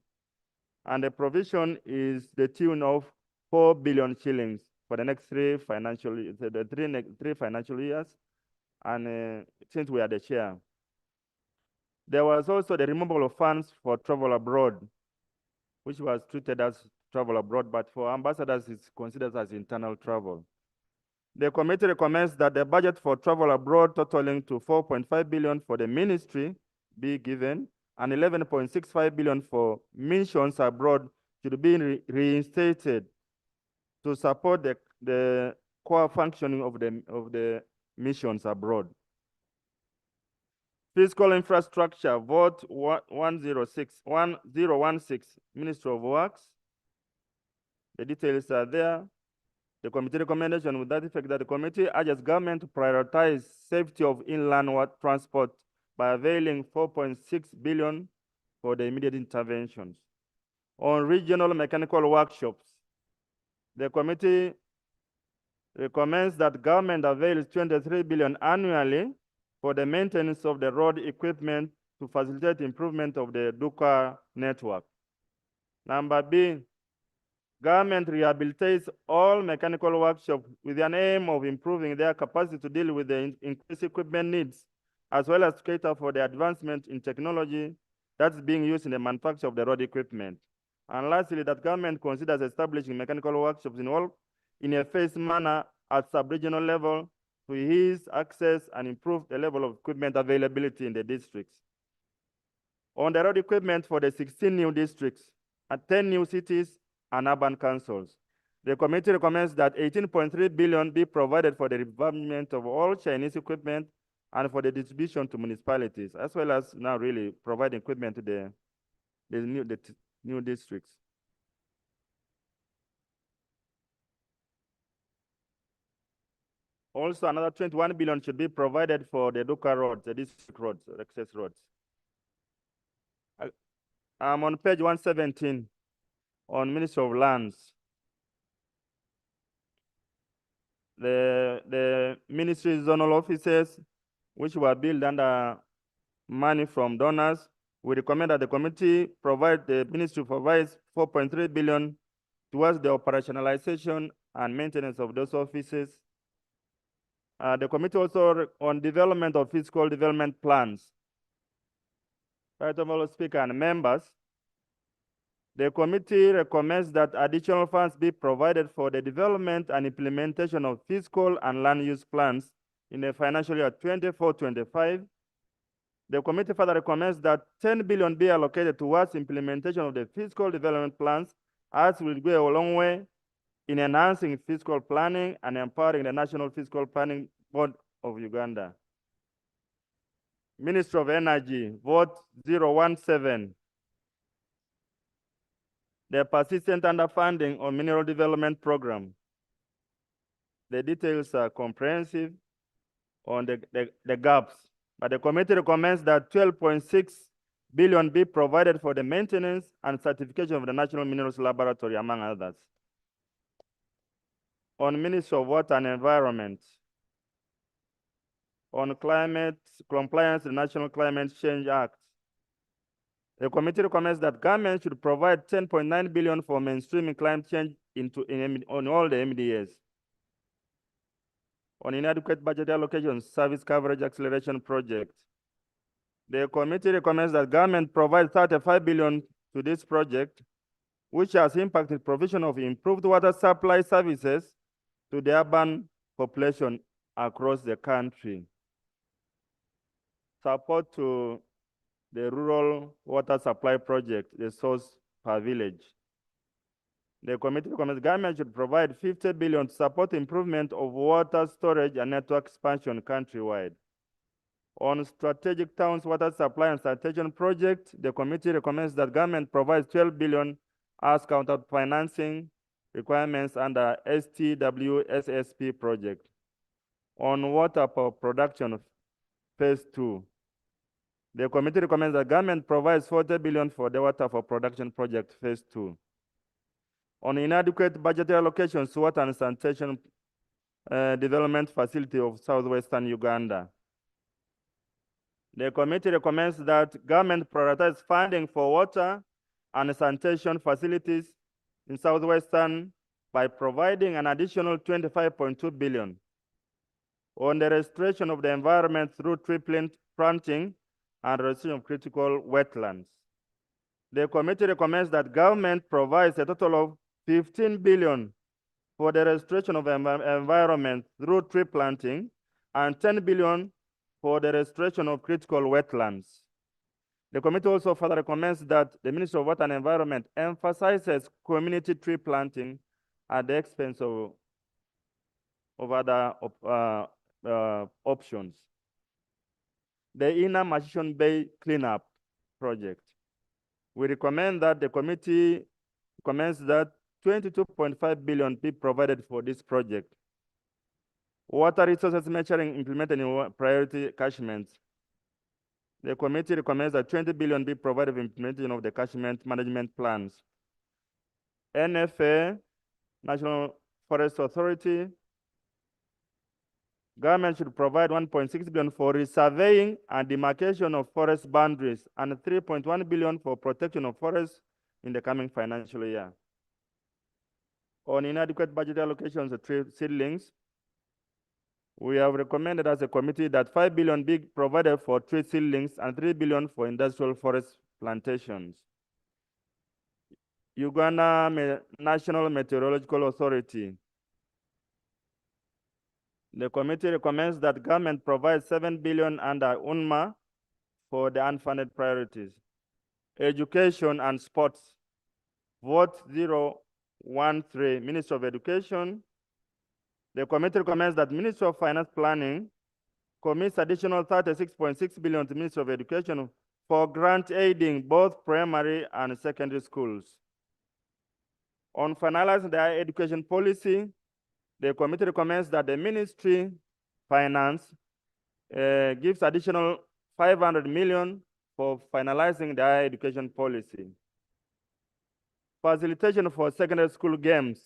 And the provision is the tune of 4 billion shillings for the next three financial years. And since we are the chair, there was also the removal of funds for travel abroad, which was treated as travel abroad, but for ambassadors, it's considered as internal travel. The committee recommends that the budget for travel abroad totaling to 4.5 billion for the ministry be given, and 11.65 billion for missions abroad should be reinstated to support the core functioning of the missions abroad. Fiscal infrastructure, vote 1016, Ministry of Works. The details are there. The committee recommendation with that effect that the committee urges government to prioritize safety of inland transport by availing 4.6 billion for the immediate interventions. On regional mechanical workshops, the committee recommends that government avails 23 billion annually for the maintenance of the road equipment to facilitate improvement of the Duka network. Number B, government rehabilitates all mechanical workshops with an aim of improving their capacity to deal with the increased equipment needs, as well as to cater for the advancement in technology that's being used in the manufacture of the road equipment. And lastly, that government considers establishing mechanical workshops in a phased manner at sub-regional level to ease access and improve the level of equipment availability in the districts. On the road equipment for the 16 new districts and 10 new cities and urban councils, the committee recommends that 18.3 billion be provided for the refurbishment of all Chinese equipment and for the distribution to municipalities, as well as now really providing equipment to the new districts. Also, another 21 billion should be provided for the Duka roads, the district roads, access roads. I'm on page 117 on Ministry of Lands. The ministry zonal offices, which were built under money from donors, we recommend that the committee the ministry provides 4.3 billion towards the operationalization and maintenance of those offices. The committee also on development of fiscal development plans. Right, Honorable Speaker and members, the committee recommends that additional funds be provided for the development and implementation of fiscal and land use plans in the financial year 24-25. The committee further recommends that 10 billion be allocated towards implementation of the fiscal development plans, as will go a long way in enhancing fiscal planning and empowering the national fiscal planning Board of Uganda. Ministry of Energy, vote 017. The persistent underfunding on mineral development program. The details are comprehensive on the gaps, but the committee recommends that 12.6 billion be provided for the maintenance and certification of the National Minerals Laboratory, among others. On Ministry of Water and Environment, on climate compliance, the National Climate Change Act, the committee recommends that government should provide 10.9 billion for mainstreaming climate change on all the MDAs. On inadequate budget allocations, service coverage acceleration project, the committee recommends that government provide 35 billion to this project, which has impacted provision of improved water supply services to the urban population across the country. Support to the rural water supply project, the source per village. The committee recommends government should provide 50 billion to support improvement of water storage and network expansion countrywide. On strategic towns water supply and sanitation project, the committee recommends that government provides 12 billion as counter financing requirements under STWSSP project. On water power production phase 2, the committee recommends that government provides 40 billion for the water for production project phase 2. On inadequate budgetary allocations to water and sanitation development facility of southwestern Uganda, the committee recommends that government prioritize funding for water and sanitation facilities in southwestern by providing an additional 25.2 billion. On the restoration of the environment through tree planting and restoration of critical wetlands, the committee recommends that government provides a total of 15 billion for the restoration of environment through tree planting and 10 billion for the restoration of critical wetlands. The committee also further recommends that the Ministry of Water and Environment emphasizes community tree planting at the expense of other options. The Inner Mashishon Bay cleanup project. We recommend that the committee recommends that 22.5 billion be provided for this project. Water resources measuring implemented in priority catchments. The committee recommends that 20 billion be provided for implementation of the catchment management plans. NFA, National Forest Authority, government should provide 1.6 billion for resurveying and demarcation of forest boundaries and 3.1 billion for protection of forests in the coming financial year. On inadequate budget allocations of tree seedlings, we have recommended as a committee that 5 billion be provided for tree seedlings and 3 billion for industrial forest plantations. Uganda National Meteorological Authority. The committee recommends that government provide 7 billion under UNMA for the unfunded priorities. Education and sports. Vote 013, Ministry of Education. The committee recommends that Ministry of Finance Planning commits additional 36.6 billion to Ministry of Education for grant aiding both primary and secondary schools. On finalizing the higher education policy, the committee recommends that the Ministry Finance gives additional 500 million for finalizing the higher education policy. Facilitation for secondary school games.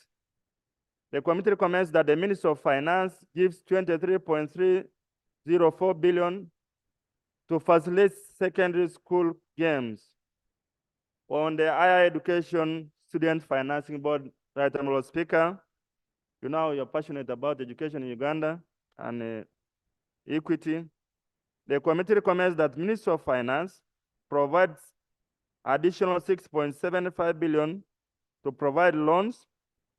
The committee recommends that the Ministry of Finance gives 23.304 billion to facilitate secondary school games. On the higher education student financing board, Right Honorable Speaker, you know you're passionate about education in Uganda and equity. The committee recommends that Ministry of Finance provides additional 6.75 billion to provide loans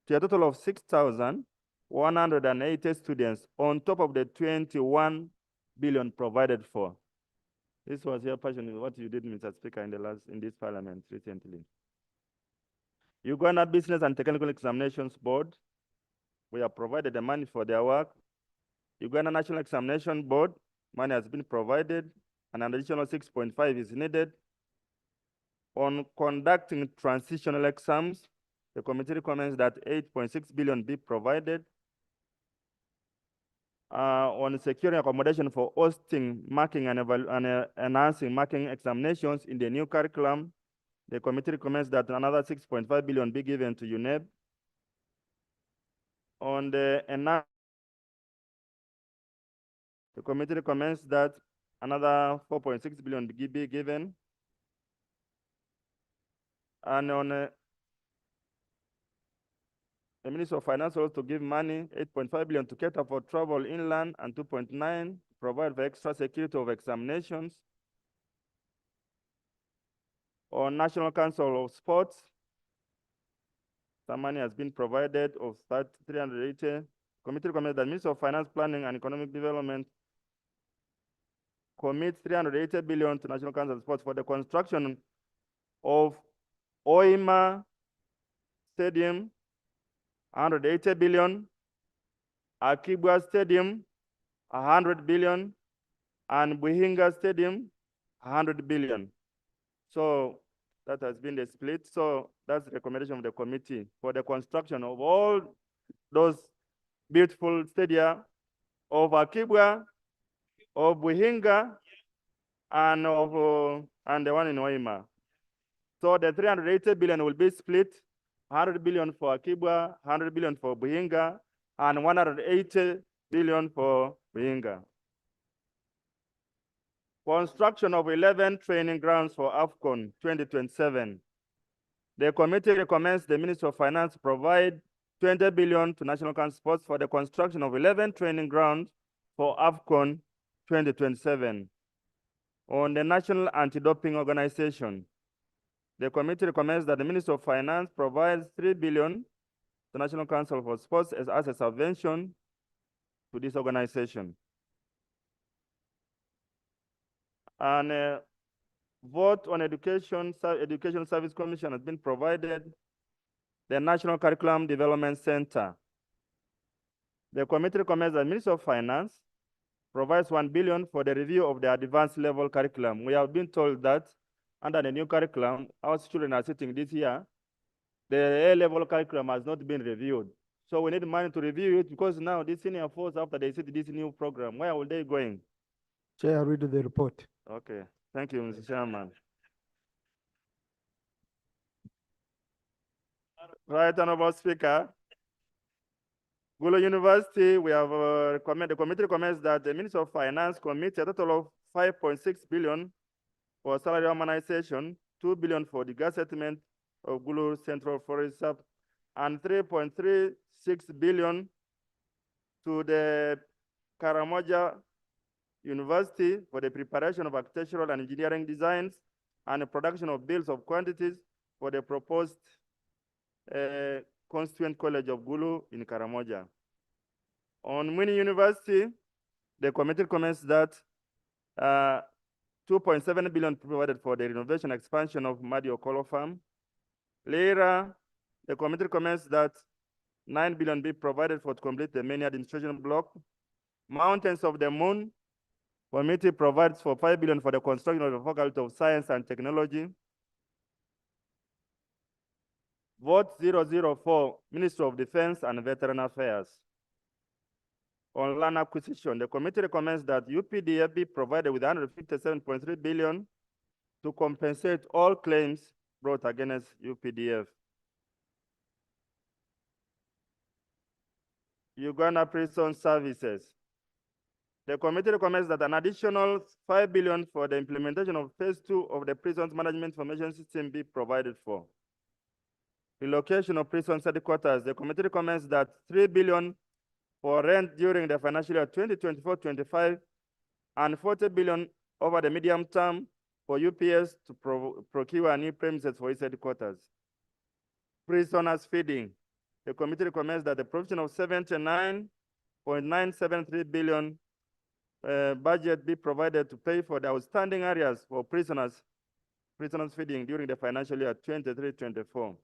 to a total of 6,180 students on top of the 21 billion provided for. This was your passion, what you did, Mr. Speaker, in this parliament recently. Uganda Business and Technical Examinations Board, we have provided the money for their work. Uganda National Examination Board, money has been provided, and an additional 6.5 is needed. On conducting transitional exams, the committee recommends that 8.6 billion be provided. On securing accommodation for hosting, marking, and enhancing marking examinations in the new curriculum, the committee recommends that another 6.5 billion be given to UNEB. On the committee recommends that another 4.6 billion be given. And on the Minister of Finance also to give money, 8.5 billion to cater for travel inland and 2.9 to provide for extra security of examinations. On National Council of Sports, some money has been provided of 380. Committee recommends that Minister of Finance, Planning and Economic Development commits 380 billion to National Council of Sports for the construction of Oima Stadium, 180 billion, Akibwa Stadium, 100 billion, and Buhinga Stadium, 100 billion. So that has been the split. So that's the recommendation of the committee for the construction of all those beautiful stadia of Akibwa, of Buhinga, and the one in Oima. So the 380 billion will be split, 100 billion for Akibwa, 100 billion for Buhinga, and 180 billion for Buhinga. Construction of 11 training grounds for AFCON 2027. The committee recommends the Minister of Finance provide 20 billion to National Council Sports for the construction of 11 training grounds for AFCON 2027. On the National Anti-Doping Organization, the committee recommends that the Minister of Finance provides 3 billion to National Council for Sports as a subvention to this organization. And vote on Education Service Commission has been provided. The National Curriculum Development Center. The committee recommends that the Minister of Finance provides 1 billion for the review of the advanced level curriculum. We have been told that under the new curriculum, our children are sitting this year, the A-level curriculum has not been reviewed. So we need money to review it because now these senior folks, after they see this new program, where are they going? Chair, read the report. Okay, thank you, Mr. Chairman. Right, Honorable Speaker. Gulu University, we have the committee recommends that the Minister of Finance commits a total of 5.6 billion for salary harmonization, 2 billion for the gas settlement of Gulu Central Forest Sub, and 3.36 billion to the Karamoja University for the preparation of architectural and engineering designs and the production of bills of quantities for the proposed Constituent College of Gulu in Karamoja. On Mwini University, the committee recommends that 2.7 billion provided for the renovation expansion of Madi Okolo Farm. Later, the committee recommends that 9 billion be provided for to complete the main administration block. Mountains of the Moon, committee provides for 5 billion for the construction of the Faculty of Science and Technology. Vote 004, Ministry of Defense and Veteran Affairs. On land acquisition, the committee recommends that UPDF be provided with 157.3 billion to compensate all claims brought against UPDF. Uganda Prison Services. The committee recommends that an additional 5 billion for the implementation of phase 2 of the Prisons Management Information System be provided for. Relocation of prisons headquarters. The committee recommends that 3 billion for rent during the financial year 2024-25 and 40 billion over the medium term for UPS to procure new premises for its headquarters. Prisoners feeding. The committee recommends that the provision of 79.973 billion budget be provided to pay for the outstanding areas for prisoners feeding during the financial year 23-24.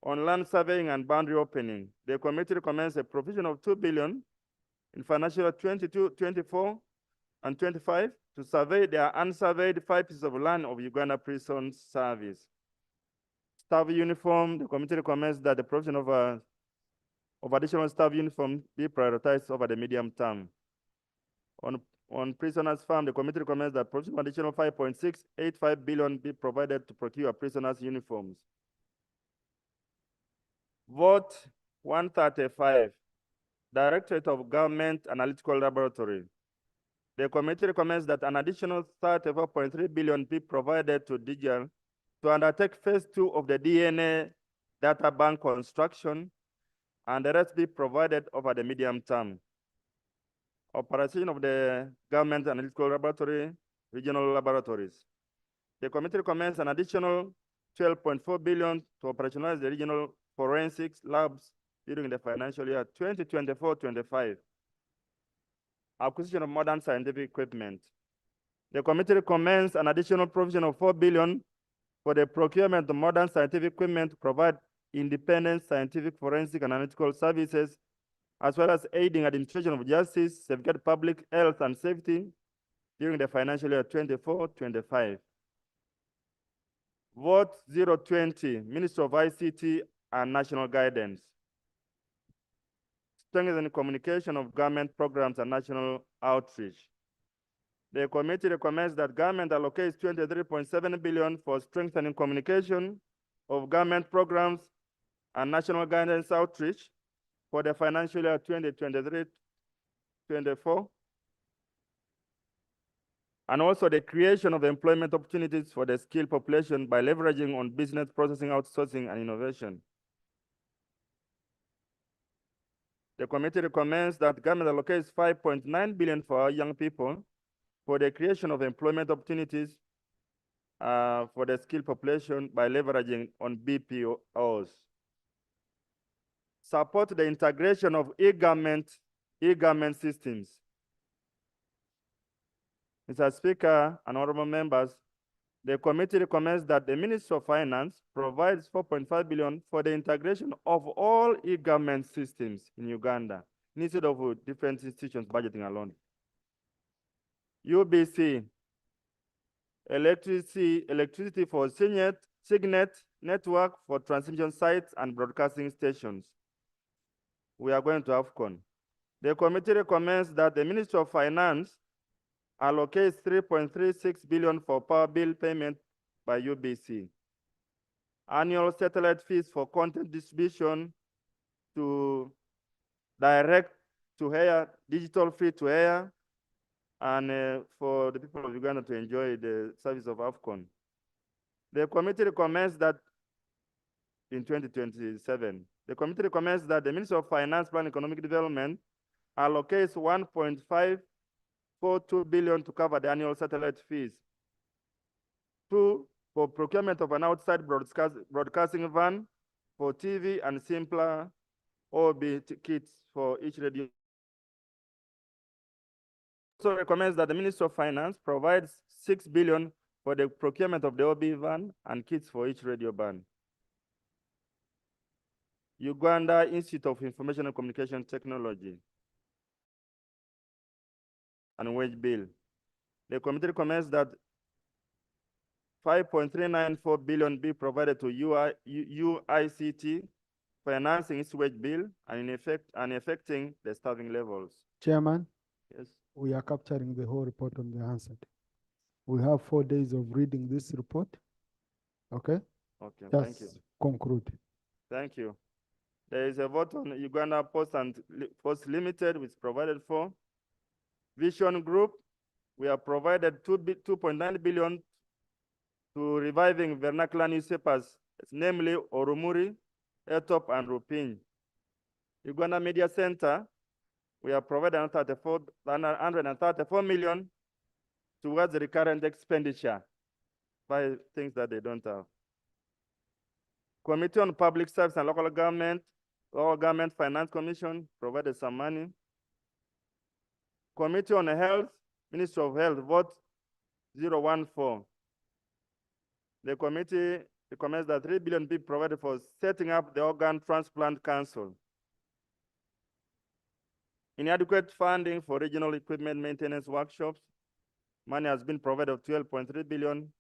On land surveying and boundary opening, the committee recommends a provision of 2 billion in financial year 22, 24, and 25 to survey their unsurveyed 5 pieces of land of Uganda Prison Service. Staff uniform, the committee recommends that the provision of additional staff uniform be prioritized over the medium term. On prisoners farm, the committee recommends that provision of additional 5.685 billion be provided to procure prisoners' uniforms. Vote 135, Directorate of Government Analytical Laboratory. The committee recommends that an additional 34.3 billion be provided to DGL to undertake phase 2 of the DNA data bank construction, and the rest be provided over the medium term. Operation of the Government Analytical Laboratory, regional laboratories. The committee recommends an additional 12.4 billion to operationalize the regional forensics labs during the financial year 2024-25. Acquisition of modern scientific equipment. The committee recommends an additional provision of 4 billion for the procurement of modern scientific equipment to provide independent scientific forensic and analytical services, as well as aiding administration of justice, safeguard public health and safety during the financial year 24-25. Vote 020, Minister of ICT and National Guidance. Strengthen communication of government programs and national outreach. The committee recommends that government allocates 23.7 billion for strengthening communication of government programs and national guidance outreach for the financial year 2023-24, and also the creation of employment opportunities for the skilled population by leveraging on business processing, outsourcing, and innovation. The committee recommends that government allocates 5.9 billion for our young people for the creation of employment opportunities for the skilled population by leveraging on BPOs. Support the integration of e-government systems. Mr. Speaker and honorable members, the committee recommends that the Ministry of Finance provides 4.5 billion for the integration of all e-government systems in Uganda, instead of different institutions budgeting alone. UBC, electricity for Signet network for transmission sites and broadcasting stations. We are going to AFCON. The committee recommends that the Ministry of Finance allocates 3.36 billion for power bill payment by UBC. Annual satellite fees for content distribution to direct to air, digital free to air, and for the people of Uganda to enjoy the service of AFCON. The committee recommends that in 2027, the committee recommends that the Ministry of Finance and Economic Development allocates 1.542 billion to cover the annual satellite fees. 2, for procurement of an outside broadcasting van for TV and simpler OB kits for each radio. Also recommends that the Ministry of Finance provides 6 billion for the procurement of the OB van and kits for each radio band. Uganda Institute of Information and Communication Technology and wage bill. The committee recommends that 5.394 billion be provided to UICT, financing its wage bill and affecting the staffing levels. Chairman? Yes. We are capturing the whole report on the answer. We have 4 days of reading this report. Okay? Okay, Just thank you. conclude. Thank you. There is a vote on Uganda Post and Post Limited, which is provided for. Vision Group, we have provided 2.9 billion to reviving vernacular newspapers, namely Orumuri, Etop, and Rupin. Uganda Media Center, we have provided 134 million towards the recurrent expenditure by things that they don't have. Committee on Public Service and Local Government Finance Commission provided some money. Committee on Health, Ministry of Health, vote 014. The committee recommends that 3 billion be provided for setting up the Organ Transplant Council. Inadequate funding for regional equipment maintenance workshops. Money has been provided of 12.3 billion.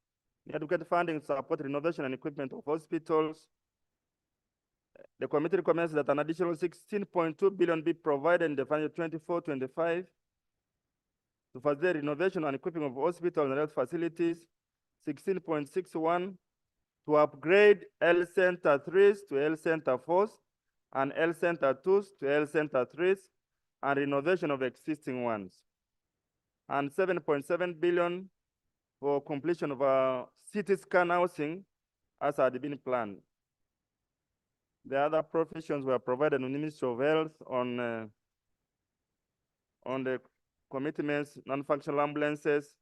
Inadequate funding to support renovation and equipment of hospitals. The committee recommends that an additional 16.2 billion be provided in the financial 24-25 to facilitate renovation and equipping of hospitals and health facilities. 16.61 to upgrade L Center 3s to L Center 4s and L Center 2s to L Center 3s and renovation of existing ones. And 7.7 billion for completion of a CT scan housing as had been planned. The other provisions were provided on the Ministry of Health on the commitments, non-functional ambulances.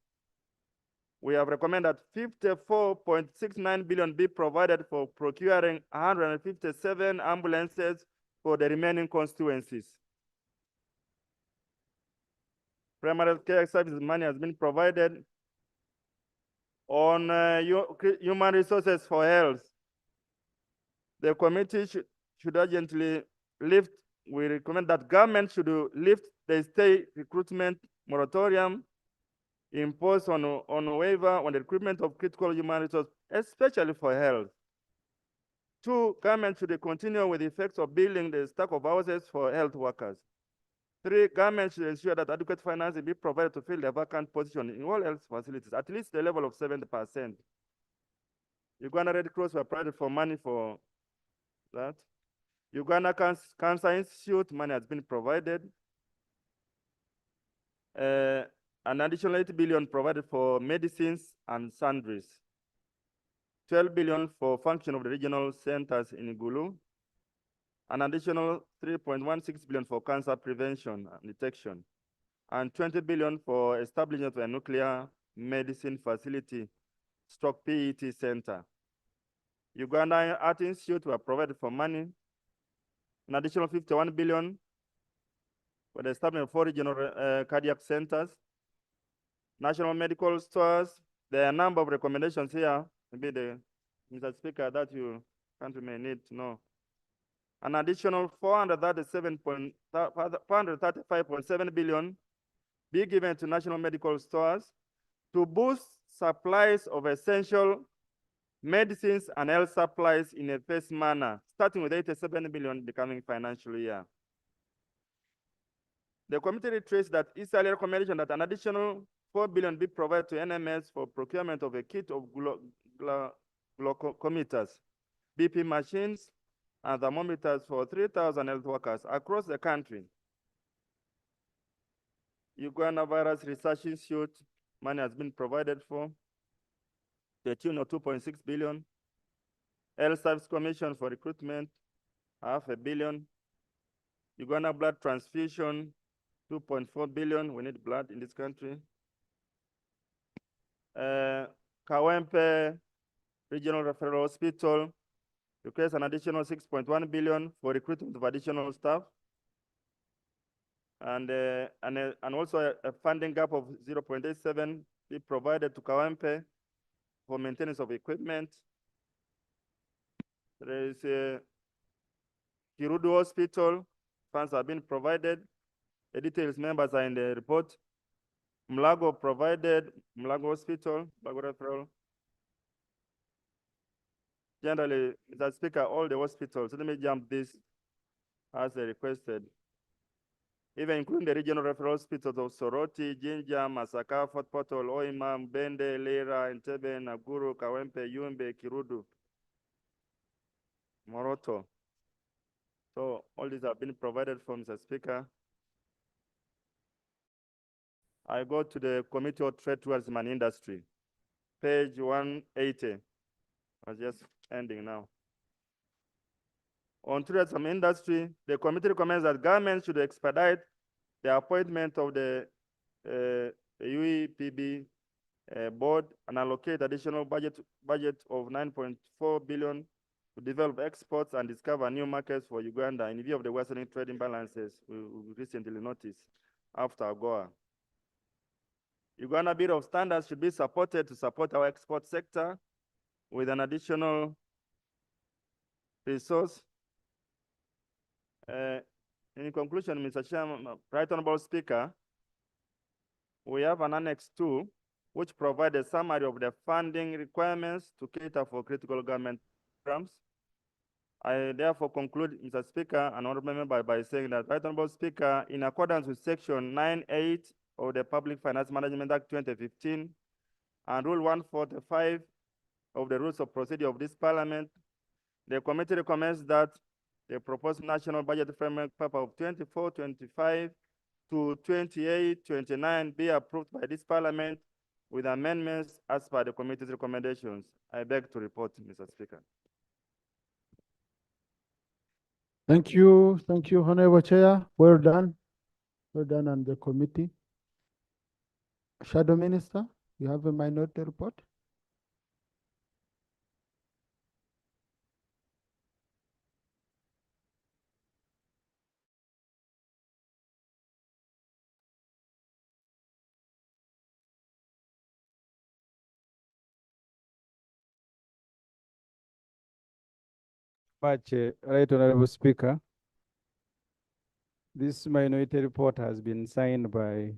We have recommended 54.69 billion be provided for procuring 157 ambulances for the remaining constituencies. Primary care services money has been provided on human resources for health. The committee should urgently lift, we recommend that government should lift the state recruitment moratorium imposed on waiver on the recruitment of critical human resources, especially for health. 2, government should continue with the effects of building the stock of houses for health workers. 3, government should ensure that adequate financing be provided to fill the vacant position in all health facilities, at least the level of 70%. Uganda Red Cross were provided for money for that. Uganda Cancer Institute money has been provided. An additional 8 billion provided for medicines and sundries. 12 billion for function of the regional centers in Gulu. An additional 3.16 billion for cancer prevention and detection. And 20 billion for establishment of a nuclear medicine facility, stroke PET center. Uganda Art Institute were provided for money. An additional 51 billion for the establishment of 4 regional cardiac centers. National medical stores. There are a number of recommendations here. Maybe Mr. Speaker, that you country may need to know. An additional 435.7 billion be given to national medical stores to boost supplies of essential medicines and health supplies in a phased manner, starting with 87 billion the coming financial year. The committee reiterates that its earlier recommendation that an additional 4 billion be provided to NMS for procurement of a kit of glucometers, BP machines, and thermometers for 3,000 health workers across the country. Uganda Virus Research Institute money has been provided for the tune of 2.6 billion. Health Service Commission for recruitment, 500 million. Uganda blood transfusion, 2.4 billion. We need blood in this country. Kawempe Regional Referral Hospital requires an additional 6.1 billion for recruitment of additional staff. And also a funding gap of 0.87 be provided to Kawempe for maintenance of equipment. There is a Kirudu Hospital, funds have been provided. The details members are in the report. Mlago provided, Mlago Hospital, Mlago Referral. Generally, Mr. Speaker, all the hospitals, let me jump this as they requested. Even including the regional referral hospitals of Soroti, Jinja, Masaka, Fort Portal, Oima, Bende, Lera, Entebbe, Naguru, Kawempe, Yumbe, Kirudu, Moroto. So all these have been provided for, Mr. Speaker. I go to the Committee of Trade, Tourism and Industry, page 180. I'm just ending now. On tourism industry, the committee recommends that government should expedite the appointment of the UEPB board and allocate additional budget of 9.4 billion to develop exports and discover new markets for Uganda in view of the worsening trade imbalances we recently noticed after AGOA. Uganda Bureau of Standards should be supported to support our export sector with an additional resource. In conclusion, Mr. Chairman, Right Honorable Speaker, we have an Annex 2, which provides a summary of the funding requirements to cater for critical government programs. I therefore conclude, Mr. Speaker, and honorable member, by saying that, Right Honorable Speaker, in accordance with Section 9(8) of the Public Finance Management Act 2015 and Rule 145 of the Rules of Procedure of this Parliament, the committee recommends that the proposed National Budget Framework Paper of 24-25 to 28-29 be approved by this Parliament with amendments as per the committee's recommendations. I beg to report, Mr. Speaker. Thank you, Honorable Chair. Well done on the committee. Shadow Minister, you have a minority report? Much, Right Honorable Speaker. This minority report has been signed by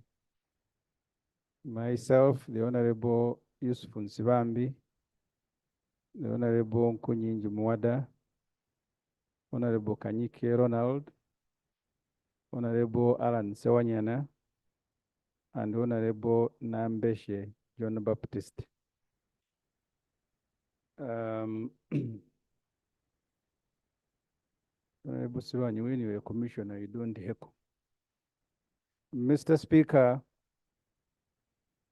myself, the Honorable Yusuf Nsibambi, the Honorable Nkunyinji Mwada, Honorable Kanyike Ronald, Honorable Alan Sewanyana, and Honorable Nambeshe John Baptist. Honorable Sewanyana, when you're a commissioner, you don't heckle. Mr. Speaker,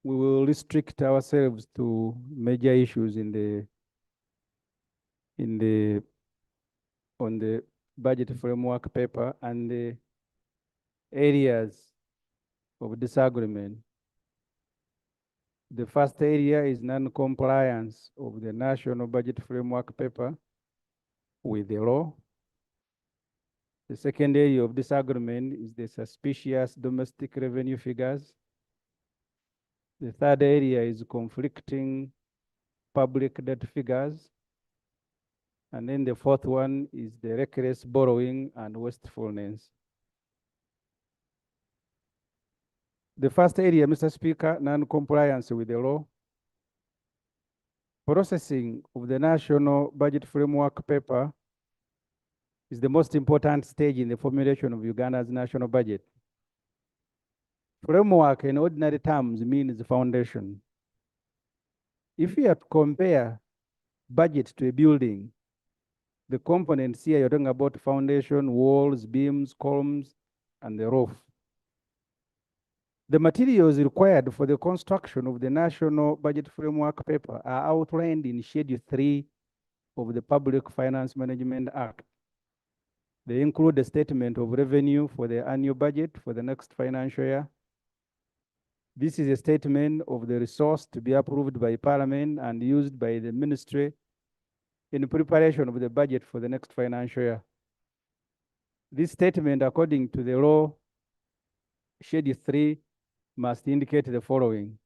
we will restrict ourselves to major issues on the budget framework paper and the areas of disagreement. The first area is non-compliance of the national budget framework paper with the law. The second area of disagreement is the suspicious domestic revenue figures. The third area is conflicting public debt figures. And then the fourth one is the reckless borrowing and wastefulness. The first area, Mr. Speaker, non-compliance with the law. Processing of the national budget framework paper is the most important stage in the formulation of Uganda's national budget. Framework in ordinary terms means the foundation. If you have to compare budget to a building, the components here, you're talking about foundation, walls, beams, columns, and the roof. The materials required for the construction of the National Budget Framework Paper are outlined in Schedule 3 of the Public Finance Management Act. They include a statement of revenue for the annual budget for the next financial year. This is a statement of the resource to be approved by Parliament and used by the Ministry in preparation of the budget for the next financial year. This statement, according to the law, Schedule 3, must indicate the following: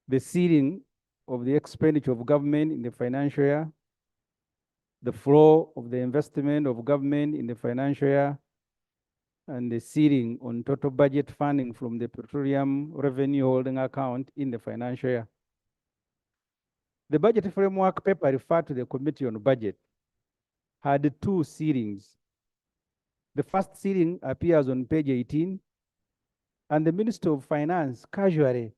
the ceiling of the expenditure of government in the financial year, the flow of the investment of government in the financial year, and the ceiling on total budget funding from the petroleum revenue holding account in the financial year. The budget framework paper referred to the Committee on Budget had two ceilings. The first ceiling appears on page 18, and the Minister of Finance casually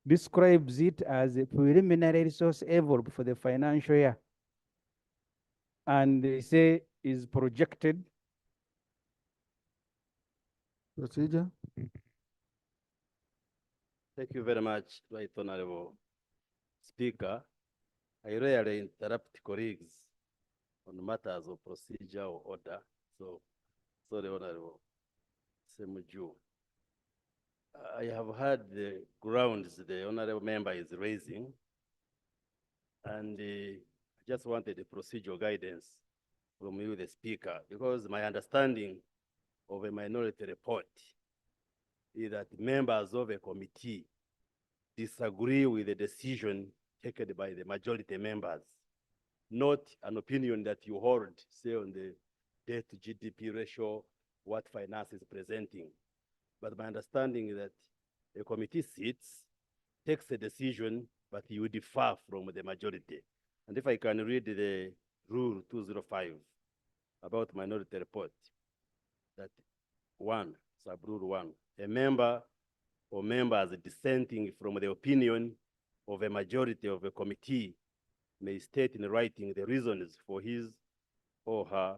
describes it as a preliminary resource envelope for the financial year. And they say is projected. Procedure. Thank you very much, Right Honorable Speaker. I rarely interrupt colleagues on matters of procedure or order. So, sorry, Honorable Semuju. I have heard the grounds the Honorable Member is raising, and I just wanted the procedural guidance from you, the Speaker, because my understanding of a minority report is that members of a committee disagree with the decision taken by the majority members, not an opinion that you hold, say, on the debt to GDP ratio, what finance is presenting. But my understanding is that a committee sits, takes a decision, but you differ from the majority. And if I can read the rule 205 about minority report, that one, sub-rule 1, a member or members dissenting from the opinion of a majority of a committee may state in writing the reasons for his or her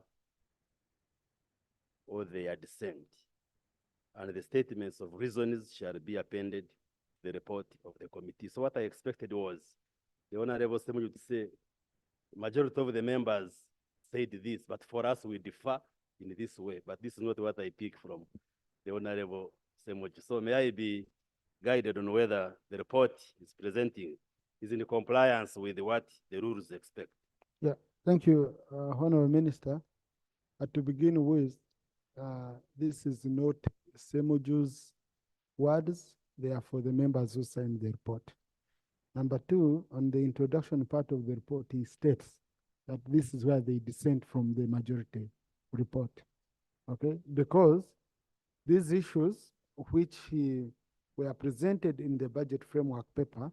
or their dissent. And the statements of reasons shall be appended to the report of the committee. So what I expected was the Honorable Semuju to say, majority of the members said this, but for us we differ in this way. But this is not what I pick from the Honorable Semuju. So may I be guided on whether the report is presenting is in compliance with what the rules expect. Yeah, thank you, Honorable Minister. To begin with, this is not Semuju's words, they are for the members who signed the report. Number two, on the introduction part of the report, he states that this is where they dissent from the majority report, okay? Because these issues which were presented in the budget framework paper,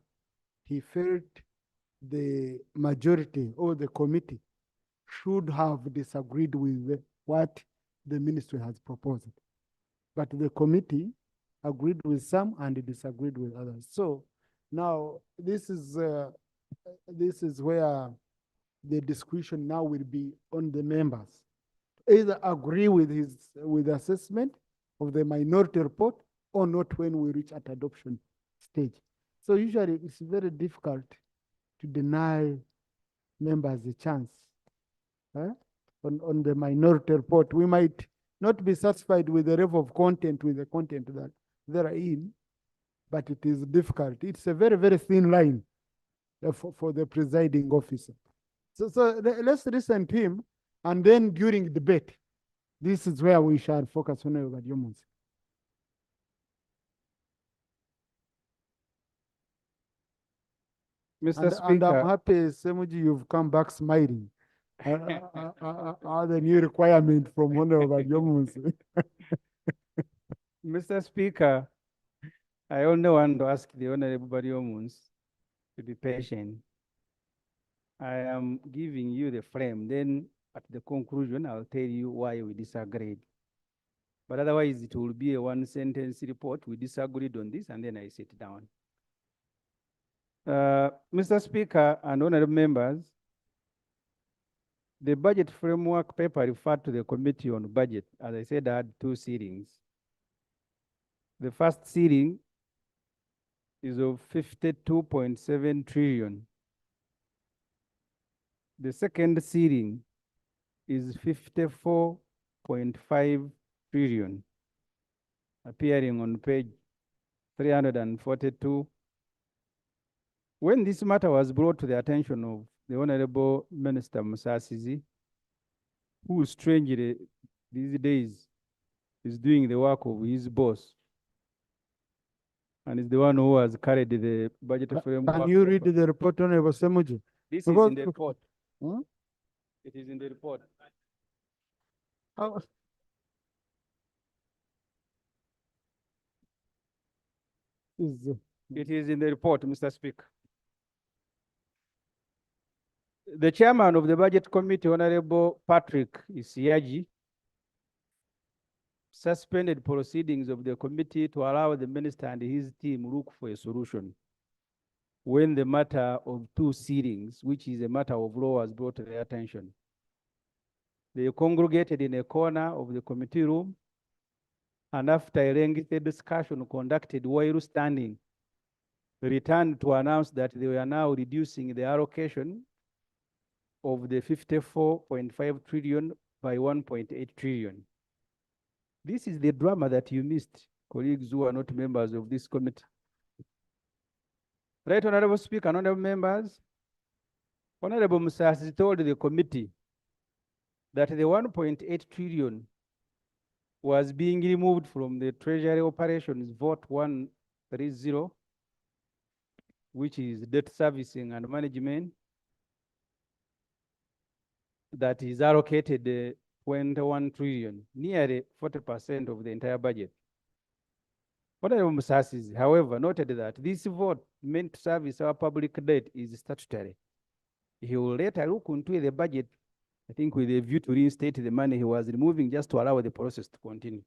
he felt the majority or the committee should have disagreed with what the ministry has proposed. But the committee agreed with some and disagreed with others. So now this is where the discussion now will be on the members. Either agree with the assessment of the minority report or not when we reach at adoption stage. So usually it's very difficult to deny members a chance. On the minority report, we might not be satisfied with the level of content, with the content that they're in, but it is difficult. It's a very, very thin line for the presiding officer. So let's listen to him, and then during debate, this is where we shall focus on your arguments. Mr. Speaker. And I'm happy, Semuji, you've come back smiling. The new requirement from Honorable Jones. Mr. Speaker, I only want to ask the Honorable Bariomuns to be patient. I am giving you the frame. Then at the conclusion, I'll tell you why we disagreed. But otherwise, it will be a one-sentence report. We disagreed on this, and then I sit down. Mr. Speaker and honorable members, the budget framework paper referred to the Committee on Budget. As I said, I had two seatings. The first seating is of 52.7 trillion. The second seating is 54.5 trillion, appearing on page 342. When this matter was brought to the attention of the Honorable Minister Musasizi, who strangely these days is doing the work of his boss, and is the one who has carried the budget framework. Can you read the report, Honorable Semuji? This is in the report. Huh? It is in the report. How? It is in the report, Mr. Speaker. The chairman of the Budget Committee, Honorable Patrick Isiaji, suspended proceedings of the committee to allow the minister and his team look for a solution when the matter of two seatings, which is a matter of law, was brought to their attention. They congregated in a corner of the committee room, and after a lengthy discussion conducted while standing, returned to announce that they were now reducing the allocation of the 54.5 trillion by 1.8 trillion. This is the drama that you missed, colleagues who are not members of this committee. Right, Honorable Speaker, honorable members, Honorable Musasi told the committee that the 1.8 trillion was being removed from the Treasury Operations Vote 130, which is debt servicing and management, that is allocated 21 trillion, nearly 40% of the entire budget. Honorable Musasi's, however, noted that this vote meant to service our public debt is statutory. He will later look into the budget, I think with a view to reinstate the money he was removing just to allow the process to continue.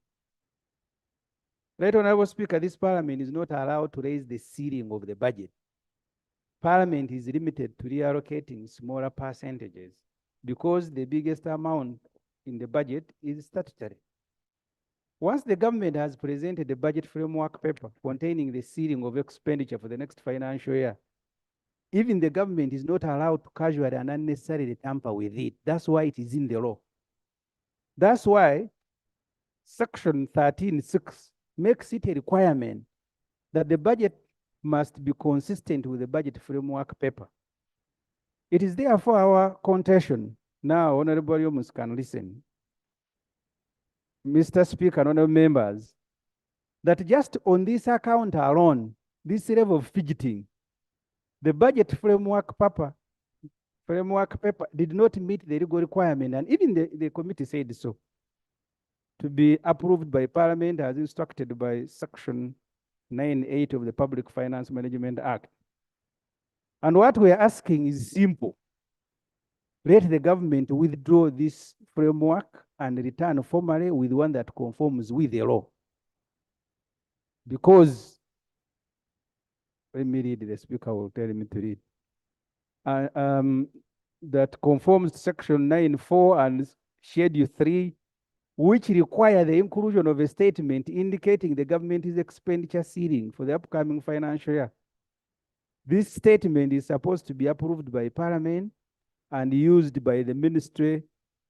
Right, Honorable Speaker, this Parliament is not allowed to raise the ceiling of the budget. Parliament is limited to reallocating smaller percentages because the biggest amount in the budget is statutory. Once the government has presented the budget framework paper containing the ceiling of expenditure for the next financial year, even the government is not allowed to casually and unnecessarily tamper with it. That's why it is in the law. That's why Section 13(6) makes it a requirement that the budget must be consistent with the budget framework paper. It is therefore our contention. Now, Honorable Yomus can listen. Mr. Speaker and honorable members, that just on this account alone, this level of fidgeting, the budget framework paper did not meet the legal requirement, and even the committee said so, to be approved by Parliament as instructed by Section 9(8) of the Public Finance Management Act. And what we are asking is simple. Let the government withdraw this framework and return formally with one that conforms with the law. Because, let me read, the speaker will tell me to read. That conforms to Section 9(4) and Schedule 3, which require the inclusion of a statement indicating the government's expenditure ceiling for the upcoming financial year. This statement is supposed to be approved by Parliament and used by the ministry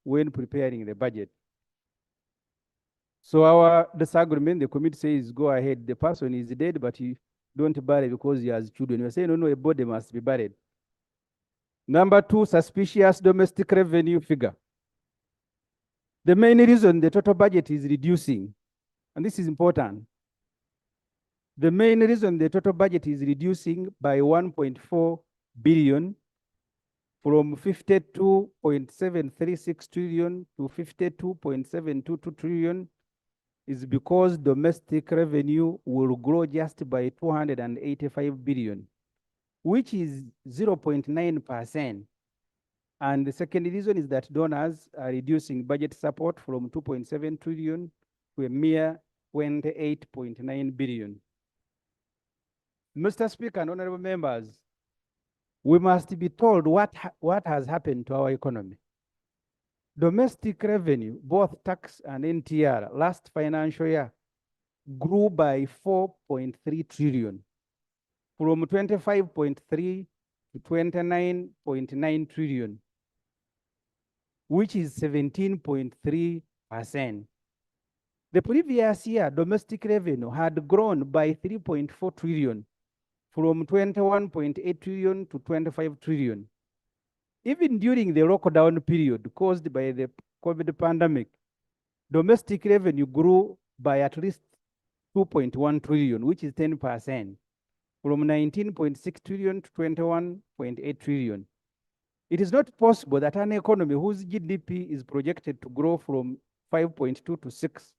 when preparing the budget. So our disagreement, the committee says, go ahead, the person is dead, but you don't bury because he has children. We're saying, no, a body must be buried. Number 2, suspicious domestic revenue figure. The main reason the total budget is reducing, and this is important, the main reason the total budget is reducing by 1.4 billion from 52.736 trillion to 52.722 trillion is because domestic revenue will grow just by 285 billion, which is 0.9%. And the second reason is that donors are reducing budget support from 2.7 trillion to a mere 28.9 billion. Mr. Speaker and honorable members, we must be told what has happened to our economy. Domestic revenue, both tax and NTR, last financial year grew by 4.3 trillion, from 25.3 to 29.9 trillion, which is 17.3%. The previous year, domestic revenue had grown by 3.4 trillion, from 21.8 trillion to 25 trillion. Even during the lockdown period caused by the COVID pandemic, domestic revenue grew by at least 2.1 trillion, which is 10%, from 19.6 trillion to 21.8 trillion. It is not possible that an economy whose GDP is projected to grow from 5.2 to 6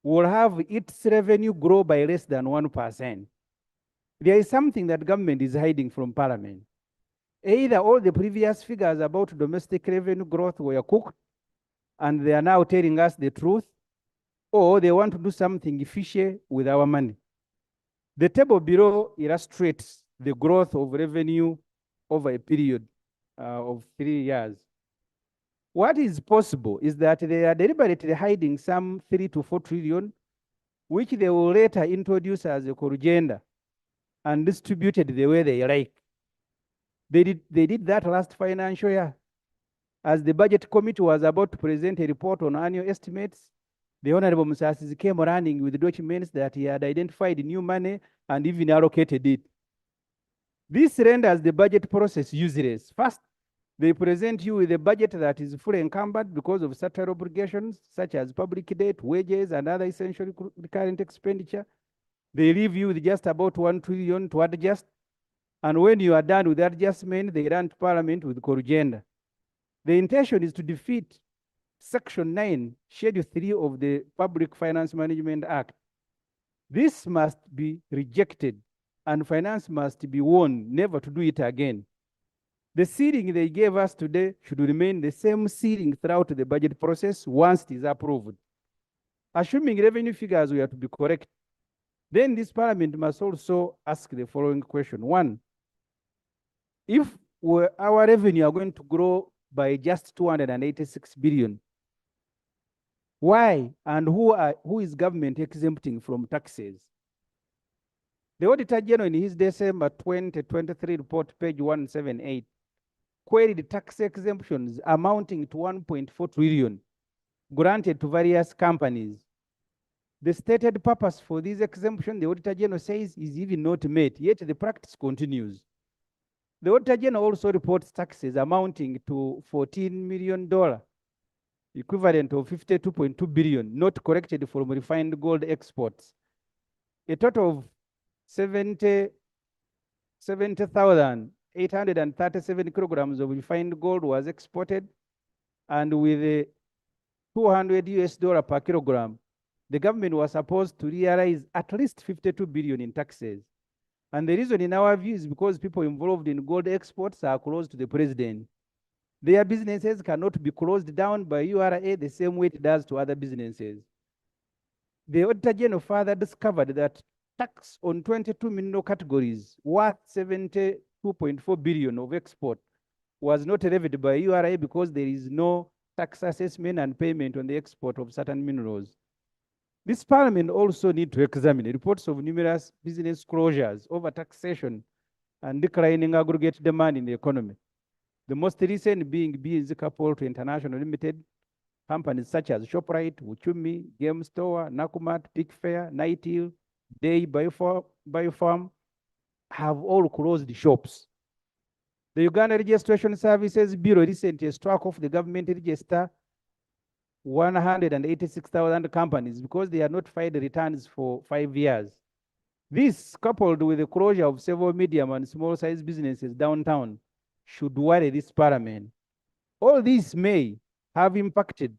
will have its revenue grow by less than 1%. There is something that government is hiding from Parliament. Either all the previous figures about domestic revenue growth were cooked and they are now telling us the truth, or they want to do something fishy with our money. The table below illustrates the growth of revenue over a period of 3 years. What is possible is that they are deliberately hiding some 3 to 4 trillion, which they will later introduce as a corrigenda and distributed the way they like. They did that last financial year. As the budget committee was about to present a report on annual estimates, the Honorable Musasi came running with documents that he had identified new money and even allocated it. This renders the budget process useless. First, they present you with a budget that is fully encumbered because of sectoral obligations, such as public debt, wages, and other essential recurrent expenditure. They leave you with just about 1 trillion to adjust. And when you are done with that adjustment, they run to Parliament with corrigenda. The intention is to defeat Section 9, Schedule 3 of the Public Finance Management Act. This must be rejected, and finance must be warned never to do it again. The ceiling they gave us today should remain the same ceiling throughout the budget process once it is approved. Assuming revenue figures were to be correct, then this parliament must also ask the following question. One, if our revenue are going to grow by just 286 billion, why and who is government exempting from taxes? The Auditor General in his December 2023 report, page 178, queried tax exemptions amounting to 1.4 trillion granted to various companies. The stated purpose for this exemption, the Auditor General says, is even not met, yet the practice continues. The Auditor General also reports taxes amounting to $14 million, equivalent of 52.2 billion, not collected from refined gold exports. A total of 70,837 kilograms of refined gold was exported, and with $200 per kilogram, the government was supposed to realize at least 52 billion in taxes. And the reason in our view is because people involved in gold exports are close to the president. Their businesses cannot be closed down by URA the same way it does to other businesses. The Auditor General further discovered that tax on 22 mineral categories worth 72.4 billion of export was not levied by URA because there is no tax assessment and payment on the export of certain minerals. This parliament also needs to examine reports of numerous business closures, overtaxation, and declining aggregate demand in the economy. The most recent being BNZ Poultry International Limited, companies such as ShopRite, Uchumi, Game Store, Nakumat, Pick Fair, Nightil, Day Biofarm have all closed shops. The Uganda Registration Services Bureau recently struck off the government register 186,000 companies because they are not filed returns for 5 years. This, coupled with the closure of several medium and small-sized businesses downtown, should worry this parliament. All this may have impacted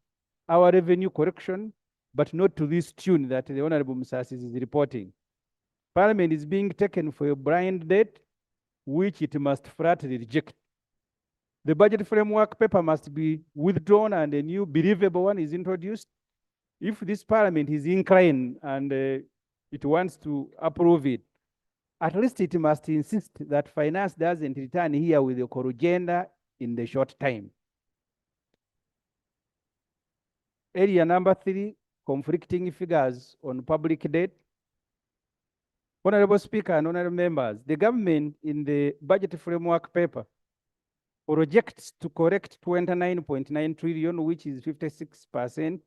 our revenue correction, but not to this tune that the Honorable Msasis is reporting. Parliament is being taken for a blind date, which it must flatly reject. The budget framework paper must be withdrawn and a new believable one is introduced. If this parliament is inclined and it wants to approve it, at least it must insist that finance doesn't return here with a core agenda in the short time. Area number 3, conflicting figures on public debt. Honorable Speaker and honorable members, the government in the budget framework paper projects to correct 29.9 trillion, which is 56%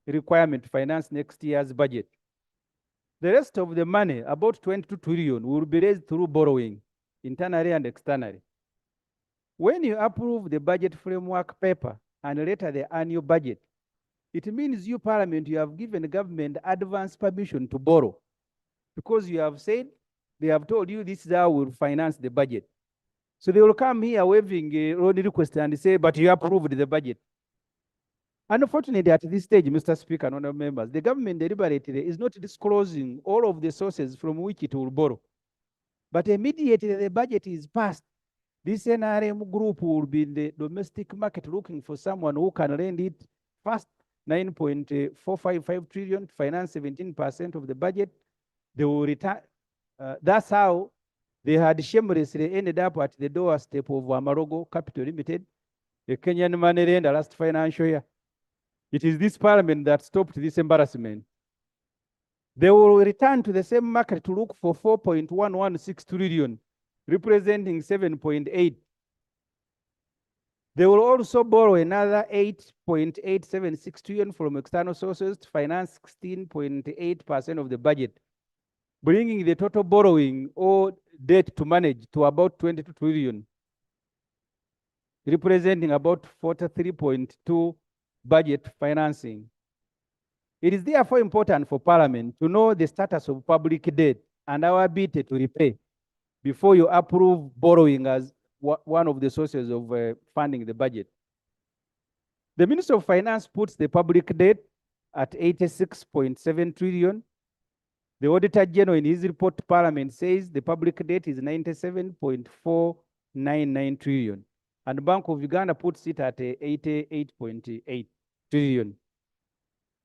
requirement to finance next year's budget. The rest of the money, about 22 trillion, will be raised through borrowing, internally and externally. When you approve the budget framework paper and later the annual budget, it means you, Parliament, you have given the government advance permission to borrow, because you have said, they have told you this is how we'll finance the budget. So they will come here waiving a loan request and say, but you approved the budget. Unfortunately, at this stage, Mr. Speaker and honorable members, the government deliberately is not disclosing all of the sources from which it will borrow. But immediately the budget is passed, this NRM group will be in the domestic market looking for someone who can lend it fast, 9.455 trillion to finance 17% of the budget. They will return. That's how they had shamelessly ended up at the doorstep of Amarogo Capital Limited, a Kenyan money lender last financial year. It is this parliament that stopped this embarrassment. They will return to the same market to look for 4.116 trillion, representing 7.8. They will also borrow another 8.876 trillion from external sources to finance 16.8% of the budget, bringing the total borrowing or debt to manage to about 22 trillion, representing about 43.2 budget financing. It is therefore important for Parliament to know the status of public debt and our ability to repay before you approve borrowing as one of the sources of funding the budget. The Minister of Finance puts the public debt at 86.7 trillion. The Auditor General in his report to Parliament says the public debt is 97.499 trillion. And the Bank of Uganda puts it at 88.8 trillion.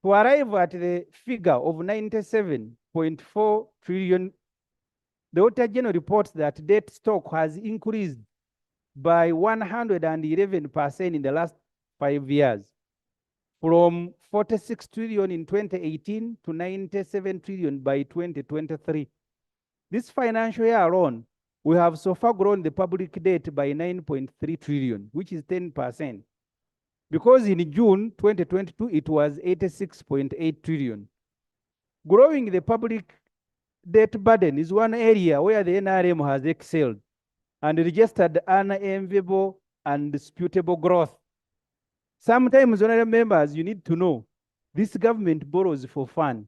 To arrive at the figure of 97.4 trillion, the Auditor General reports that debt stock has increased by 111% in the last 5 years, from 46 trillion in 2018 to 97 trillion by 2023. This financial year alone, we have so far grown the public debt by 9.3 trillion, which is 10%. Because in June 2022, it was 86.8 trillion. Growing the public debt burden is one area where the NRM has excelled and registered unenviable and disputable growth. Sometimes, honorable members, you need to know this government borrows for fun.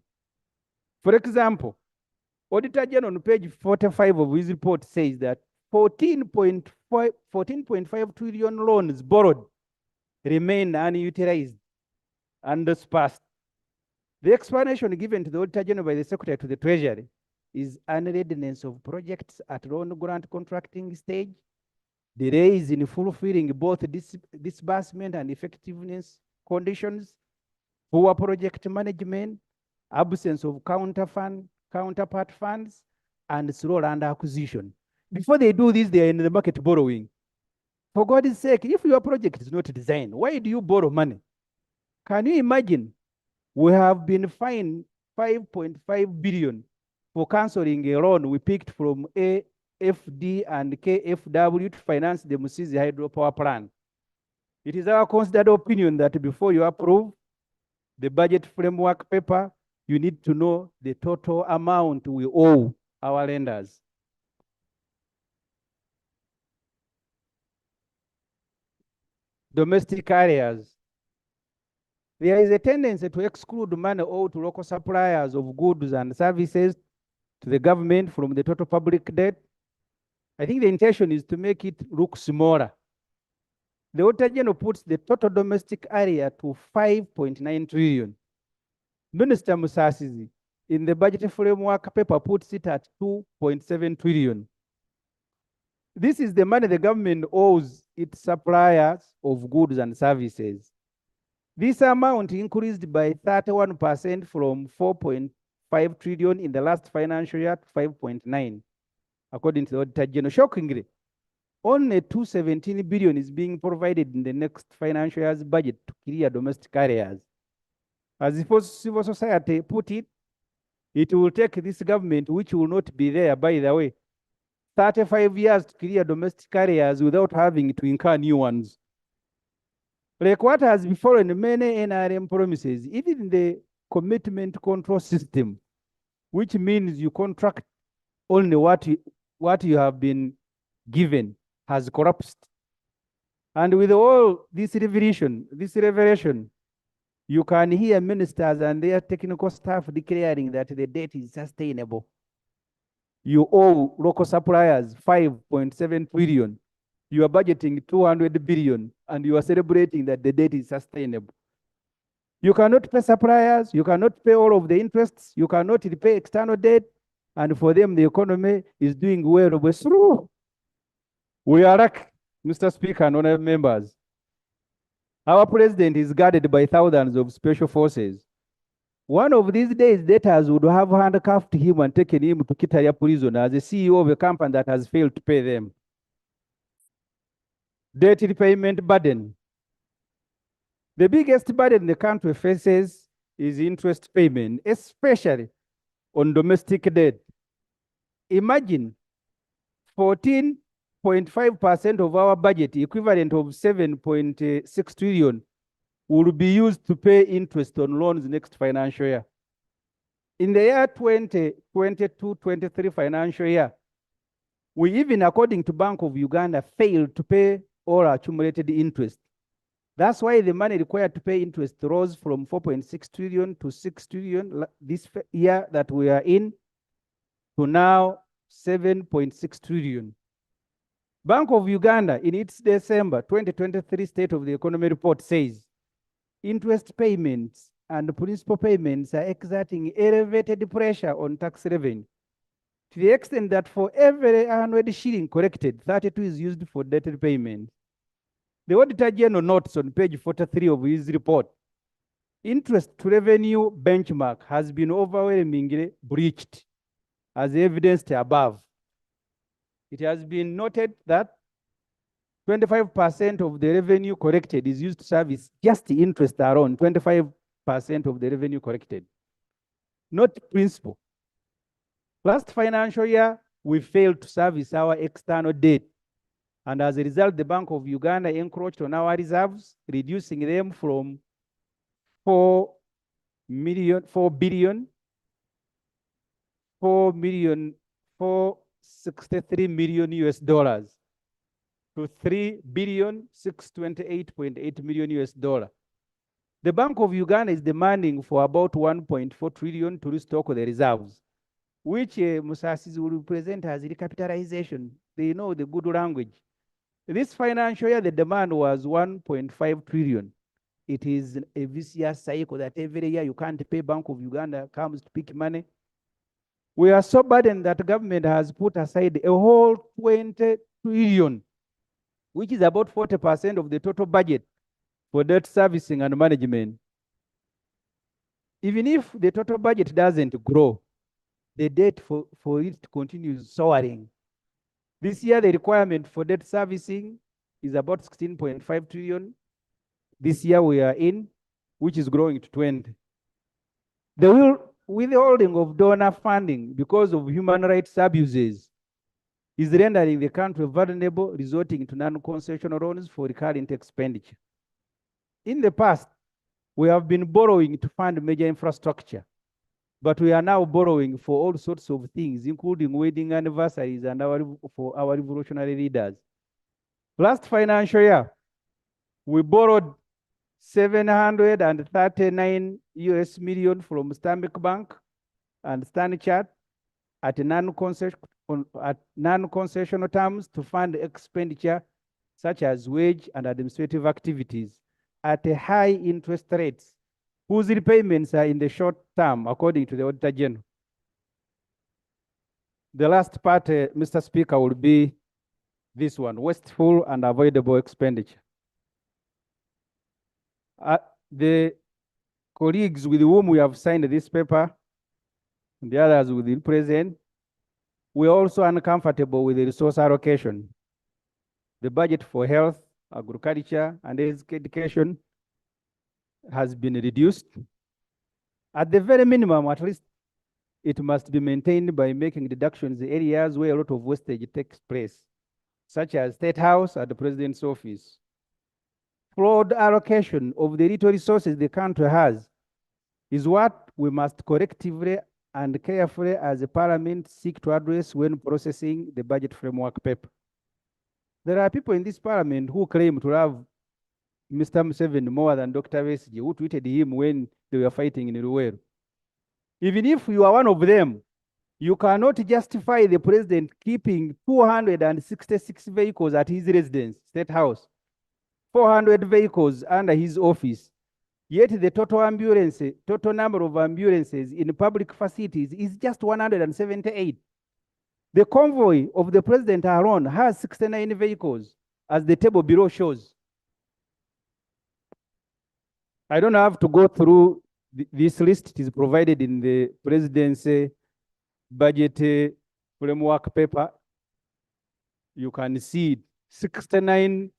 For example, Auditor General on page 45 of his report says that 14.5 trillion loans borrowed remain unutilized and dispersed. The explanation given to the Auditor General by the Secretary to the Treasury is unreadiness of projects at loan grant contracting stage, delays in fulfilling both disbursement and effectiveness conditions, poor project management, absence of counterpart funds, and slow land acquisition. Before they do this, they are in the market borrowing. For God's sake, if your project is not designed, why do you borrow money? Can you imagine? We have been fined 5.5 billion for canceling a loan we picked from AFD and KFW to finance the Musizi hydropower plant. It is our considered opinion that before you approve the budget framework paper, you need to know the total amount we owe our lenders. Domestic areas. There is a tendency to exclude money owed to local suppliers of goods and services to the government from the total public debt. I think the intention is to make it look smaller. The Auditor General puts the total domestic area to 5.9 trillion. Minister Musasizi, in the budget framework paper, puts it at 2.7 trillion. This is the money the government owes its suppliers of goods and services. This amount increased by 31% from 4.5 trillion in the last financial year to 5.9, according to the Auditor General. Shockingly, only 217 billion is being provided in the next financial year's budget to clear domestic areas. As civil society put it, it will take this government, which will not be there, by the way, 35 years to clear domestic areas without having to incur new ones. Like what has befallen many NRM promises, even the commitment control system, which means you contract only what you have been given, has collapsed. And with all this revelation, you can hear ministers and their technical staff declaring that the debt is sustainable. You owe local suppliers 5.7 trillion. You are budgeting 200 billion, and you are celebrating that the debt is sustainable. You cannot pay suppliers, you cannot pay all of the interests, you cannot repay external debt, and for them, the economy is doing well. We are lucky, Mr. Speaker and honorable members. Our president is guarded by thousands of special forces. One of these days, debtors would have handcuffed him and taken him to Kitaya prison as the CEO of a company that has failed to pay them. Debt repayment burden. The biggest burden the country faces is interest payment, especially on domestic debt. Imagine 14.5% of our budget, equivalent of 7.6 trillion, will be used to pay interest on loans next financial year. In the year 2022-23 financial year, we even, according to Bank of Uganda, failed to pay all accumulated interest. That's why the money required to pay interest rose from 4.6 trillion to 6 trillion this year that we are in, to now 7.6 trillion. Bank of Uganda, in its December 2023 State of the Economy report, says interest payments and principal payments are exerting elevated pressure on tax revenue, to the extent that for every 100 shilling collected, 32 is used for debt repayment. The Auditor General notes on page 43 of his report, interest to revenue benchmark has been overwhelmingly breached, as evidenced above. It has been noted that 25% of the revenue collected is used to service just the interest alone, 25% of the revenue collected, not principal. Last financial year, we failed to service our external debt. And as a result, the Bank of Uganda encroached on our reserves, reducing them from 4 billion, 463 million US dollars to 3,628.8 million US dollar. The Bank of Uganda is demanding for about 1.4 trillion to restock the reserves, which Musasis will represent as recapitalization. They know the good language. This financial year, the demand was 1.5 trillion. It is a vicious cycle that every year you can't pay. Bank of Uganda comes to pick money. We are so burdened that the government has put aside a whole 20 trillion, which is about 40% of the total budget for debt servicing and management. Even if the total budget doesn't grow, the debt for it continues soaring. This year, the requirement for debt servicing is about 16.5 trillion. This year we are in, which is growing to 20. The withholding of donor funding because of human rights abuses is rendering the country vulnerable, resulting to non-concessional loans for recurrent expenditure. In the past, we have been borrowing to fund major infrastructure, but we are now borrowing for all sorts of things, including wedding anniversaries and for our revolutionary leaders. Last financial year, we borrowed 739 US million from Stanbic Bank and Stanchart at non-concessional terms to fund expenditure such as wage and administrative activities at a high interest rates, whose repayments are in the short term, according to the Auditor General. The last part, Mr. Speaker, will be this one, wasteful and avoidable expenditure. The colleagues with whom we have signed this paper, and the others will be present, we are also uncomfortable with the resource allocation. The budget for health, agriculture, and education has been reduced. At the very minimum, at least, it must be maintained by making deductions in areas where a lot of wastage takes place, such as State House and the President's office. Flawed allocation of the little resources the country has is what we must collectively and carefully as a parliament seek to address when processing the budget framework paper. There are people in this parliament who claim to love Mr. Museveni more than Dr. Besigye, who tweeted him when they were fighting in Luweero. Even if you are one of them, you cannot justify the president keeping 266 vehicles at his residence, State House, 400 vehicles under his office, yet the total number of ambulances in public facilities is just 178. The convoy of the president alone has 69 vehicles, as the table below shows. I don't have to go through this list. It is provided in the presidency budget framework paper. You can see it, 69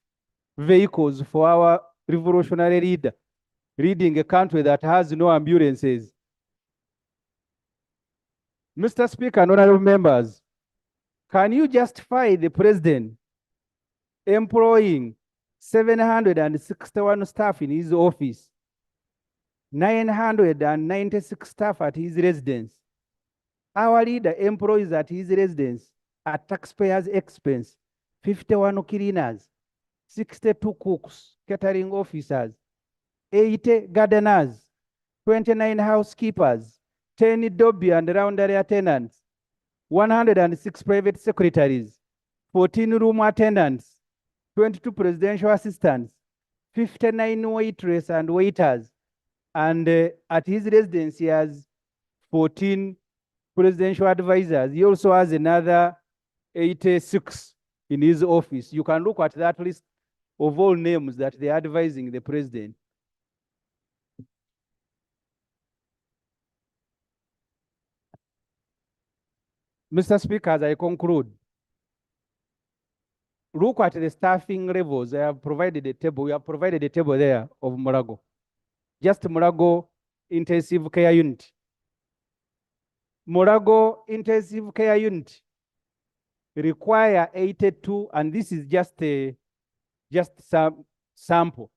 vehicles for our revolutionary leader, leading a country that has no ambulances. Mr. Speaker and honorable members, can you justify the president employing 761 staff in his office, 996 staff at his residence? Our leader employs at his residence at taxpayers' expense 51 cleaners, 62 cooks, catering officers, 80 gardeners, 29 housekeepers, 10 dobby and round area tenants, 106 private secretaries, 14 room attendants, 22 presidential assistants, 59 waitress and waiters. And at his residence, he has 14 presidential advisors. He also has another 86 in his office. You can look at that list of all names that they are advising the president. Mr. Speaker, as I conclude, look at the staffing levels. I have provided a table. We have provided a table there of Murago. Just Murago Intensive Care Unit. Murago Intensive Care Unit require 82, and this is just some sample.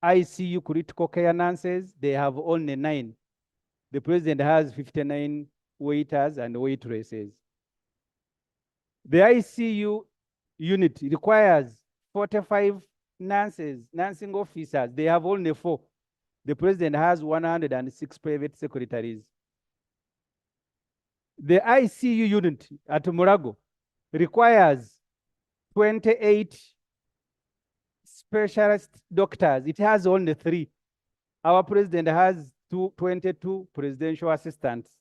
ICU critical care nurses, they have only 9. The president has 59 waiters and waitresses. The ICU unit requires 45 nurses, nursing officers. They have only 4. The president has 106 private secretaries. The ICU unit at Murago requires 28 specialist doctors. It has only 3. Our president has 22 presidential assistants.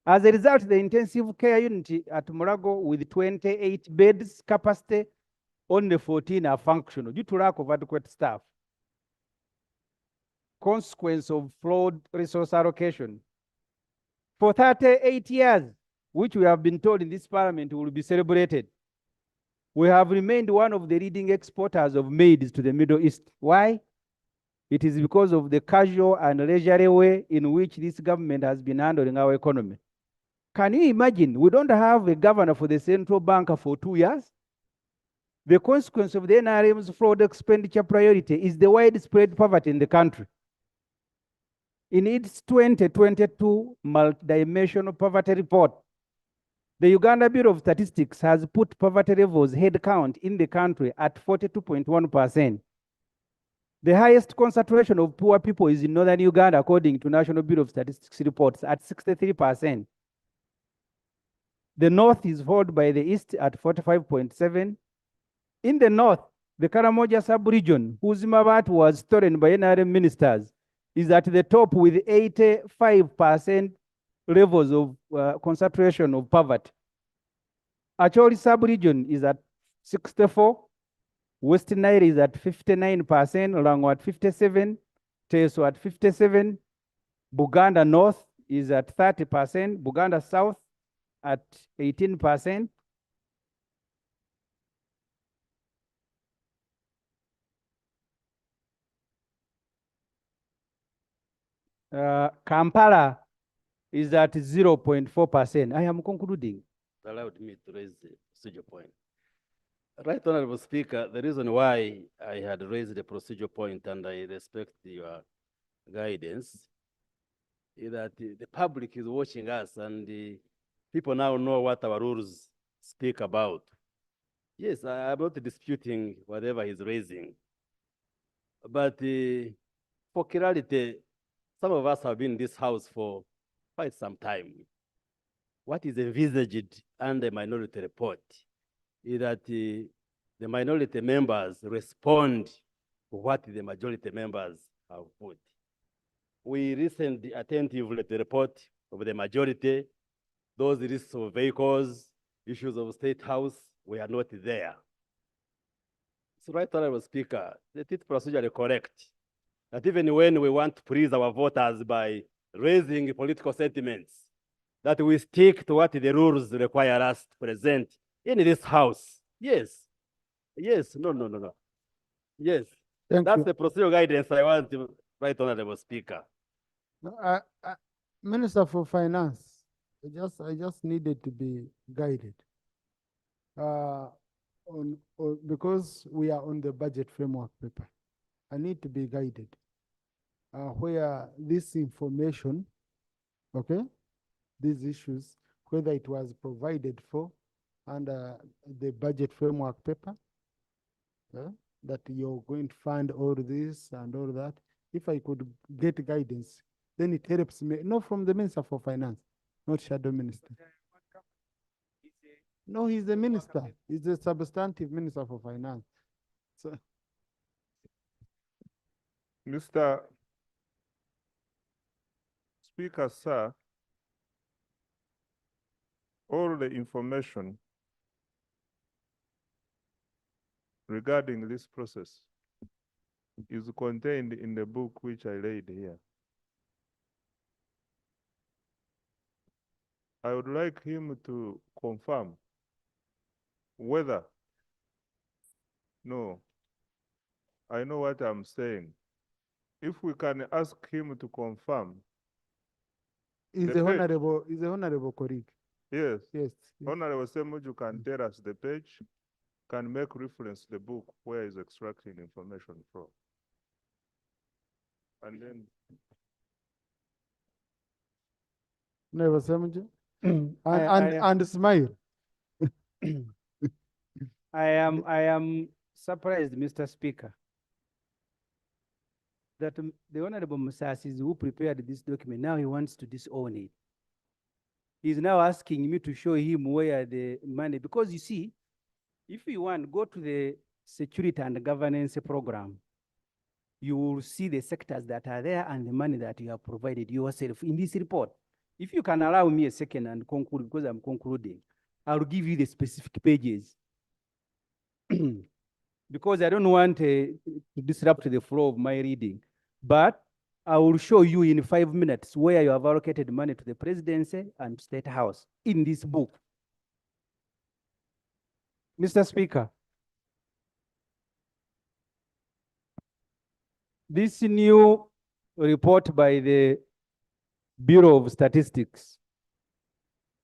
As a result, the intensive care unit at Murago with 28 beds capacity, only 14 are functional due to lack of adequate staff. Consequence of flawed resource allocation. For 38 years, which we have been told in this parliament will be celebrated, we have remained one of the leading exporters of maids to the Middle East. Why? It is because of the casual and leisurely way in which this government has been handling our economy. Can you imagine? We don't have a governor for the central bank for 2 years. The consequence of the NRM's fraud expenditure priority is the widespread poverty in the country. In its 2022 multidimensional poverty report, the Uganda Bureau of Statistics has put poverty levels head count in the country at 42.1%. The highest concentration of poor people is in northern Uganda, according to National Bureau of Statistics reports, at 63%. The north is followed by the east at 45.7%. In the north, the Karamoja sub-region, whose Mabat was stolen by NRM ministers, is at the top with 85% levels of concentration of poverty. Acholi sub-region is at 64%. West Nile is at 59%, Rango at 57%, Teso at 57%, Buganda North is at 30%, Buganda South at 18%. Kampala is at 0.4%. I am concluding. Allowed me to raise the procedure point. Right, Honorable Speaker, the reason why I had raised the procedure point and I respect your guidance is that the public is watching us and the people now know what our rules speak about. Yes, I'm not disputing whatever he's raising, but for clarity, some of us have been in this house for quite some time. What is envisaged under minority report is that the minority members respond to what the majority members have put. We listened attentively to the report of the majority. Those lists of vehicles, issues of State House, we are not there. So, right, Honorable Speaker, it is procedurally correct that even when we want to please our voters by raising political sentiments, that we stick to what the rules require us to present in this house. Yes. Yes. No. Yes. That's the procedural guidance I want to write, Honorable Speaker. Minister for Finance, I just needed to be guided. Because we are on the budget framework paper, I need to be guided. Where this information, okay, these issues, whether it was provided for under the budget framework paper, that you're going to fund all this and all that. If I could get guidance, then it helps me, not from the Minister for Finance, not Shadow Minister. No, he's the minister. He's the substantive Minister for Finance. So Mr. Speaker, sir, all the information regarding this process is contained in the book which I laid here. I would like him to confirm whether, no, I know what I'm saying. If we can ask him to confirm. Is the honorable colleague. Yes. Yes. Honorable Semuju can tell us the page, can make reference to the book where he's extracting information from. And then. Honorable Semuju. I- And smile. I am surprised, Mr. Speaker, that the Honorable Musasi, who prepared this document, now he wants to disown it. He's now asking me to show him where the money, because you see, if you want, go to the security and governance program, you will see the sectors that are there and the money that you have provided yourself in this report. If you can allow me a second and conclude, because I'm concluding, I'll give you the specific pages. Because I don't want to disrupt the flow of my reading. But I will show you in 5 minutes where you have allocated money to the presidency and state house in this book. Mr. Speaker, this new report by the Bureau of Statistics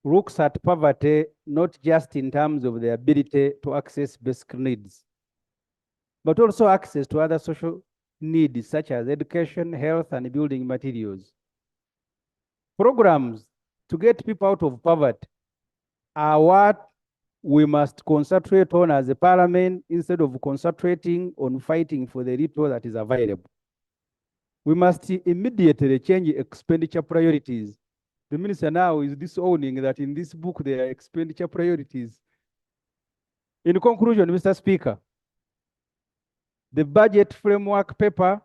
looks at poverty not just in terms of the ability to access basic needs, but also access to other social needs such as education, health, and building materials. Programs to get people out of poverty are what we must concentrate on as a parliament instead of concentrating on fighting for the little that is available. We must immediately change expenditure priorities. The minister now is disowning that in this book there are expenditure priorities. In conclusion, Mr. Speaker, the budget framework paper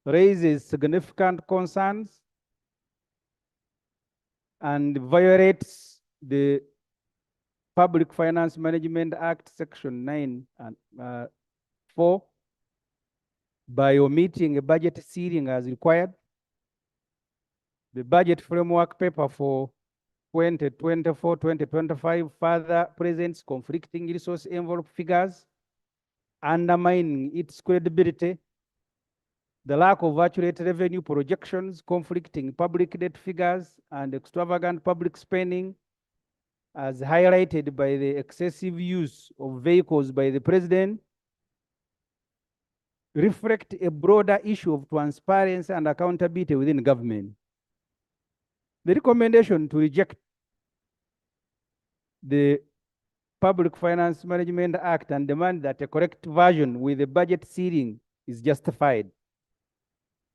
raises significant concerns and violates the Public Finance Management Act, Section 9 and 4, by omitting a budget ceiling as required. The budget framework paper for 2024-2025 further presents conflicting resource envelope figures, undermining its credibility. The lack of accurate revenue projections, conflicting public debt figures, and extravagant public spending, as highlighted by the excessive use of vehicles by the president, reflect a broader issue of transparency and accountability within government. The recommendation to reject the Public Finance Management Act and demand that a correct version with a budget ceiling is justified,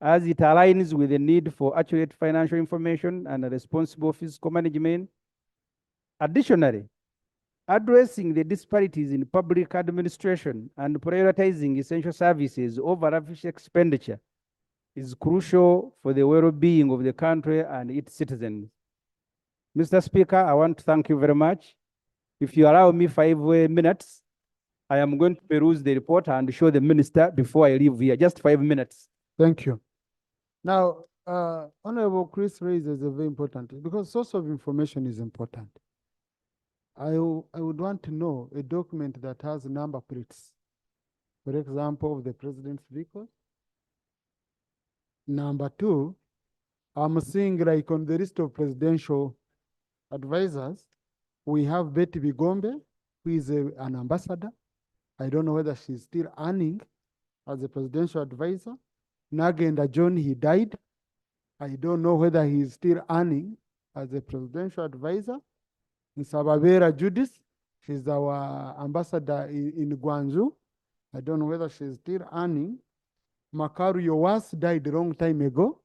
as it aligns with the need for accurate financial information and a responsible fiscal management. Additionally, addressing the disparities in public administration and prioritizing essential services over lavish expenditure is crucial for the well-being of the country and its citizens. Mr. Speaker, I want to thank you very much. If you allow me 5 minutes, I am going to peruse the report and show the minister before I leave here. Just 5 minutes. Thank you. Now, Honorable Chris raises a very important, because source of information is important. I would want to know a document that has number plates, for example, of the president's vehicle. Number 2, I'm seeing like on the list of presidential advisors, we have Betty Bigombe, who is an ambassador. I don't know whether she's still earning as a presidential advisor. Nagenda John, he died. I don't know whether he is still earning as a presidential advisor. Nsababera Judith, she's our ambassador in Guangzhou. I don't know whether she's still earning. Makaru Yowas died a long time ago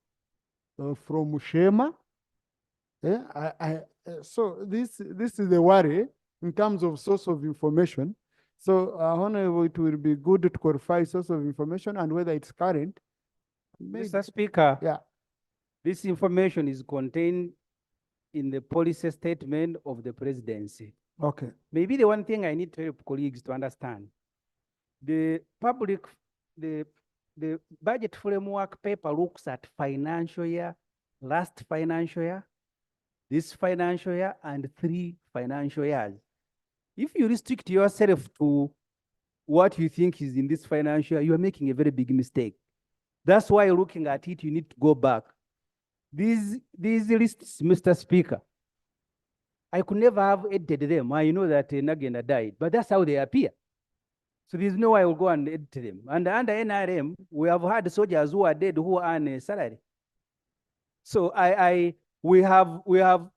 from Shema. So this is the worry in terms of source of information. So, Honorable, it will be good to clarify source of information and whether it's current. Mr. Speaker. Yeah. This information is contained in the policy statement of the presidency. Okay. Maybe the one thing I need to help colleagues to understand, the budget framework paper looks at financial year, last financial year, this financial year, and 3 financial years. If you restrict yourself to what you think is in this financial year, you are making a very big mistake. That's why looking at it, you need to go back. These lists, Mr. Speaker, I could never have edited them. I know that Nagenda died, but that's how they appear. So there's no way I will go and edit them. And under NRM, we have had soldiers who are dead who earn a salary. So we have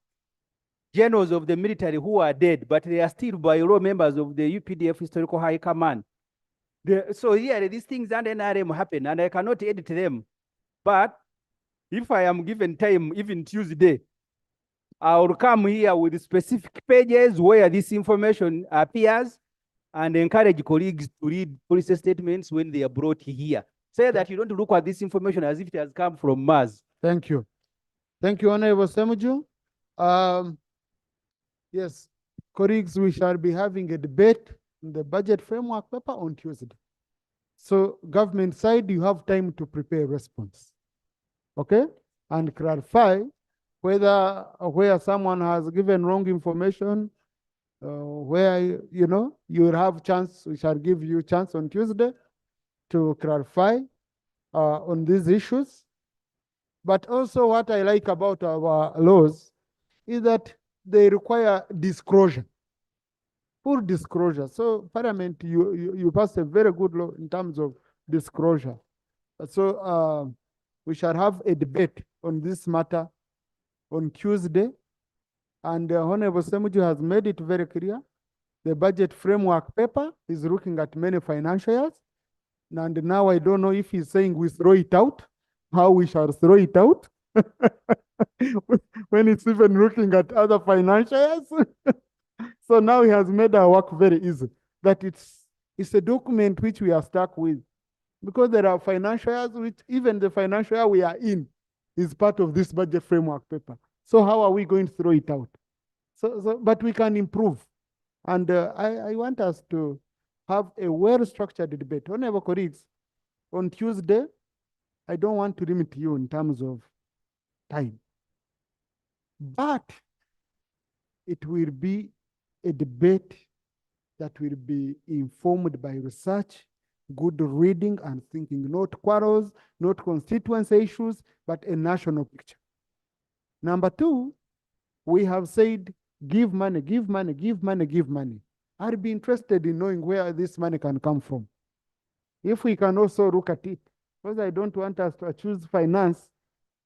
generals of the military who are dead, but they are still by law members of the UPDF Historical High Command. So here, these things under NRM happen, and I cannot edit them. But if I am given time, even Tuesday, I will come here with specific pages where this information appears and encourage colleagues to read policy statements when they are brought here. Say that you don't look at this information as if it has come from Mars. Thank you. Thank you, Honorable Semuju. Yes, colleagues, we shall be having a debate in the budget framework paper on Tuesday. So government side, you have time to prepare a response. Okay? And clarify where someone has given wrong information, where, you know, you will have chance, we shall give you chance on Tuesday to clarify on these issues. But also what I like about our laws is that they require disclosure, full disclosure. So Parliament, you passed a very good law in terms of disclosure. So we shall have a debate on this matter on Tuesday. And Honorable Semuju has made it very clear. The budget framework paper is looking at many financial years. And now I don't know if he's saying we throw it out, how we shall throw it out. When it's even looking at other financial years. So now he has made our work very easy. That it's a document which we are stuck with. Because there are financial years which even the financial year we are in is part of this budget framework paper. So how are we going to throw it out? But we can improve. And I want us to have a well-structured debate. Honorable colleagues, on Tuesday, I don't want to limit you in terms of time. But it will be a debate that will be informed by research, good reading and thinking, not quarrels, not constituency issues, but a national picture. Number 2, we have said, give money, give money, give money, give money. I'd be interested in knowing where this money can come from. If we can also look at it, because I don't want us to choose finance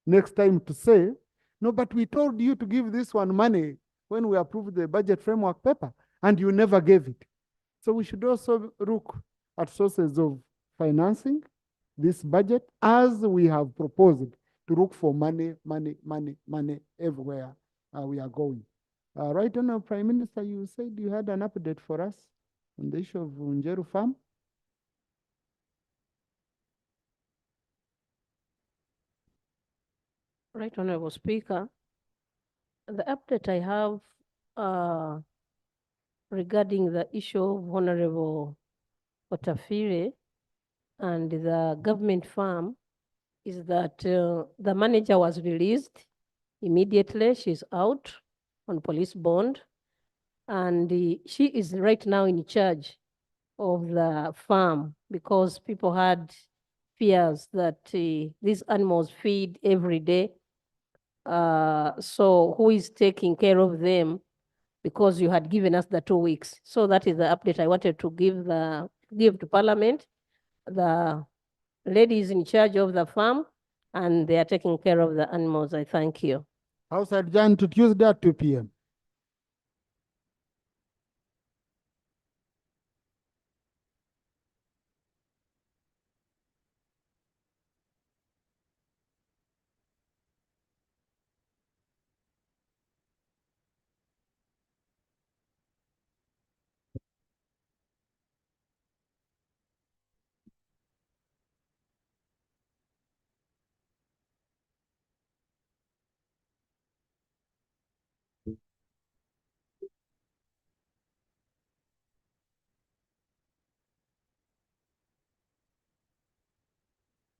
next time to say, no, but we told you to give this one money when we approved the budget framework paper, and you never gave it. So we should also look at sources of financing this budget as we have proposed to look for money everywhere we are going. Right on, Prime Minister, you said you had an update for us on the issue of Njeru Farm. Right, Honorable Speaker. The update I have regarding the issue of Honorable Otafire and the government farm is that the manager was released immediately. She's out on police bond, and she is right now in charge of the farm because people had fears that these animals feed every day. So who is taking care of them? Because you had given us the 2 weeks. So that is the update I wanted to give to Parliament. The lady is in charge of the farm and they are taking care of the animals. I thank you. House adjourned to Tuesday at 2 p.m.